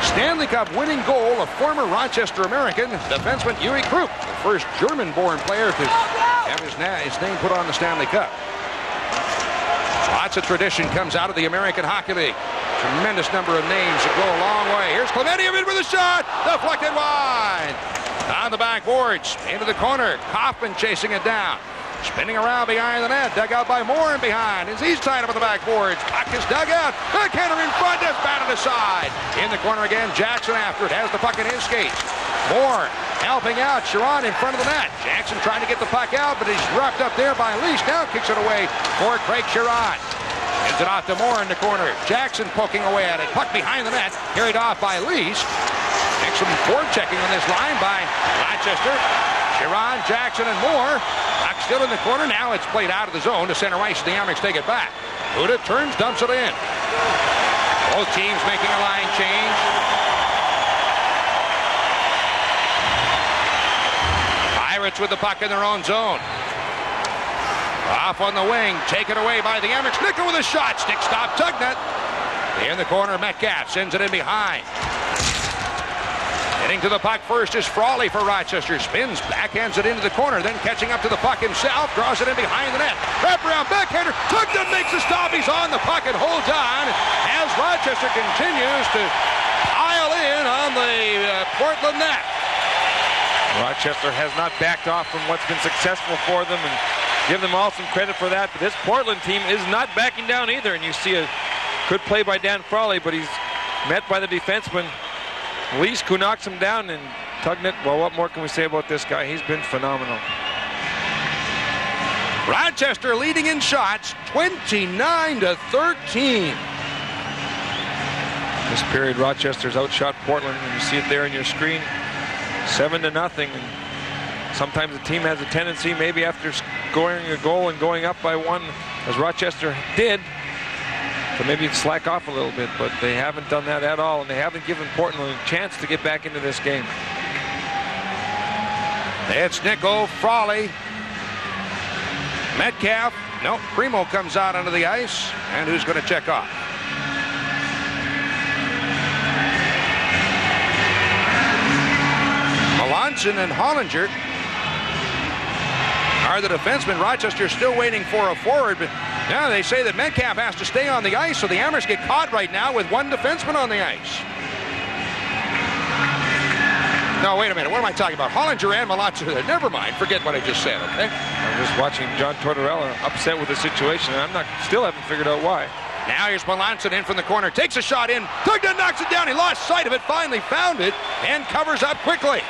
Stanley Cup winning goal, a former Rochester American, defenseman Yuri Krupp, the first German-born player to have his name put on the Stanley Cup. Lots of tradition comes out of the American Hockey League. Tremendous number of names that go a long way. Here's Clementium in with a shot. Deflected wide. On the backboards. Into the corner. Kaufman chasing it down. Spinning around behind the net. Dug out by Moore and behind. As he's tied up on the backboards. Puck is dug out. Backhander in front. That's batted aside. In the corner again. Jackson after it. Has the puck in his skates. Moore helping out. Chiron in front of the net. Jackson trying to get the puck out, but he's rocked up there by Lease. Now kicks it away for Craig Chiron. Hands it off to Moore in the corner. Jackson poking away at it. Puck behind the net. Carried off by Lease. Excellent forechecking on this line by Rochester. Chiron, Jackson, and Moore. Puck still in the corner. Now it's played out of the zone to center ice. The Amerks take it back. Huda turns, dumps it in. Both teams making a line change. Pirates with the puck in their own zone. Off on the wing, taken away by the Amerks. Nickel with a shot. Stick stop, Tugnutt. In the corner, Metcalf sends it in behind. Getting to the puck first is Frawley for Rochester. Spins, backhands it into the corner, then catching up to the puck himself, draws it in behind the net. Wrap around backhander. Tugnutt makes the stop. He's on the puck and holds on as Rochester continues to pile in on the Portland net. Rochester has not backed off from what's been successful for them, and give them all some credit for that. But this Portland team is not backing down either, and you see a good play by Dan Frawley, but he's met by the defenseman Lease, who knocks him down, and Tugnutt, well, what more can we say about this guy? He's been phenomenal. Rochester leading in shots, 29-13. This period, Rochester's outshot Portland, and you see it there on your screen, 7-0. And sometimes the team has a tendency, maybe after scoring a goal and going up by one, as Rochester did, to maybe slack off a little bit, but they haven't done that at all, and they haven't given Portland a chance to get back into this game. It's Nico, Frawley, Metcalf. No, Primo comes out onto the ice, and who's going to check off? Melanson and Hollinger are the defensemen. Rochester still waiting for a forward, but now they say that Metcalf has to stay on the ice, so the Amerks get caught right now with one defenseman on the ice. No, wait a minute. What am I talking about? Hollinger and Melanson. Never mind. Forget what I just said, okay? I'm just watching John Tortorella upset with the situation, and still haven't figured out why. Now here's Melanson in from the corner. Takes a shot in. Tugnutt knocks it down. He lost sight of it. Finally found it and covers up quickly.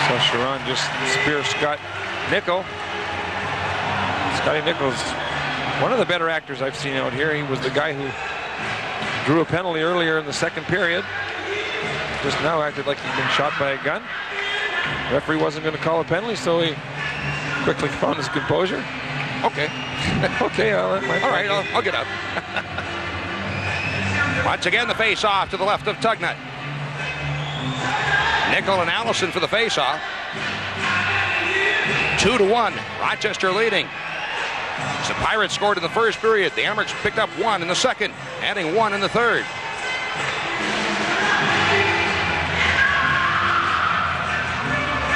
So Chiron just spears Scott Nickel. Scotty Nickel's one of the better actors I've seen out here. He was the guy who drew a penalty earlier in the second period. Just now acted like he'd been shot by a gun. The referee wasn't going to call a penalty, so he quickly found his composure. Okay. Okay, all right, I'll get up. Once again, the face-off to the left of Tugnutt. Nickel and Allison for the face-off. 2-1. Rochester leading. The Pirates scored in the first period. The Amerks picked up one in the second, adding one in the third.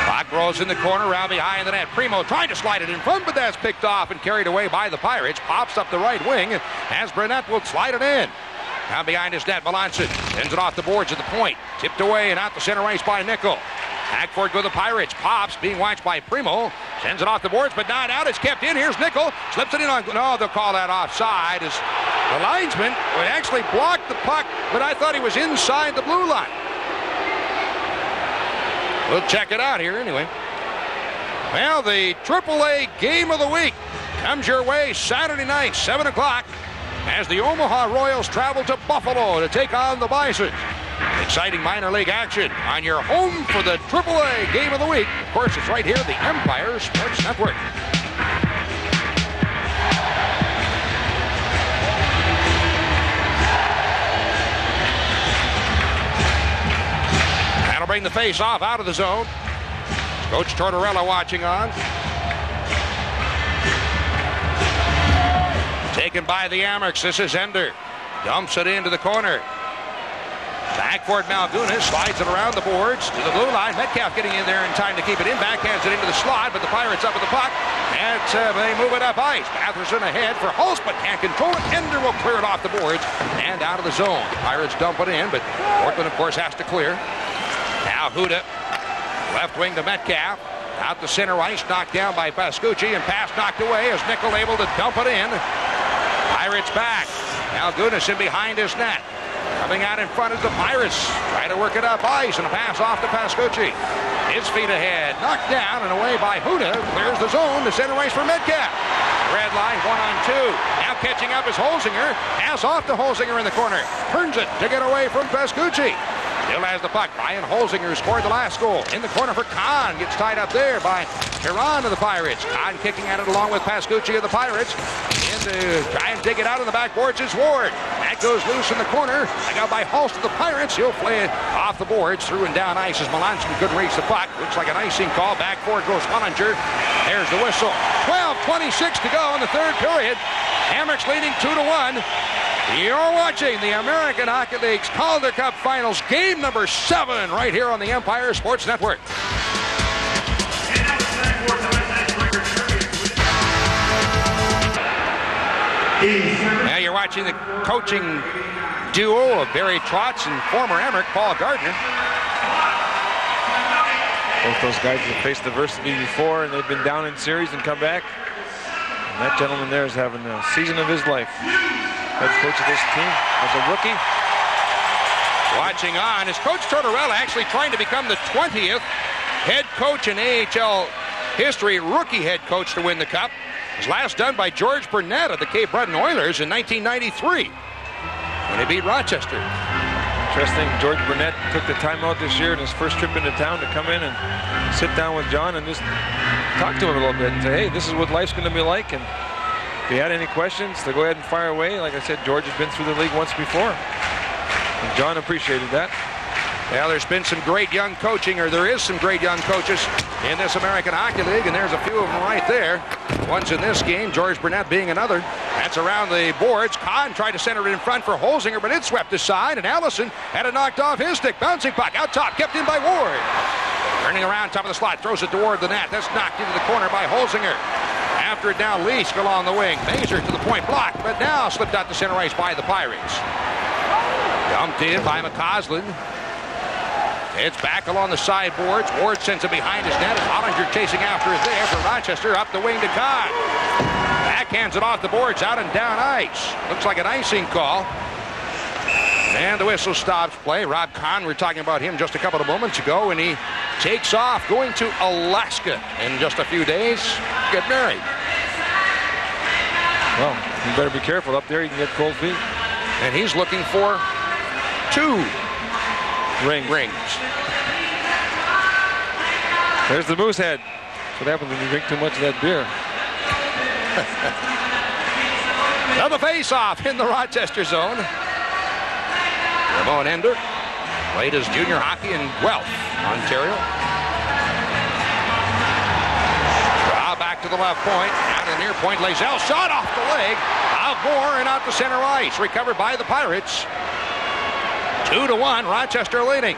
Puck rolls in the corner, around behind the net. Primo trying to slide it in front, but that's picked off and carried away by the Pirates. Pops up the right wing as Burnett will slide it in. Now behind his net, Melanson sends it off the boards at the point. Tipped away and out the center ice by Nickel. Back for it go the Pirates. Pops being watched by Primo. Sends it off the boards, but not out. It's kept in. Here's Nickel. Slips it in on. No, they'll call that offside as The linesman would actually block the puck, but I thought he was inside the blue line. We'll check it out here anyway. Well, the AAA game of the week comes your way Saturday night, 7 o'clock, as the Omaha Royals travel to Buffalo to take on the Bison. Exciting minor league action on your home for the AAA game of the week. Of course, it's right here, the Empire Sports Network. That'll bring the face-off out of the zone. Coach Tortorella watching on. Taken by the Amerks. This is Ender. Dumps it into the corner. Back for it, Malgunas. Slides it around the boards to the blue line. Metcalf getting in there in time to keep it in. Backhands it into the slot, but the Pirates up with the puck. And they move it up ice. Batherson ahead for Hulse, but can't control it. Ender will clear it off the boards and out of the zone. Pirates dump it in, but Portland, of course, has to clear. Now Huda, left wing to Metcalf. Out the center ice, knocked down by Pascucci, and pass knocked away as Nickel able to dump it in. Pirates back. Malgunas in behind his net. Coming out in front is the Pirates. Try to work it up ice, and a pass off to Pascucci. His feet ahead. Knocked down and away by Huda. Clears the zone to center ice for Metcalf. Red line, 1-on-2. Now catching up is Holzinger. Pass off to Holzinger in the corner. Turns it to get away from Pascucci. Still has the puck. Ryan Holzinger scored the last goal. In the corner for Kahn. Gets tied up there by Tehran of the Pirates. Kahn kicking at it along with Pascucci of the Pirates. In to try and dig it out of the backboards is Ward. That goes loose in the corner. Dug out by Hulse of the Pirates. He'll play it off the boards. Through and down ice as Melancon couldn't reach the puck. Looks like an icing call. Back forward goes Hollinger. There's the whistle. 12:26 to go in the third period. Amerks leading 2-1. You're watching the American Hockey League's Calder Cup Finals, game number 7, right here on the Empire Sports Network. Now you're watching the coaching duo of Barry Trotz and former Emmerich Paul Gardner. Both those guys have faced adversity before, and they've been down in series and come back. And that gentleman there is having a season of his life. Head coach of this team as a rookie. Watching on is Coach Tortorella, actually trying to become the 20th head coach in AHL history, rookie head coach to win the Cup. It was last done by George Burnett of the Cape Breton Oilers in 1993 when he beat Rochester. Interesting, George Burnett took the time out this year in his first trip into town to come in and sit down with John and just talk to him a little bit and say, hey, this is what life's going to be like. And if he had any questions, to go ahead and fire away. Like I said, George has been through the league once before. And John appreciated that. Well, there's been some great young coaching, or there is some great young coaches in this American Hockey League, and there's a few of them right there. One's in this game, George Burnett being another. That's around the boards. Kahn tried to center it in front for Holzinger, but it swept aside, and Allison had it knocked off his stick. Bouncing puck out top, kept in by Ward. Turning around top of the slot, throws it toward the net. That's knocked into the corner by Holzinger. After it now, Leask along the wing. Mazur to the point, blocked, but now slipped out to center ice by the Pirates. Dumped in by McCausland. It's back along the sideboards. Ward sends it behind his net. Hollinger chasing after it there for Rochester. Up the wing to Kahn. Backhands it off the boards, out and down ice. Looks like an icing call. And the whistle stops play. Rob Kahn, we were talking about him just a couple of moments ago, and he takes off going to Alaska in just a few days to get married. Well, you better be careful. Up there you can get cold feet. And he's looking for 2 rings. There's the moose head. That's what happens when you drink too much of that beer. Now the face-off in the Rochester zone. Ramon Ender played his junior hockey in Guelph, Ontario. Draw back to the left point. Down to the near point. Lazelle shot off the leg. Out more and out to center ice. Recovered by the Pirates. 2-1, Rochester leading.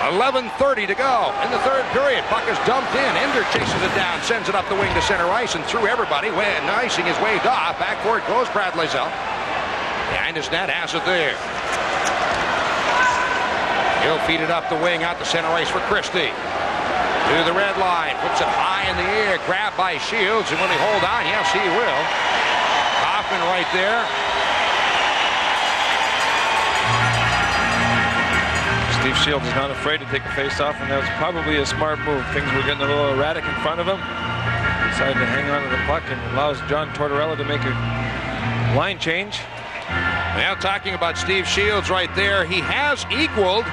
11:30 to go in the third period. Puck is dumped in. Ender chases it down, sends it up the wing to center ice and through everybody. When icing is waved off. Back for it goes Brad Lazelle. Behind his net, has it there. He'll feed it up the wing out to center ice for Christie. To the red line, puts it high in the air, grabbed by Shields, and will he hold on? Yes, he will. Kaufman right there. Steve Shields is not afraid to take a face-off, and that was probably a smart move. Things were getting a little erratic in front of him. Decided to hang on to the puck and allows John Tortorella to make a line change. Well, talking about Steve Shields right there, he has equaled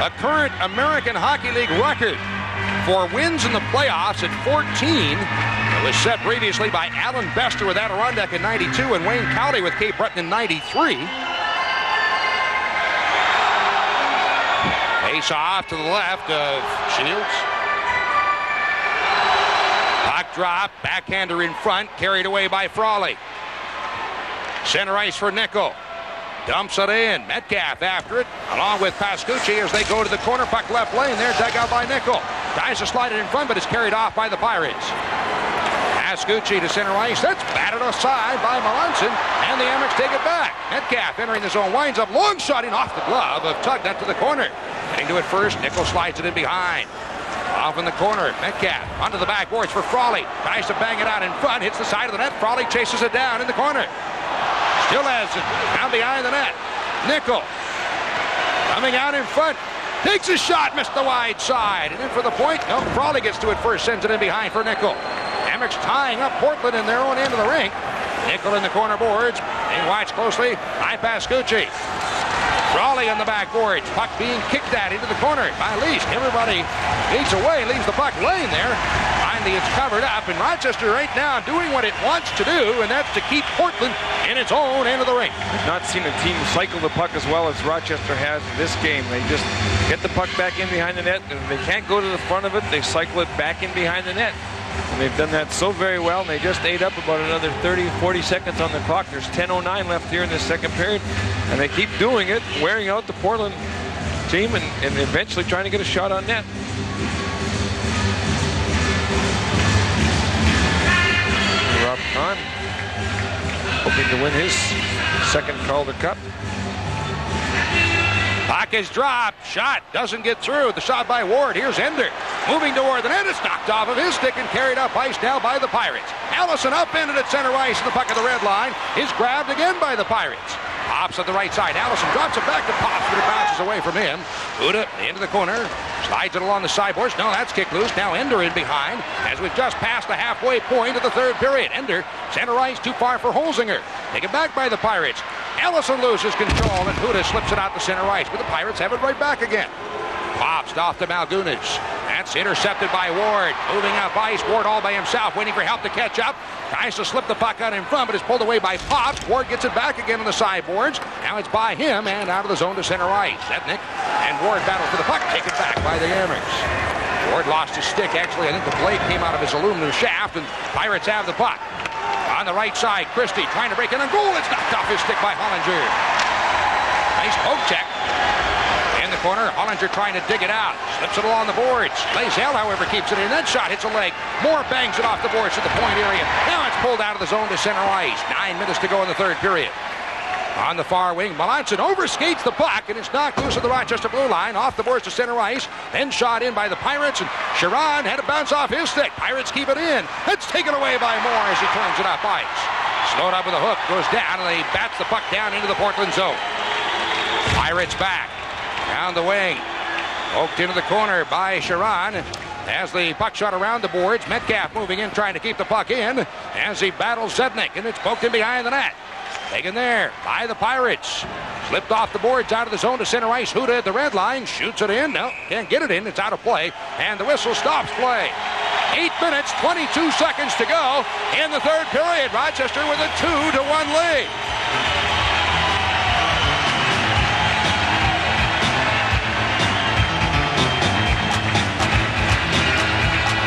a current American Hockey League record for wins in the playoffs at 14. It was set previously by Alan Bester with Adirondack in 92 and Wayne Cowley with Cape Breton in 93. Face off to the left of Shields. Puck drop, backhander in front, carried away by Frawley. Center ice for Nickel. Dumps it in. Metcalf after it, along with Pascucci as they go to the corner. Puck left lane there, dug out by Nickel. Tries to slide it in front, but it's carried off by the Pirates. Pascucci to center ice. That's batted aside by Melanson, and the Amerks take it back. Metcalf entering the zone, winds up long shotting off the glove of Tugnut to the corner. Getting to it first, Nickel slides it in behind. Off in the corner, Metcalf onto the backboards for Frawley. Tries to bang it out in front, hits the side of the net. Frawley chases it down in the corner. Still has it down behind the net. Nickel coming out in front. Takes a shot, missed the wide side. And in for the point. No, Frawley gets to it first, sends it in behind for Nickel. Amerks tying up Portland in their own end of the rink. Nickel in the corner boards. Being watched closely by Pascucci. Frawley on the backboards. Puck being kicked at into the corner by Least. Everybody beats away, leaves the puck laying there. Finally, it's covered up, and Rochester right now doing what it wants to do, and that's to keep Portland in its own end of the rink. I've not seen a team cycle the puck as well as Rochester has in this game. They just get the puck back in behind the net, and if they can't go to the front of it, they cycle it back in behind the net. And they've done that so very well, and they just ate up about another 30, 40 seconds on the clock. There's 10:09 left here in this second period, and they keep doing it, wearing out the Portland team, and eventually trying to get a shot on net. Rob Kahn hoping to win his second Calder Cup. Puck is dropped. Shot doesn't get through. The shot by Ward. Here's Ender. Moving toward the net. It's knocked off of his stick and carried up ice now by the Pirates. Allison upended at center ice, and the puck at the red line is grabbed again by the Pirates. Pops at the right side. Allison drops it back to Pops, but it bounces away from him. Buda into the corner. Slides it along the sideboards. No, that's kicked loose. Now Ender in behind as we've just passed the halfway point of the third period. Ender, center ice, too far for Holzinger. Taken back by the Pirates. Allison loses control, and Huda slips it out to center ice, but the Pirates have it right back again. Pops off to Malgunas. That's intercepted by Ward. Moving up ice. Ward all by himself, waiting for help to catch up. Tries to slip the puck out in front, but is pulled away by Pops. Ward gets it back again on the sideboards. Now it's by him and out of the zone to center ice. Setnik and Ward battle for the puck, taken back by the Amerks. Ward lost his stick. Actually, I think the blade came out of his aluminum shaft, and Pirates have the puck. On the right side, Christie trying to break in a goal. It's knocked off his stick by Hollinger. Nice poke check. In the corner, Hollinger trying to dig it out. Slips it along the boards. Lazell, however, keeps it in. That shot hits a leg. Moore bangs it off the boards to the point area. Now it's pulled out of the zone to center ice. 9 minutes to go in the third period. On the far wing, Melanson overskates the puck, and it's knocked loose of the Rochester blue line, off the boards to center ice, then shot in by the Pirates, and Chiron had to bounce off his stick. Pirates keep it in. It's taken away by Moore as he turns it up ice. Slowed up with a hook, goes down, and he bats the puck down into the Portland zone. Pirates back, down the wing, poked into the corner by Chiron. As the puck shot around the boards, Metcalf moving in, trying to keep the puck in, as he battles Zednik, and it's poked in behind the net. Taken there by the Pirates. Slipped off the boards out of the zone to center ice. Huda at the red line. Shoots it in. No, can't get it in. It's out of play. And the whistle stops play. 8 minutes, 22 seconds to go in the third period. Rochester with a 2-1 lead.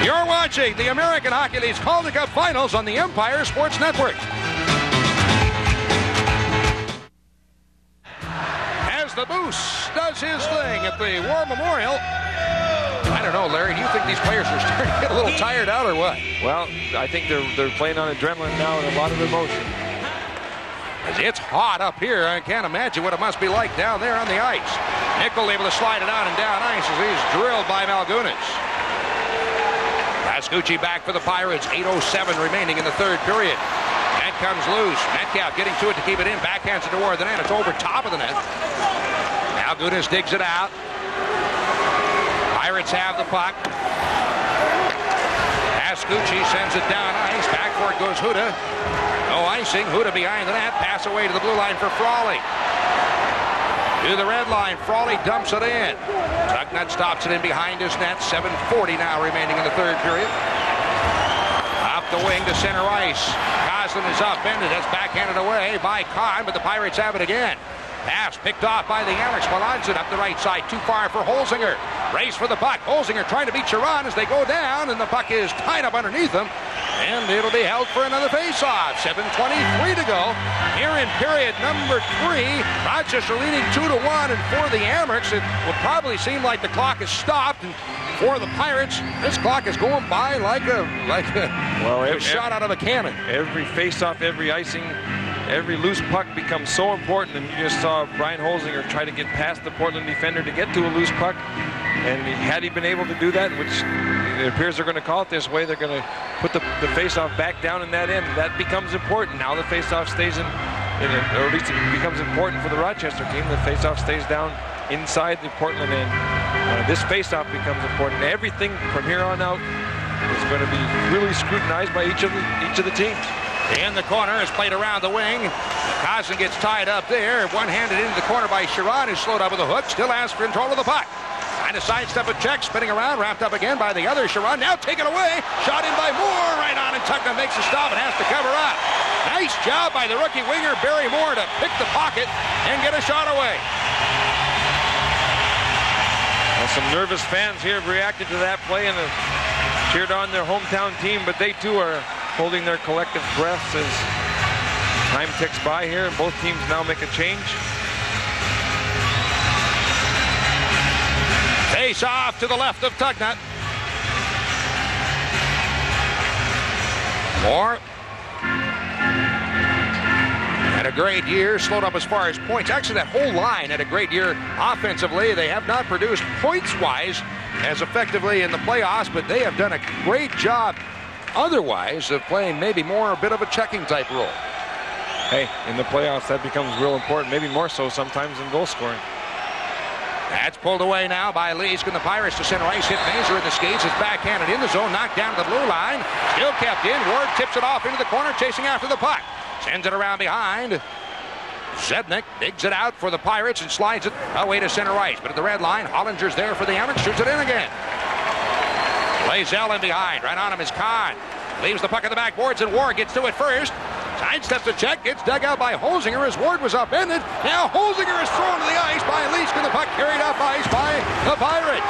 You're watching the American Hockey League's Calder Cup Finals on the Empire Sports Network. The Moose does his thing at the War Memorial. I don't know, Larry, do you think these players are starting to get a little tired out or what? Well, I think they're playing on adrenaline now and a lot of emotion. It's hot up here. I can't imagine what it must be like down there on the ice. Nickel able to slide it out and down ice as he's drilled by Malgunas. Pascucci back for the Pirates. 8:07 remaining in the third period. Net comes loose. Metcalf getting to it to keep it in. Backhands it toward the net. It's over top of the net. Malgunas digs it out. Pirates have the puck. Pascucci sends it down ice. Back for it goes Huda. No icing. Huda behind the net. Pass away to the blue line for Frawley. To the red line. Frawley dumps it in. Tugnut stops it in behind his net. 7:40 now remaining in the third period. Up the wing to center ice. Coslin is upended. That's backhanded away by Kahn, but the Pirates have it again. Pass picked off by the Amerks. Melanson up the right side. Too far for Holzinger. Race for the puck. Holzinger trying to beat Chiron as they go down, and the puck is tied up underneath them. And it'll be held for another face-off. 7:23 to go. Here in period number 3. Rochester leading 2-1, and for the Amerks, it will probably seem like the clock has stopped. And for the Pirates, this clock is going by like a shot out of a cannon. Every face-off, every icing, every loose puck becomes so important, and you just saw Brian Holzinger try to get past the Portland defender to get to a loose puck, and had he been able to do that, which it appears they're going to call it this way, they're going to put the face-off back down in that end. That becomes important. Now the face-off stays in or at least it becomes important for the Rochester team. The face-off stays down inside the Portland end. This face-off becomes important. Everything from here on out is going to be really scrutinized by each of the teams. In the corner is played around the wing. Coslin gets tied up there. One-handed into the corner by Chiron, who's slowed up with a hook. Still has control of the puck. Trying to sidestep a check, spinning around, wrapped up again by the other Chiron. Now taken away. Shot in by Moore. Right on, and Tuckner makes a stop and has to cover up. Nice job by the rookie winger, Barry Moore, to pick the pocket and get a shot away. Well, some nervous fans here have reacted to that play and have cheered on their hometown team, but they too are holding their collective breaths as time ticks by here, and both teams now make a change. Face off to the left of Tugnut. Moore had a great year, slowed up as far as points. Actually, that whole line had a great year offensively. They have not produced points-wise as effectively in the playoffs, but they have done a great job otherwise of playing maybe more a bit of a checking type role. Hey, in the playoffs that becomes real important, maybe more so sometimes than goal scoring. That's pulled away now by Leask, and the Pirates to center ice hit Mazur in the skates. It's backhanded in the zone, knocked down to the blue line. Still kept in. Ward tips it off into the corner, chasing after the puck. Sends it around behind. Zednik digs it out for the Pirates and slides it away to center ice. But at the red line, Hollinger's there for the Amerks, shoots it in again. Lazell in behind. Right on him is Kahn. Leaves the puck at the backboards, and Ward gets to it first. Sidesteps the check, gets dug out by Holzinger as Ward was upended. Now Holzinger is thrown to the ice by Leask, and the puck carried up ice by the Pirates.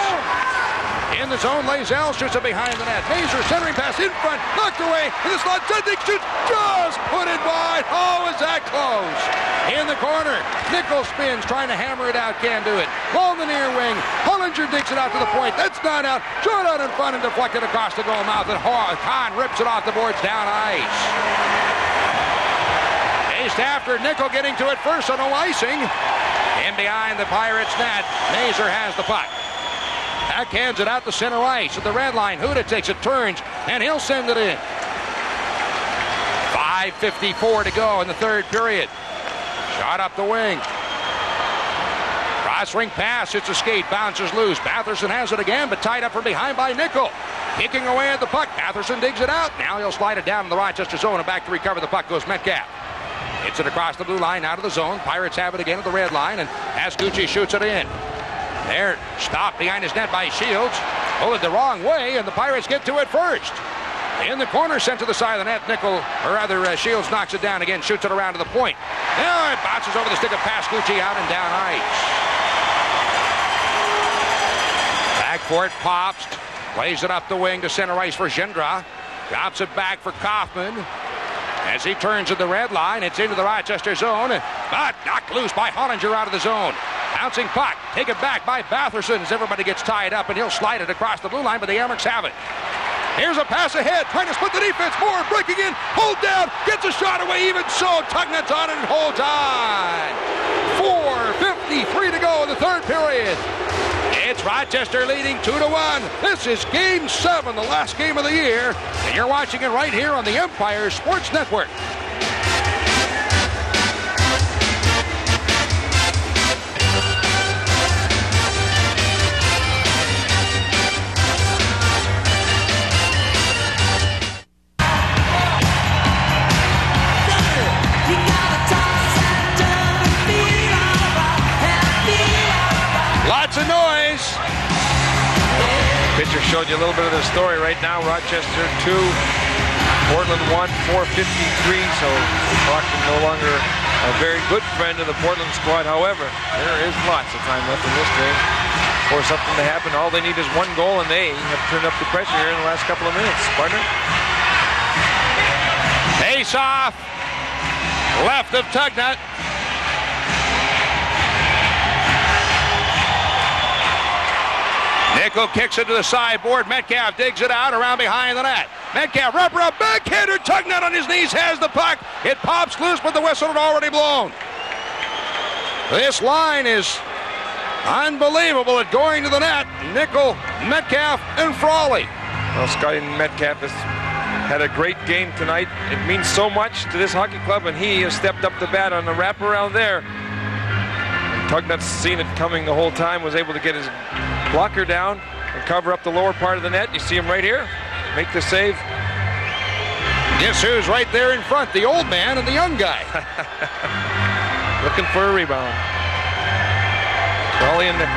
In the zone, Lazell shoots it behind the net. Mazur centering pass in front, knocked away in the slot. Zednik shoots, just put it wide. Oh, is that close? In the corner, Nickel spins, trying to hammer it out, can't do it. Ball in the near wing, Hollinger digs it out to the point. That's not out. Shot out in front and deflected across the goal mouth, and Kahn rips it off the boards down ice. After Nickel getting to it first, so no icing. In behind the Pirates net, Mazur has the puck. Backhands it out to center ice at the red line. Huda takes it, turns, and he'll send it in. 5:54 to go in the third period. Shot up the wing. Cross ring pass, it's a skate, bounces loose. Batherson has it again, but tied up from behind by Nickel. Kicking away at the puck. Batherson digs it out. Now he'll slide it down in the Rochester zone, and back to recover the puck goes Metcalf. Hits it across the blue line, out of the zone. Pirates have it again at the red line, and Pascucci shoots it in. There, stopped behind his net by Shields. Pulled it the wrong way, and the Pirates get to it first. In the corner, sent to the side of the net. Shields knocks it down again, shoots it around to the point. Now it bounces over the stick of Pascucci, out and down ice. Back for it, Pops. Plays it up the wing to center ice for Gendra. Drops it back for Kaufman. As he turns at the red line, it's into the Rochester zone, but knocked loose by Hollinger out of the zone. Bouncing puck, taken back by Batherson as everybody gets tied up, and he'll slide it across the blue line, but the Amerks have it. Here's a pass ahead, trying to split the defense. Moore breaking in, hold down, gets a shot away, even so, Tugnut's on it and holds on. 4:53 to go in the third period. It's Rochester leading 2-1. This is Game 7, the last game of the year, and you're watching it right here on the Empire Sports Network. Fisher showed you a little bit of the story right now. Rochester 2, Portland 1, 4:53. So Kaufman no longer a very good friend of the Portland squad. However, there is lots of time left in this game for something to happen. All they need is one goal, and they have turned up the pressure here in the last couple of minutes. Partner. Face off. Left of Tugnut. Nickel kicks it to the sideboard. Metcalf digs it out around behind the net. Metcalf, rubber up, backhander. Tugnut on his knees has the puck. It pops loose, but the whistle had already blown. This line is unbelievable at going to the net. Nickel, Metcalf, and Frawley. Well, Scotty Metcalf has had a great game tonight. It means so much to this hockey club, and he has stepped up the bat on the wraparound there. Tugnut's seen it coming the whole time, was able to get his blocker down and cover up the lower part of the net. You see him right here, make the save. Guess who's right there in front? The old man and the young guy. Looking for a rebound. Crawley and Nickel.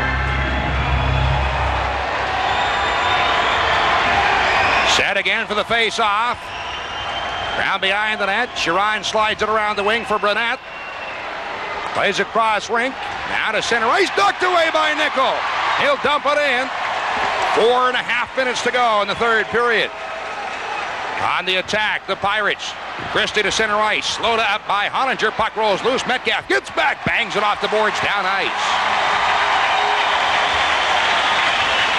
Set again for the face-off. Round behind the net. Chiron slides it around the wing for Brunette. Plays across rink. Now to center ice. Ducked away by Nickel. He'll dump it in. 4.5 minutes to go in the third period. On the attack, the Pirates. Christie to center ice. Slowed up by Hollinger. Puck rolls loose. Metcalf gets back. Bangs it off the boards. Down ice.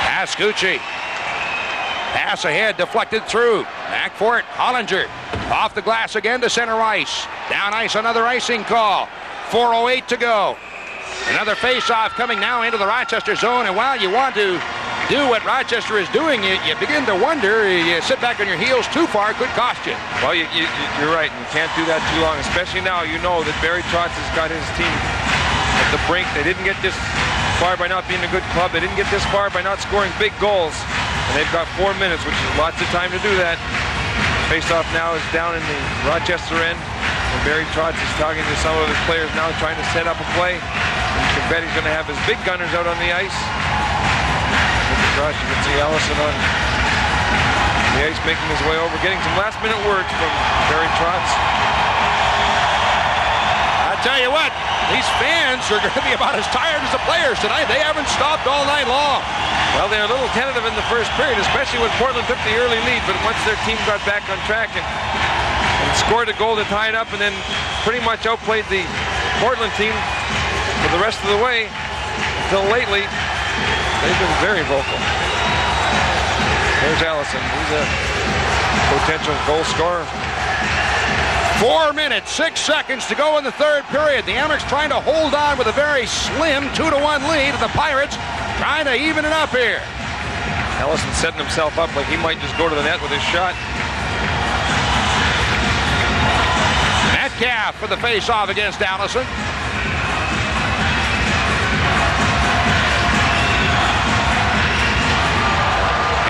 Pascucci. Pass ahead. Deflected through. Back for it. Hollinger. Off the glass again to center ice. Down ice. Another icing call. 4:08 to go. Another face-off coming now into the Rochester zone, and while you want to do what Rochester is doing, you begin to wonder, you sit back on your heels too far, could cost you. Well, you're right, and you can't do that too long, especially now. You know that Barry Trotz has got his team at the brink. They didn't get this far by not being a good club. They didn't get this far by not scoring big goals, and they've got 4 minutes, which is lots of time to do that. Face-off now is down in the Rochester end, and Barry Trotz is talking to some of his players now, trying to set up a play. You can bet he's going to have his big gunners out on the ice. Look across, you can see Allison on the ice making his way over, getting some last-minute words from Barry Trotz. I tell you what, these fans are going to be about as tired as the players tonight. They haven't stopped all night long. Well, they're a little tentative in the first period, especially when Portland took the early lead, but once their team got back on track and scored a goal to tie it up, and then pretty much outplayed the Portland team for the rest of the way until lately, they've been very vocal. There's Allison. He's a potential goal scorer. 4 minutes, 6 seconds to go in the third period. The Amerks trying to hold on with a very slim 2-1 lead, and the Pirates trying to even it up here. Allison setting himself up like he might just go to the net with his shot. Metcalf for the face-off against Allison.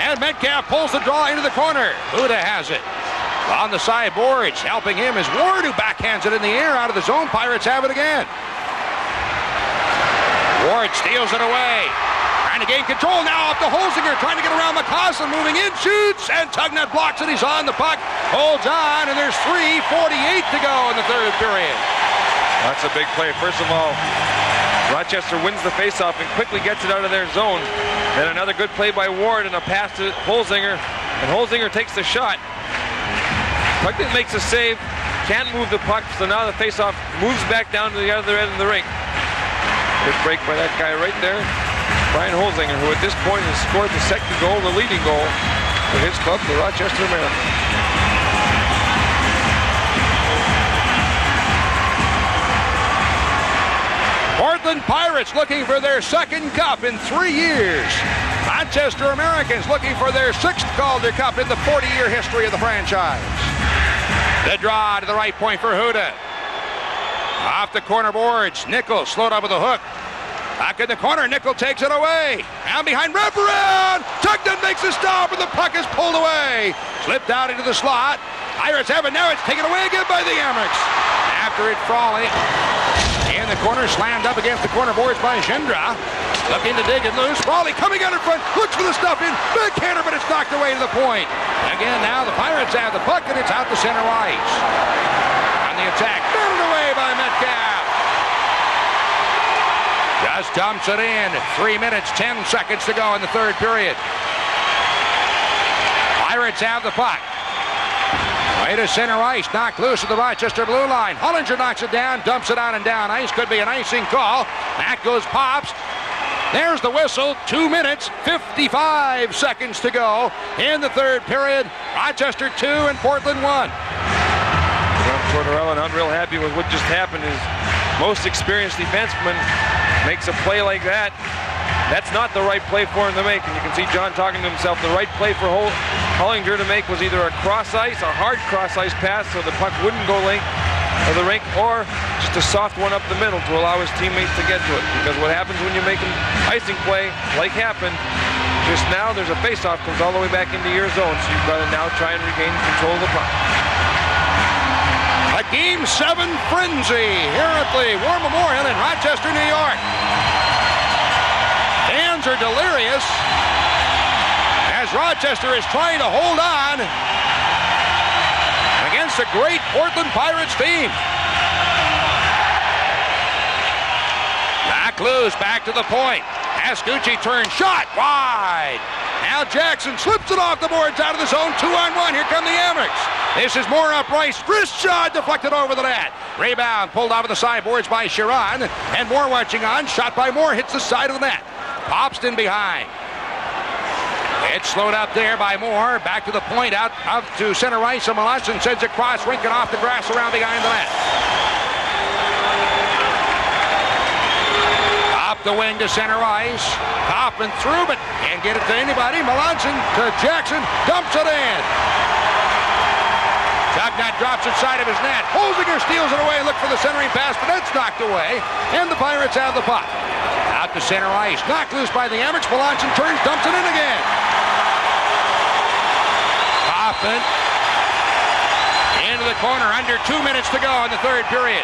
And Metcalf pulls the draw into the corner. Huda has it. On the sideboards, helping him is Ward, who backhands it in the air out of the zone. Pirates have it again. Ward steals it away. Trying to gain control now off the Holzinger, trying to get around McCausland, moving in, shoots, and Tugnut blocks it. He's on the puck, holds on, and there's 3:48 to go in the third period. That's a big play. First of all, Rochester wins the faceoff and quickly gets it out of their zone. Then another good play by Ward and a pass to Holzinger, and Holzinger takes the shot. Tugnut makes a save, can't move the puck, so now the faceoff moves back down to the other end of the rink. Good break by that guy right there, Brian Holzinger, who at this point has scored the second goal, the leading goal for his club, the Rochester Americans. Portland Pirates looking for their second cup in 3 years. Rochester Americans looking for their 6th Calder Cup in the 40-year history of the franchise. The draw to the right point for Huda. Off the corner boards, Nickel slowed up with a hook. Back in the corner, Nickel takes it away. Down behind, wraparound. Tugnut makes a stop, and the puck is pulled away. Slipped out into the slot. Pirates have it now. It's taken away again by the Amerks. After it, Frawley in the corner, slammed up against the corner boards by Gendra. Looking to dig it loose. Raleigh coming out in front. Looks for the stuff in. Backhander, but it's knocked away to the point. Again, now the Pirates have the puck, and it's out to center ice. On the attack. Batted away by Metcalf. Just dumps it in. 3 minutes, 10 seconds to go in the third period. Pirates have the puck. Way to center ice, knocked loose at the Rochester blue line. Hollinger knocks it down, dumps it out and down ice. Could be an icing call. Back goes Pops. There's the whistle. 2 minutes, 55 seconds to go in the third period. Rochester 2 and Portland 1. John Tortorella not real happy with what just happened. His most experienced defenseman makes a play like that. That's not the right play for him to make. And you can see John talking to himself. The right play for Hollinger to make was either a cross ice, a hard cross ice pass so the puck wouldn't go length of the rink, or just a soft one up the middle to allow his teammates to get to it. Because what happens when you make an icing play, like happened just now, there's a face-off, comes all the way back into your zone. So you've got to now try and regain control of the puck. A Game 7 frenzy here at the War Memorial in Rochester, New York. Fans are delirious as Rochester is trying to hold on against a great Portland Pirates team. Back loose, back to the point. Ascucci turns, shot wide. Now Jackson slips it off the boards out of the zone. 2-on-1. Here come the Amerks. This is Moore up Rice. Wrist shot deflected over the net. Rebound pulled off of the sideboards by Chiron. And Moore watching on. Shot by Moore hits the side of the net. Popston behind. It's slowed up there by Moore. Back to the point, out to center ice. And Melanson sends it across, rinking off the grass around behind the net. Up the wing to center ice. Kaufman through, but can't get it to anybody. Melanson to Jackson, dumps it in. Tugnut drops it side of his net. Holzinger steals it away, look for the centering pass, but that's knocked away. And the Pirates have the puck. Out to center ice, knocked loose by the Amerks. Melanson turns, dumps it in again. Kaufman into the corner, under 2 minutes to go in the third period.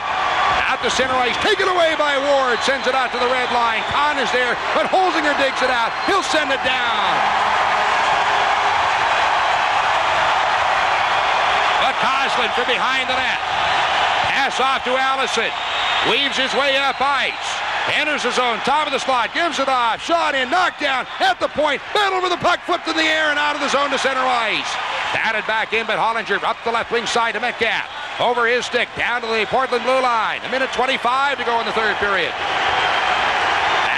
Out to center ice, taken away by Ward, sends it out to the red line. Kahn is there, but Holzinger digs it out. He'll send it down. But Coslin from behind the net. Pass off to Allison. Weaves his way up ice. Enters the zone, top of the slot, gives it off. Shot in, knocked down, at the point. Battle over the puck, flipped in the air and out of the zone to center ice. Batted back in, but Hollinger up the left wing side to Metcalf. Over his stick, down to the Portland blue line. 1:25 to go in the third period.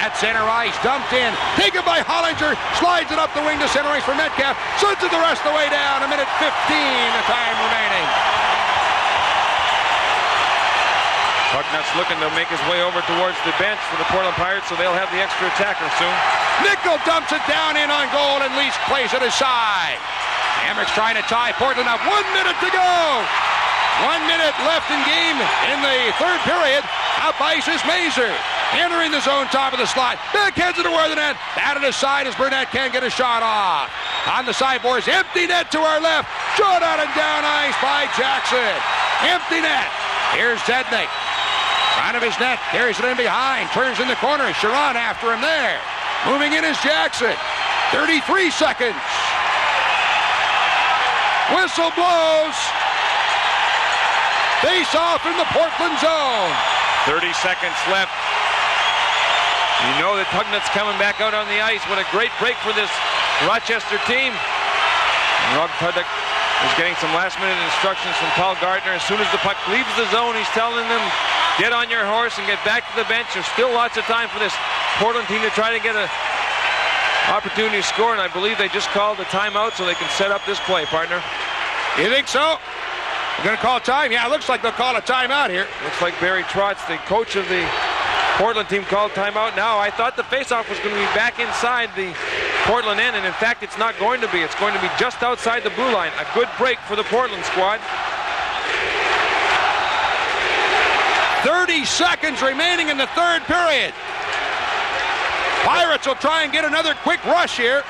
At center ice, dumped in, taken by Hollinger, slides it up the wing to center ice for Metcalf, sends it the rest of the way down. 1:15, the time remaining. Tugnut's looking to make his way over towards the bench for the Portland Pirates, so they'll have the extra attacker soon. Nickel dumps it down in on goal, and Leach plays it aside. Amerks trying to tie Portland up. 1 minute to go. 1 minute left in game in the third period. Up ice is Mazur. Entering the zone, top of the slot. Backheads it toward the net. Batted aside as Burnett can't get a shot off. On the sideboards, empty net to our left. Shot out and down ice by Jackson. Empty net. Here's Zednik. Front of his net, carries it in behind. Turns in the corner. Chiron after him there. Moving in is Jackson. 33 seconds. Whistle blows. Face off in the Portland zone. 30 seconds left. You know that Tugnut's coming back out on the ice. What a great break for this Rochester team. And Rob Tugnut is getting some last-minute instructions from Paul Gardner. As soon as the puck leaves the zone, he's telling them, get on your horse and get back to the bench. There's still lots of time for this Portland team to try to get an opportunity to score, and I believe they just called a timeout so they can set up this play, partner. You think so? We're going to call time? Yeah, it looks like they'll call a timeout here. Looks like Barry Trotz, the coach of the Portland team, called timeout now. I thought the faceoff was going to be back inside the Portland end, and in fact, it's not going to be. It's going to be just outside the blue line. A good break for the Portland squad. 30 seconds remaining in the third period. Pirates will try and get another quick rush here.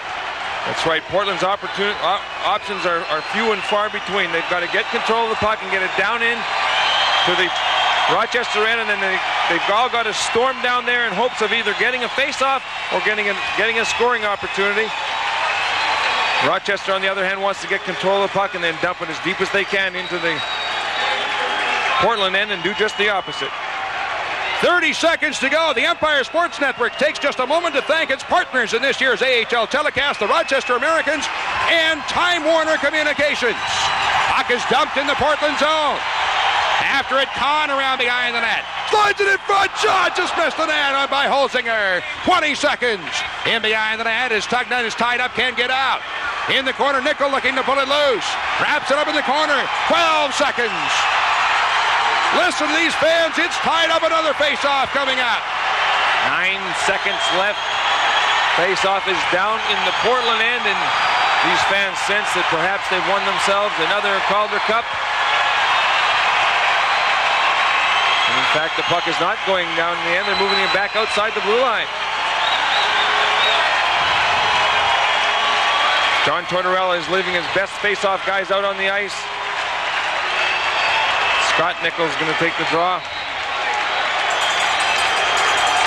That's right. Portland's options are few and far between. They've got to get control of the puck and get it down in to the Rochester end, and then they they've all got to storm down there in hopes of either getting a face-off or getting a scoring opportunity. Rochester, on the other hand, wants to get control of the puck and then dump it as deep as they can into the Portland end and do just the opposite. 30 seconds to go. The Empire Sports Network takes just a moment to thank its partners in this year's AHL telecast, the Rochester Americans and Time Warner Communications. Puck is dumped in the Portland zone. After it, Kahn around behind the net. Slides it in front. Shot just missed the net on by Holzinger. 20 seconds. In behind the net as Tugnutt is tied up, can't get out. In the corner, Nickel looking to pull it loose. Wraps it up in the corner. 12 seconds. Listen to these fans. It's tied up. Another face-off coming up. 9 seconds left. Face-off is down in the Portland end, and these fans sense that perhaps they've won themselves another Calder Cup. And in fact, the puck is not going down in the end. They're moving it back outside the blue line. John Tortorella is leaving his best face-off guys out on the ice. Scott Nichols going to take the draw.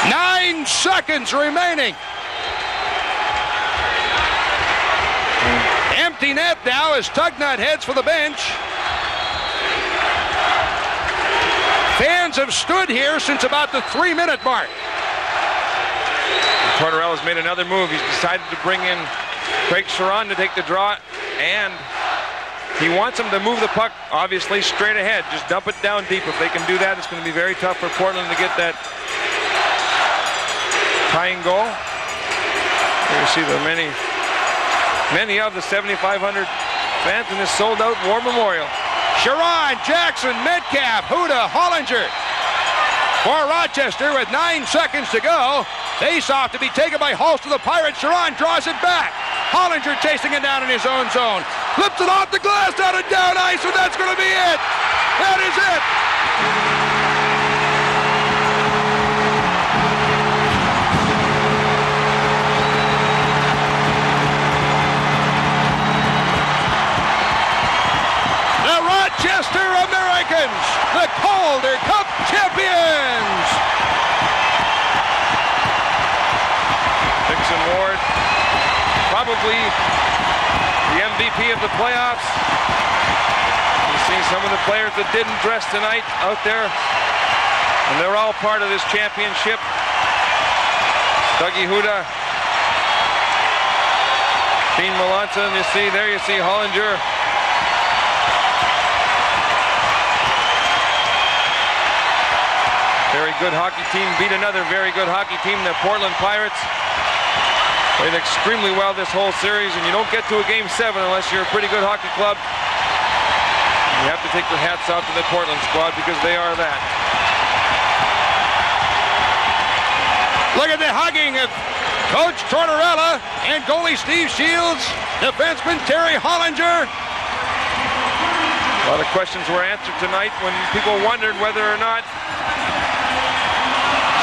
9 seconds remaining. Empty net now as Tugnutt heads for the bench. Fans have stood here since about the 3-minute mark. Tortorella's made another move. He's decided to bring in Craig Sharon to take the draw, and he wants him to move the puck, obviously, straight ahead. Just dump it down deep. If they can do that, it's going to be very tough for Portland to get that tying goal. Here you see the many of the 7,500 fans in this sold-out War Memorial. Sharon, Jackson, Metcalf, Huda, Hollinger. For Rochester with 9 seconds to go. Face-off to be taken by Hulse to the Pirates. Sharon draws it back. Hollinger chasing it down in his own zone. Flips it off the glass, down and down ice, and that's going to be it. That is it. The Rochester Americans, the Calder Cup champions. Dixon Ward, probably the MVP of the playoffs. You see some of the players that didn't dress tonight out there, and they're all part of this championship. Dougie Huda, Dean Melanson, you see Hollinger. Very good hockey team beat another very good hockey team, the Portland Pirates. Played extremely well this whole series, and you don't get to a Game 7 unless you're a pretty good hockey club. You have to take your hats off to the Portland squad because they are that. Look at the hugging of Coach Tortorella and goalie Steve Shields, defenseman Terry Hollinger. A lot of questions were answered tonight when people wondered whether or not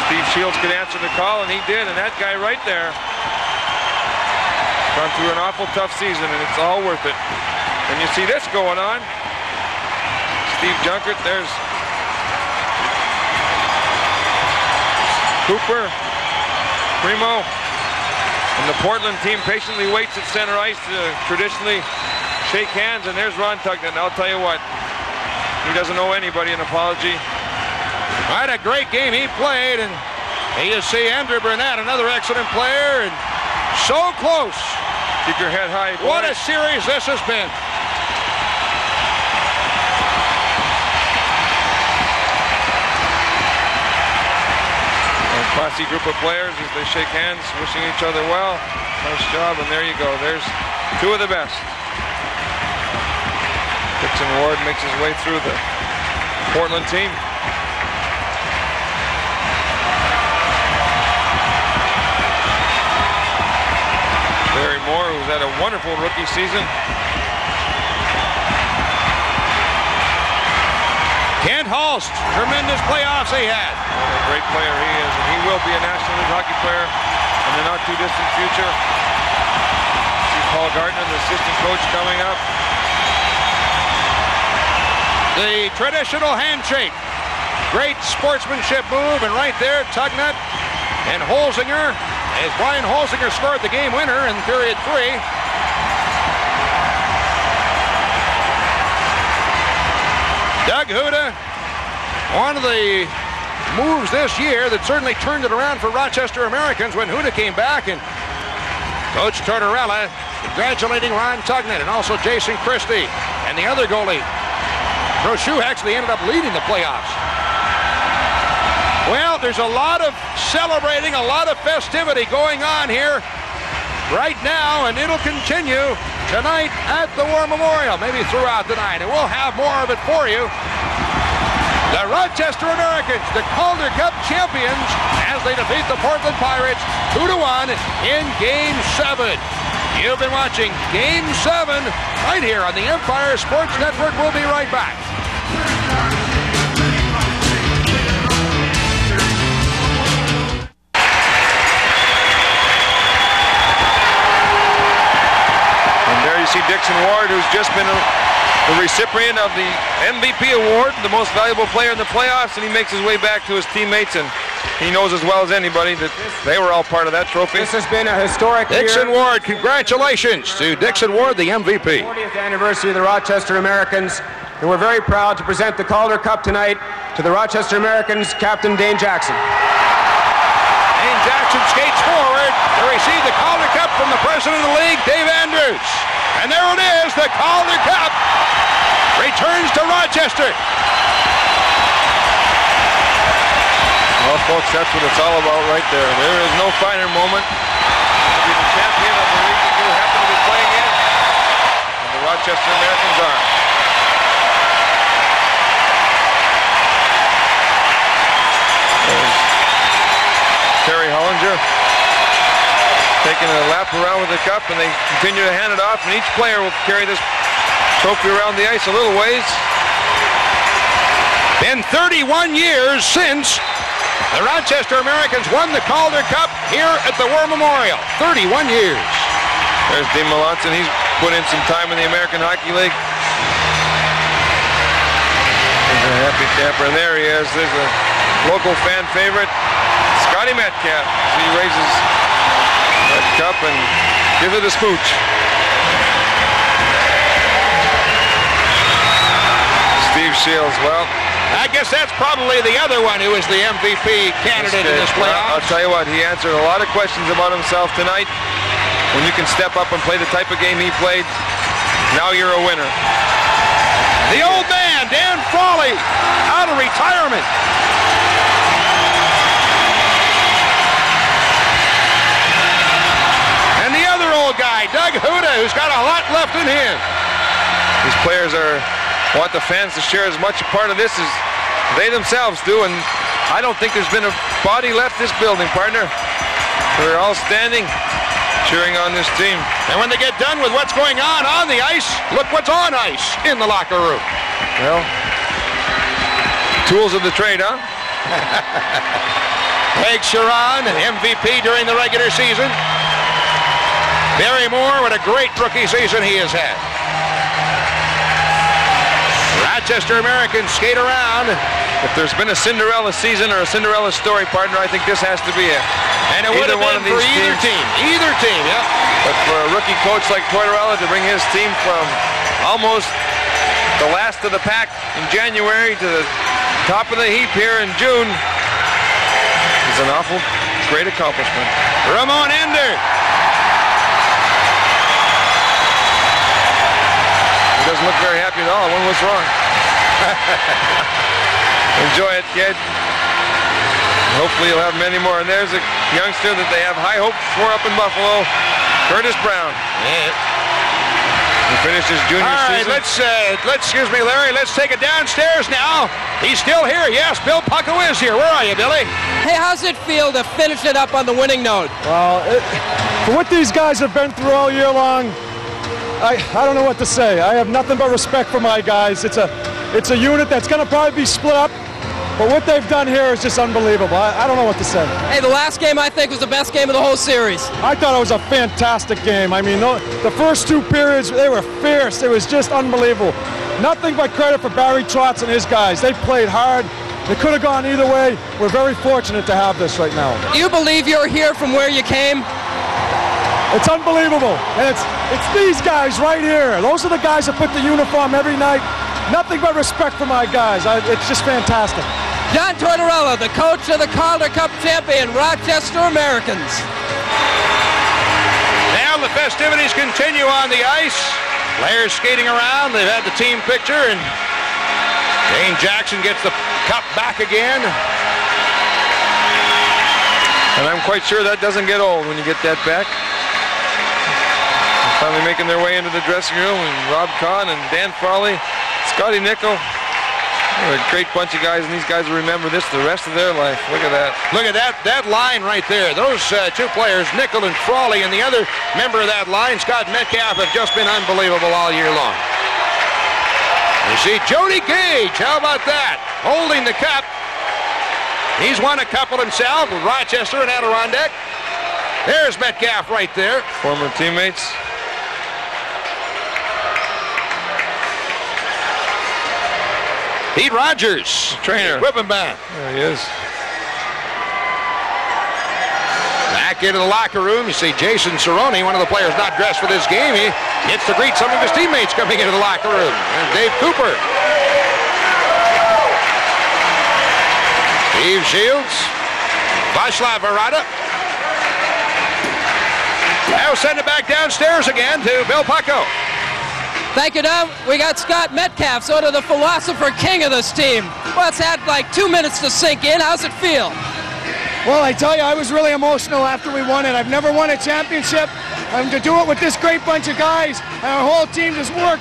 Steve Shields could answer the call, and he did, and that guy right there gone through an awful tough season, and it's all worth it. And you see this going on. Steve Junkert, there's Cooper, Primo, and the Portland team patiently waits at center ice to traditionally shake hands, and there's Ron Tugnutt. And I'll tell you what, he doesn't owe anybody an apology. What a great game he played, and you see Andrew Burnett, another excellent player, and so close. Keep your head high, boys. What a series this has been. A classy group of players as they shake hands, wishing each other well. Nice job, and there you go. There's two of the best. Dixon Ward makes his way through the Portland team. Barry Moore, who's had a wonderful rookie season. Kent Hulse, tremendous playoffs he had. What a great player he is, and he will be a National League hockey player in the not too distant future. See Paul Gardner, the assistant coach, coming up. The traditional handshake. Great sportsmanship move, and right there, Tugnut and Holzinger, as Brian Holzinger scored the game winner in period 3. Doug Huda, one of the moves this year that certainly turned it around for Rochester Americans when Huda came back, and Coach Tortorella congratulating Ron Tugnut and also Jason Christie and the other goalie. Brochu actually ended up leading the playoffs. Well, there's a lot of celebrating, a lot of festivity going on here right now, and it'll continue tonight at the War Memorial, maybe throughout the night, and we'll have more of it for you. The Rochester Americans, the Calder Cup champions, as they defeat the Portland Pirates 2-1 in Game 7. You've been watching Game 7 right here on the Empire Sports Network. We'll be right back. See Dixon Ward, who's just been the recipient of the MVP award, the most valuable player in the playoffs, and he makes his way back to his teammates, and he knows as well as anybody that they were all part of that trophy. This has been a historic Dixon Ward, congratulations to Dixon Ward, the MVP. 40th anniversary of the Rochester Americans, and we're very proud to present the Calder Cup tonight to the Rochester Americans, Captain Dane Jackson. Dane Jackson skates forward to receive the Calder Cup from the president of the league, Dave Andrews. And there it is, the Calder Cup returns to Rochester. Well, folks, that's what it's all about right there. There is no finer moment to be the champion of the league that you happen to be playing in, and the Rochester Americans are. There's Terry Hollinger taking a lap around with the cup, and they continue to hand it off, and each player will carry this trophy around the ice a little ways. Been 31 years since the Rochester Americans won the Calder Cup here at the War Memorial. 31 years. There's Dean Melanson. He's put in some time in the American Hockey League. There's a happy camper, and there he is. There's a local fan favorite, Scotty Metcalf. He raises that cup and gives it a smooch. Steve Shields, well, I guess that's probably the other one who is the MVP candidate in this playoff. I'll tell you what, he answered a lot of questions about himself tonight. When you can step up and play the type of game he played, now you're a winner. The old man, Dan Frawley, out of retirement. And the other old guy, Doug Huda, who's got a lot left in him. These players want the fans to share as much a part of this as they themselves do, and I don't think there's been a body left this building, partner. We're all standing, cheering on this team. And when they get done with what's going on the ice, look what's on ice in the locker room. Well, tools of the trade, huh? Craig Sharon, an MVP during the regular season. Barry Moore, what a great rookie season he has had. Rochester Americans skate around. If there's been a Cinderella season or a Cinderella story, partner, I think this has to be it. And it would have been for either team. Either team, yeah. But for a rookie coach like Tortorella to bring his team from almost the last of the pack in January to the top of the heap here in June is an awful great accomplishment. Ramon Ender. He doesn't look very happy at all. I wonder what's wrong. Enjoy it, kid. Hopefully you'll have many more. And there's a youngster that they have high hopes for up in Buffalo, Curtis Brown. Yeah. He finished his junior season. Let's excuse me, Larry. Let's take it downstairs now. He's still here. Yes, Bill Pucko is here. Where are you, Billy? Hey, how's it feel to finish it up on the winning note? Well, for what these guys have been through all year long, I don't know what to say. I have nothing but respect for my guys. It's a unit that's going to probably be split up, but what they've done here is just unbelievable. I don't know what to say. Hey, the last game I think was the best game of the whole series. I thought it was a fantastic game. I mean, the first two periods, they were fierce. It was just unbelievable. Nothing but credit for Barry Trotz and his guys. They played hard. It could have gone either way. We're very fortunate to have this right now. Do you believe you're here from where you came? It's unbelievable. And it's these guys right here. Those are the guys that put the uniform every night. Nothing but respect for my guys. It's just fantastic. John Tortorella, the coach of the Calder Cup champion Rochester Americans. Now the festivities continue on the ice. Players skating around. They've had the team picture, and Dane Jackson gets the cup back again. And I'm quite sure that doesn't get old when you get that back. They're finally making their way into the dressing room, and Rob Kahn and Dan Frawley, Scotty Nickel. They're a great bunch of guys, and these guys will remember this the rest of their life. Look at that. Look at that line right there. Those two players, Nickel and Frawley, and the other member of that line, Scott Metcalf, have just been unbelievable all year long. You see Jody Gage, how about that? Holding the cup. He's won a couple himself with Rochester and Adirondack. There's Metcalf right there. Former teammates. Pete Rogers, trainer. Equipment man. There he is. Back into the locker room, you see Jason Cerrone, one of the players not dressed for this game. He gets to greet some of his teammates coming into the locker room. There's Dave Cooper. Steve Shields. Václav Varada. Now send it back downstairs again to Bill Pucko. Thank you, Doug. We got Scott Metcalf, sort of the philosopher king of this team. Well, it's had like 2 minutes to sink in. How's it feel? Well, I tell you, I was really emotional after we won it. I've never won a championship. To do it with this great bunch of guys, and our whole team just work,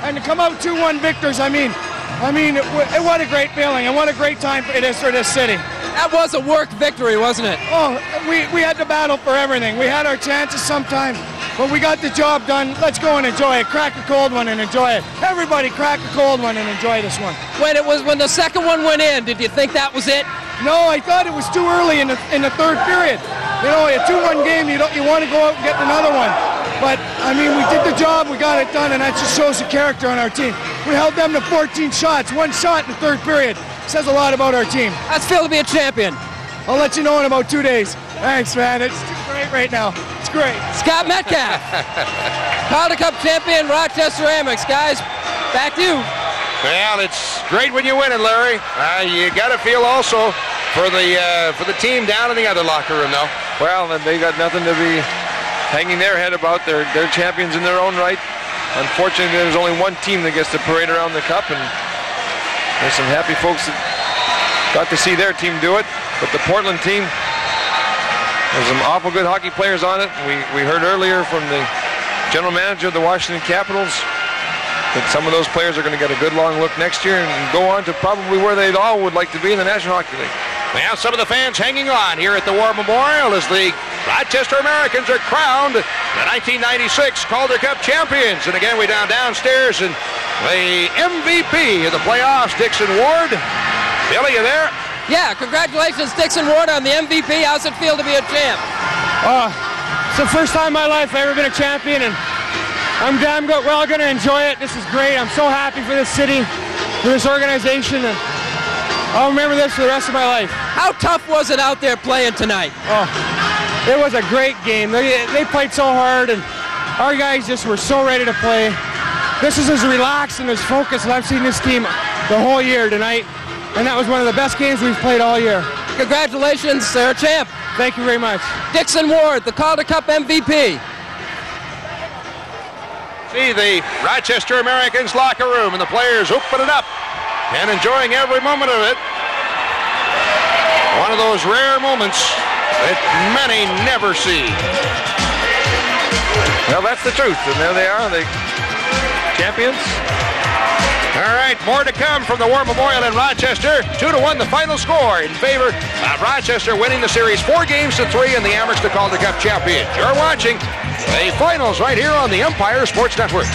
and to come out 2-1 victors, I mean, what a great feeling, and what a great time it is for this city. That was a work victory, wasn't it? Oh, we had to battle for everything. We had our chances sometimes, but we got the job done. Let's go and enjoy it. Crack a cold one and enjoy it. Everybody crack a cold one and enjoy this one. When the second one went in, did you think that was it? No, I thought it was too early in the third period. You know, a 2-1 game, you want to go out and get another one. But, I mean, we did the job, we got it done, and that just shows the character on our team. We held them to 14 shots, 1 shot in the third period. Says a lot about our team. How's it feel to be a champion? I'll let you know in about 2 days. Thanks, man. It's great right now. It's great. Scott Metcalf, Calder Cup champion, Rochester Amex. Guys, back to you. Well, it's great when you win it, Larry. You got to feel also for the team down in the other locker room, though. Well, then they got nothing to be hanging their head about. They're champions in their own right. Unfortunately, there's only one team that gets to parade around the cup, and there's some happy folks that got to see their team do it. But the Portland team, there's some awful good hockey players on it. We heard earlier from the general manager of the Washington Capitals that some of those players are going to get a good long look next year and go on to probably where they all would like to be in the National Hockey League. Well, some of the fans hanging on here at the War Memorial as the Rochester Americans are crowned the 1996 Calder Cup champions. And again, we're downstairs, and the MVP of the playoffs, Dixon Ward. Billy, you there? Yeah, congratulations, Dixon Ward, on the MVP. How's it feel to be a champ? It's the first time in my life I've ever been a champion, and I'm damn good. We're all going to enjoy it. This is great. I'm so happy for this city, for this organization, and I'll remember this for the rest of my life. How tough was it out there playing tonight? Oh, it was a great game. They played so hard, and our guys just were so ready to play. This is as relaxed and as focused as I've seen this team the whole year tonight, and that was one of the best games we've played all year. Congratulations, they're a champ. Thank you very much. Dixon Ward, the Calder Cup MVP. See the Rochester Americans locker room, and the players opening up and enjoying every moment of it. One of those rare moments that many never see. Well, that's the truth, and there they are, the champions. All right, more to come from the War Memorial in Rochester. 2-1 the final score in favor of Rochester winning the series 4-3 in the Amex Calder Cup champions. You're watching the finals right here on the Empire Sports Network.